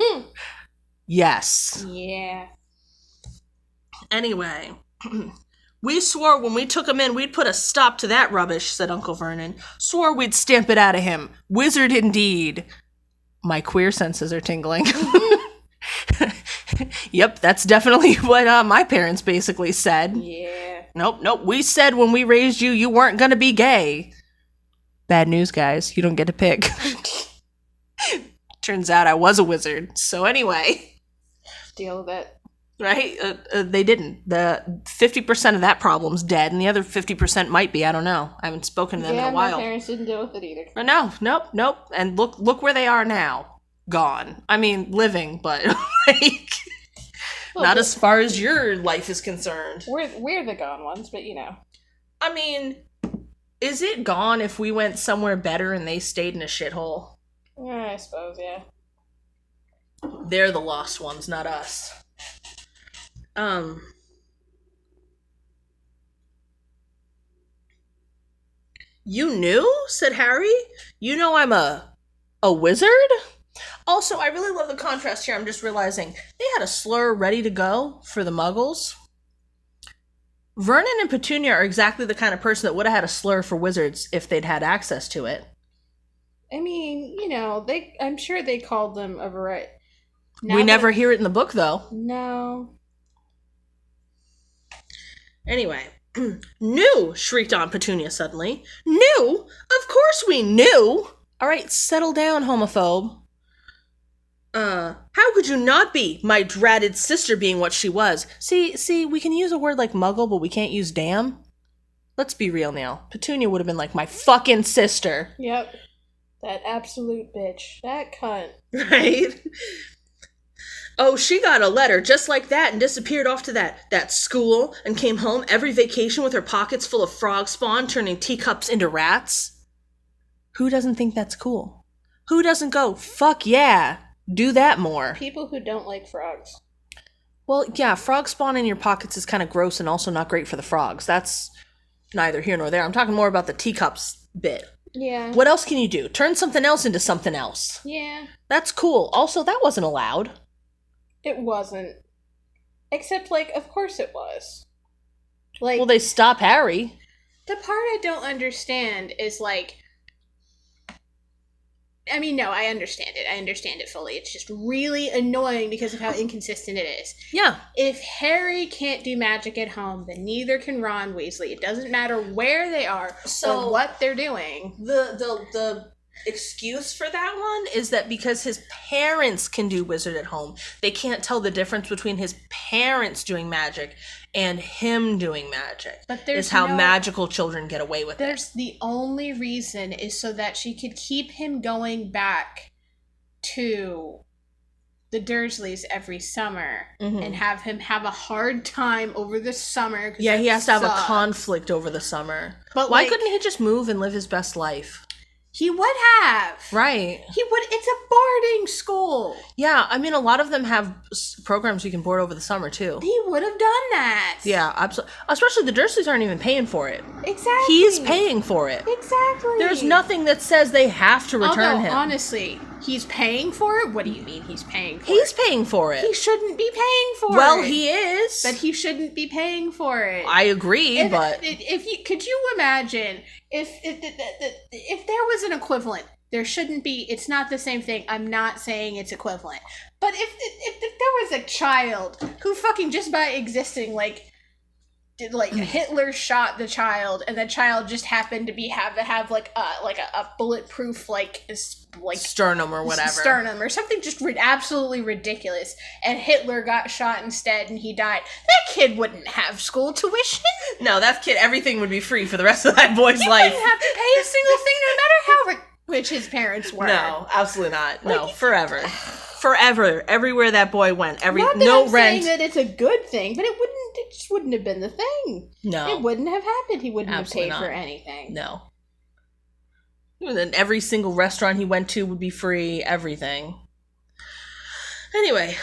Yes. Yeah. Anyway, we swore when we took him in, we'd put a stop to that rubbish, said Uncle Vernon. Swore we'd stamp it out of him. Wizard indeed. My queer senses are tingling. Yep, that's definitely what my parents basically said. Yeah. Nope. We said when we raised you, you weren't gonna be gay. Bad news, guys. You don't get to pick. Turns out I was a wizard. So anyway. Deal with it. Right? They didn't. The 50% of that problem's dead, and the other 50% might be. I don't know. I haven't spoken to them in a while. My parents didn't deal with it either. No. Nope. And look where they are now. Gone. I mean, living, but like... Not as far as your life is concerned. We're the gone ones, but you know. I mean, is it gone if we went somewhere better and they stayed in a shithole? Yeah, I suppose, yeah. They're the lost ones, not us. You knew? Said Harry. You know I'm a wizard? Also, I really love the contrast here. I'm just realizing they had a slur ready to go for the Muggles. Vernon and Petunia are exactly the kind of person that would have had a slur for wizards if they'd had access to it. I mean, you know, I'm sure they called them a variety. We never hear it in the book, though. No. Anyway. Knew, shrieked Aunt Petunia suddenly. Knew? Of course we knew! All right, settle down, homophobe. How could you not be, my dratted sister being what she was? See, we can use a word like muggle, but we can't use damn. Let's be real now. Petunia would have been like, my fucking sister. Yep. That absolute bitch. That cunt. Right? Oh, she got a letter just like that and disappeared off to that school and came home every vacation with her pockets full of frog spawn, turning teacups into rats. Who doesn't think that's cool? Who doesn't go, fuck yeah, do that more? People who don't like frogs. Well, yeah, frog spawn in your pockets is kind of gross and also not great for the frogs. That's neither here nor there. I'm talking more about the teacups bit. Yeah. What else can you do? Turn something else into something else. Yeah. That's cool. Also, that wasn't allowed. It wasn't. Except, like, of course it was. Like, well, they stop Harry. The part I don't understand is, like... I mean, no, I understand it. I understand it fully. It's just really annoying because of how inconsistent it is. Yeah. If Harry can't do magic at home, then neither can Ron Weasley. It doesn't matter where they are or what they're doing. The excuse for that one is that because his parents can do wizard at home, they can't tell the difference between his parents doing magic and him doing magic. But there's is how magical children get away with it. The only reason is so that she could keep him going back to the Dursleys every summer and have him have a hard time over the summer. Yeah, he has to have a conflict over the summer. But why couldn't he just move and live his best life? He would have. Right. He would. It's a boarding school. Yeah, I mean, a lot of them have programs you can board over the summer, too. He would have done that. Yeah, absolutely. Especially the Dursleys aren't even paying for it. Exactly. He's paying for it. Exactly. There's nothing that says they have to return him. Honestly, He's paying for it? What do you mean he's paying for it? He's paying for it. He shouldn't be paying for it. Well, he is. But he shouldn't be paying for it. I agree, but could you imagine if there was an equivalent? There shouldn't be. It's not the same thing. I'm not saying it's equivalent. But if there was a child who fucking just by existing, Hitler shot the child, and the child just happened to have a bulletproof sternum or whatever, sternum or something, just absolutely ridiculous, and Hitler got shot instead and he died, that kid wouldn't have school tuition. No, that kid, everything would be free for the rest of that boy's life. He wouldn't have to pay a single thing, no matter how rich his parents were. No, absolutely not. No, forever. Forever, everywhere that boy went, Not that no I'm rent. saying that it's a good thing, but it just wouldn't have been the thing. No, it wouldn't have happened. He wouldn't absolutely have paid not. for anything. No. And then every single restaurant he went to would be free. Everything. Anyway,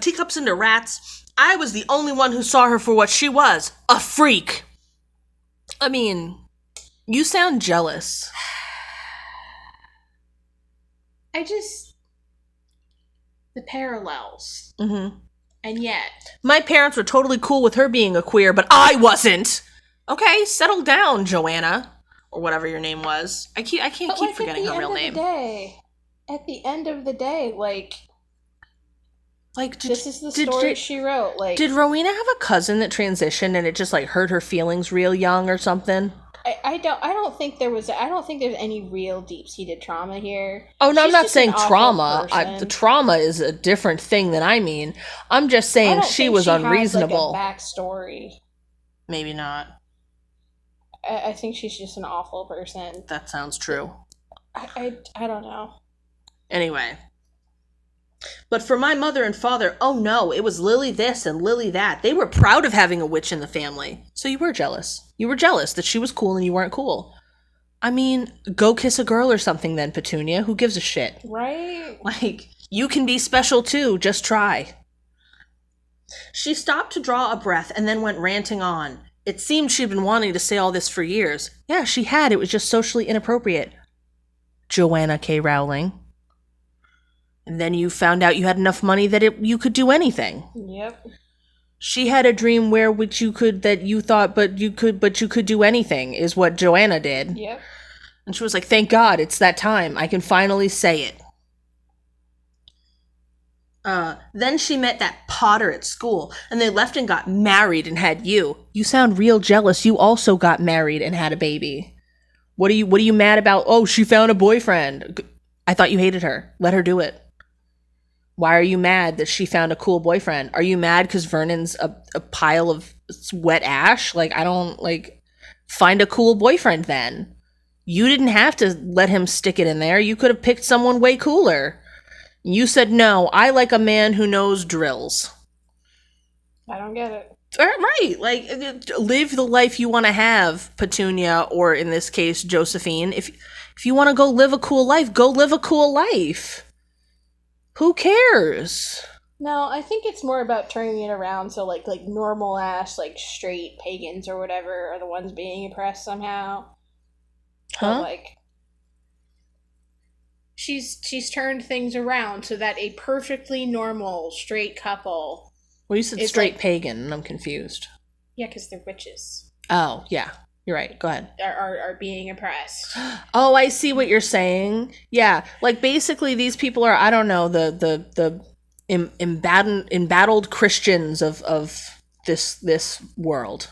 teacups into rats. I was the only one who saw her for what she was, a freak. I mean, you sound jealous. The parallels. Mm-hmm. And yet. My parents were totally cool with her being a queer, but I wasn't. Okay, settle down, Joanna. Or whatever your name was. I can't keep forgetting her real name. At the end of the day, this is the did story she wrote. Did Rowena have a cousin that transitioned and it just hurt her feelings real young or something? I don't think there's any real deep-seated trauma here. Oh, no, I'm not saying an trauma. awful The trauma is a different thing than I mean. I'm just saying she was unreasonable. Has, a backstory. Maybe not. I think she's just an awful person. That sounds true. I don't know. Anyway. But for my mother and father, oh no, it was Lily this and Lily that. They were proud of having a witch in the family. So you were jealous. You were jealous that she was cool and you weren't cool. I mean, go kiss a girl or something then, Petunia. Who gives a shit? Right? You can be special too. Just try. She stopped to draw a breath and then went ranting on. It seemed she'd been wanting to say all this for years. Yeah, she had. It was just socially inappropriate. Joanna K. Rowling. And then you found out you had enough money that you could do anything. Yep. She had a dream but you could do anything, is what Joanna did. Yep. And she was like, thank God, it's that time. I can finally say it. Then she met that Potter at school, and they left and got married and had you. You sound real jealous. You also got married and had a baby. What are you mad about? Oh, she found a boyfriend. I thought you hated her. Let her do it. Why are you mad that she found a cool boyfriend? Are you mad because Vernon's a pile of wet ash? Find a cool boyfriend then. You didn't have to let him stick it in there. You could have picked someone way cooler. You said, no, I like a man who knows drills. I don't get it. Right. Live the life you want to have, Petunia, or in this case, Josephine. If you want to go live a cool life, go live a cool life. Who cares? No, I think it's more about turning it around so normal ass straight pagans or whatever are the ones being oppressed somehow. Huh? But, she's turned things around so that a perfectly normal straight couple. Well, you said straight pagan, and I'm confused. Yeah, because they're witches. Oh, yeah. You're right. Go ahead. Are being oppressed. Oh, I see what you're saying. Yeah, basically these people are, I don't know, the embattled Christians of this world.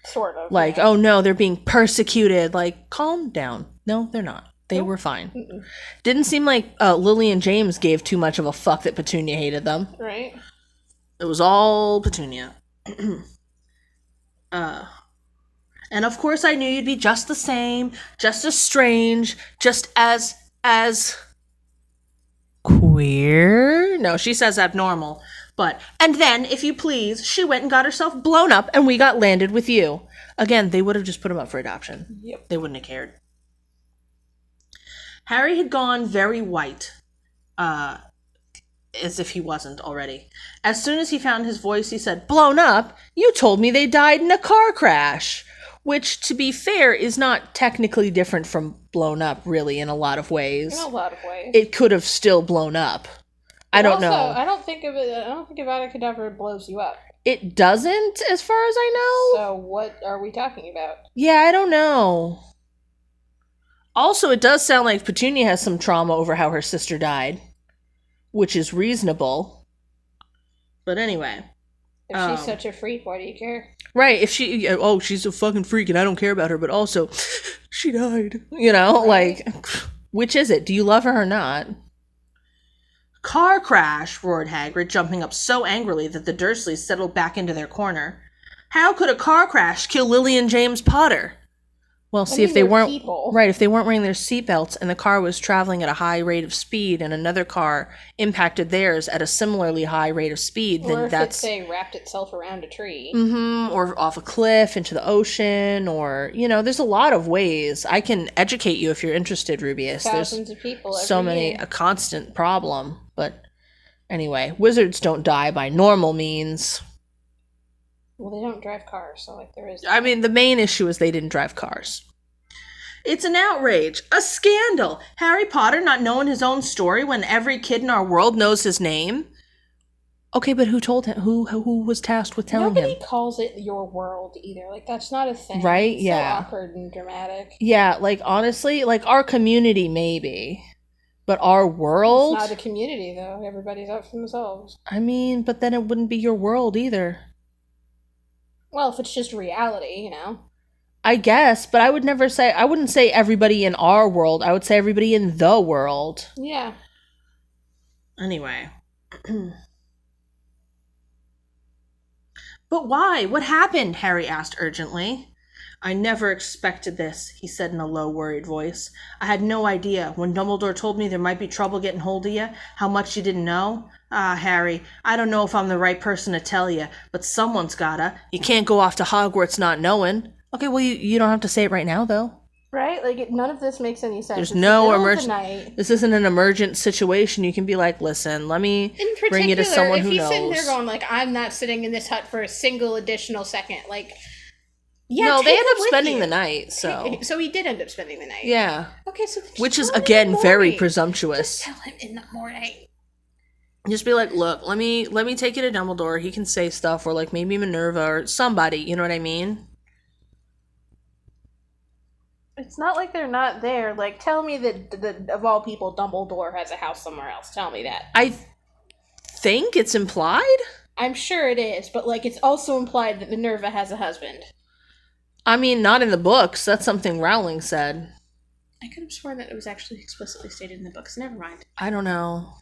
Sort of. Yeah. Oh no, they're being persecuted. Calm down. No, they're not. They were fine. Mm-mm. Didn't seem like Lily and James gave too much of a fuck that Petunia hated them. Right. It was all Petunia. And of course I knew you'd be just the same, just as strange, just as queer? No, she says abnormal. And then, if you please, she went and got herself blown up and we got landed with you. Again, they would have just put him up for adoption. Yep. They wouldn't have cared. Harry had gone very white. As if he wasn't already. As soon as he found his voice, he said, blown up? You told me they died in a car crash. Which, to be fair, is not technically different from blown up, really, in a lot of ways. In a lot of ways. It could have still blown up. I don't know. I don't think Avada Kedavra blows you up. It doesn't, as far as I know. So what are we talking about? Yeah, I don't know. Also, it does sound like Petunia has some trauma over how her sister died, which is reasonable. But anyway. If she's such a freak, why do you care? Right, if she's a fucking freak and I don't care about her, but also, she died. You know, right. Like, which is it? Do you love her or not? Car crash, roared Hagrid, jumping up so angrily that the Dursleys settled back into their corner. How could a car crash kill Lily and James Potter? Well, see, if they weren't people. Right, if they weren't wearing their seatbelts and the car was traveling at a high rate of speed and another car impacted theirs at a similarly high rate of speed, then that's... Or if it, say, wrapped itself around a tree. Or off a cliff into the ocean, or, you know, there's a lot of ways. I can educate you if you're interested, Rubius. Thousands of people every so many, year. A constant problem. But anyway, wizards don't die by normal means. Well, they don't drive cars, so like there is... I mean, the main issue is they didn't drive cars. It's an outrage, a scandal. Harry Potter not knowing his own story when every kid in our world knows his name. Okay, but who told him? Who was tasked with telling him? Nobody calls it your world either. Like, that's not a thing. Right? It's yeah. so awkward and dramatic. Yeah, like, honestly, like, our community maybe. But our world? It's not a community, though. Everybody's out for themselves. I mean, but then it wouldn't be your world either. Well, if it's just reality, you know. I guess, but I wouldn't say everybody in our world. I would say everybody in the world. Yeah. Anyway. But why? What happened? Harry asked urgently. I never expected this, he said in a low, worried voice. I had no idea. When Dumbledore told me there might be trouble getting hold of you, how much you didn't know. Ah, Harry, I don't know if I'm the right person to tell you, but someone's gotta. You can't go off to Hogwarts not knowing. Okay, well, you don't have to say it right now, though. Right? Like, none of this makes any sense. There's no emergency. This isn't an emergent situation. You can be like, listen, let me bring you to someone who knows. If he's sitting there going, like, I'm not sitting in this hut for a single additional second, like... Yeah, no, they end up spending the night, so... So he did end up spending the night. Yeah. Okay, so... Which is, again, very presumptuous. Just tell him in the morning. Just be like, look, let me take you to Dumbledore. He can say stuff, or, like, maybe Minerva, or somebody, you know what I mean? It's not like they're not there. Like, tell me that of all people, Dumbledore has a house somewhere else. Tell me that. I think it's implied? I'm sure it is, but, like, it's also implied that Minerva has a husband. I mean, not in the books. That's something Rowling said. I could have sworn that it was actually explicitly stated in the books. Never mind. I don't know.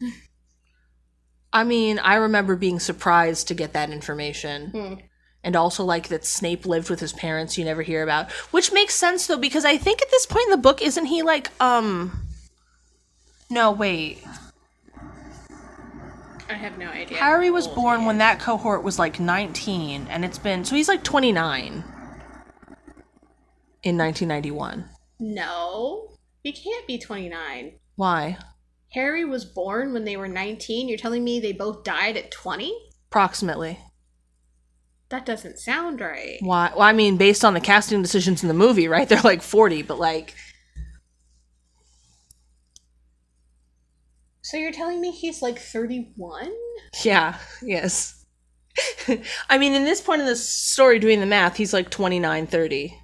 I mean, I remember being surprised to get that information. And also, like, that Snape lived with his parents you never hear about. Which makes sense, though, because I think at this point in the book, isn't he, like, No, wait. I have no idea. Harry was born when that cohort was, like, 19, and it's been... So he's, like, 29 in 1991. No. He can't be 29. Why? Harry was born when they were 19. You're telling me they both died at 20? Approximately. That doesn't sound right. Why? Well, I mean, based on the casting decisions in the movie, right? They're like 40, but like... So you're telling me he's like 31? Yeah, yes. I mean, in this point in the story, doing the math, he's like 29, 30.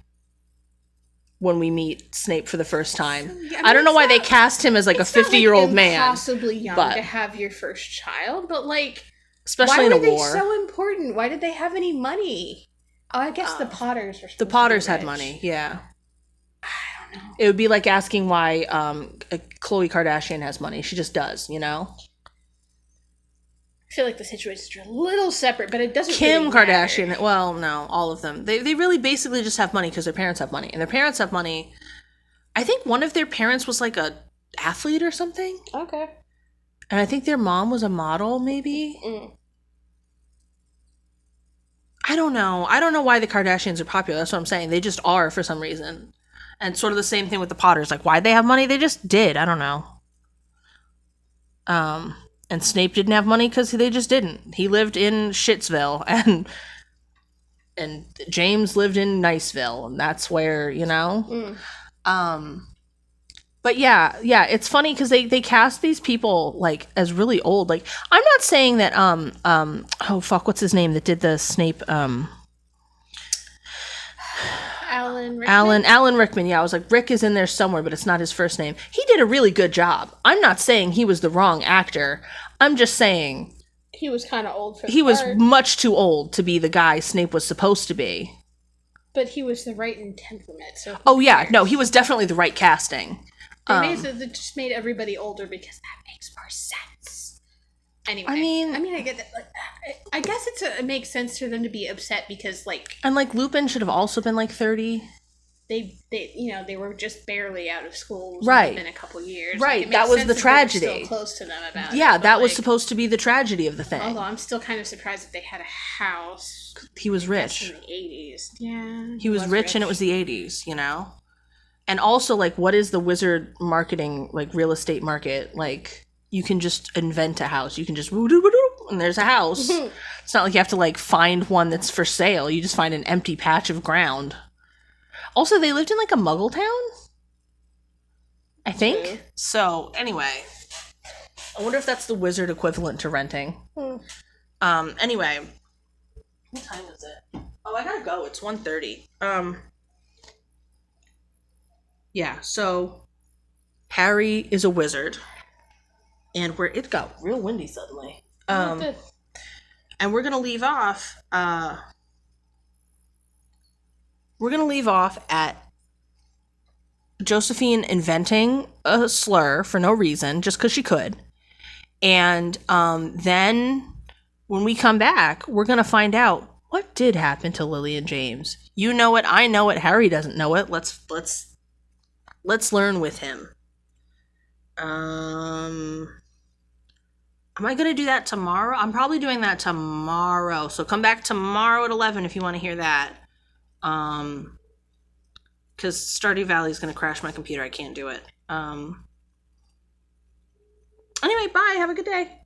When we meet Snape for the first time. So, I don't know why they cast him as like a 50-year-old man. It's impossibly young to have your first child, but like... Especially in a war. Why were they so important? Why did they have any money? Oh, I guess the Potters were supposed The Potters to be rich. had money, yeah. I don't know. It would be like asking why Khloe Kardashian has money. She just does, you know? I feel like the situations are a little separate, but it doesn't Kim really Kardashian, matter. well, no, all of them. They really basically just have money because their parents have money. And their parents have money. I think one of their parents was like a athlete or something. Okay. And I think their mom was a model, maybe? I don't know. I don't know why the Kardashians are popular. That's what I'm saying. They just are for some reason. And sort of the same thing with the Potters. Like, why'd they have money? They just did. I don't know. And Snape didn't have money because they just didn't. He lived in Shitsville. And and James lived in Niceville, and that's where, you know. But yeah, it's funny because they cast these people like as really old. Like, I'm not saying that oh fuck, what's his name that did the Snape Alan Rickman. Yeah, I was like, Rick is in there somewhere, but it's not his first name. He did a really good job. I'm not saying he was the wrong actor. I'm just saying he was kind of old for the he was part. much too old to be the guy Snape was supposed to be. But he was the right in temperament. So oh yeah, no, he was definitely the right casting. They just made everybody older because that makes more sense. Anyway, I mean, I get that. Like, I guess it makes sense for them to be upset because, like, and like Lupin should have also been like 30. They they were just barely out of school. Right. In a couple years. Right. Like, that was the tragedy. Still close to them about it. Yeah, that was supposed to be the tragedy of the thing. Although I'm still kind of surprised that they had a house. He was rich. In the 80s. Yeah. He was rich and it was the 80s, you know? And also, like, what is the wizard marketing, like, real estate market? Like, you can just invent a house. You can just, and there's a house. It's not like you have to, like, find one that's for sale. You just find an empty patch of ground. Also, they lived in, like, a muggle town? I think. Okay. So, anyway. I wonder if that's the wizard equivalent to renting. Anyway. What time is it? Oh, I gotta go. It's 1:30. Yeah, so Harry is a wizard. And it got real windy suddenly. And we're gonna leave off at Josephine inventing a slur for no reason, just because she could. And then when we come back, we're gonna find out what did happen to Lily and James. You know it, I know it, Harry doesn't know it. Let's learn with him. Am I going to do that tomorrow? I'm probably doing that tomorrow. So come back tomorrow at 11 if you want to hear that. Because Stardew Valley is going to crash my computer. I can't do it. Anyway, bye. Have a good day.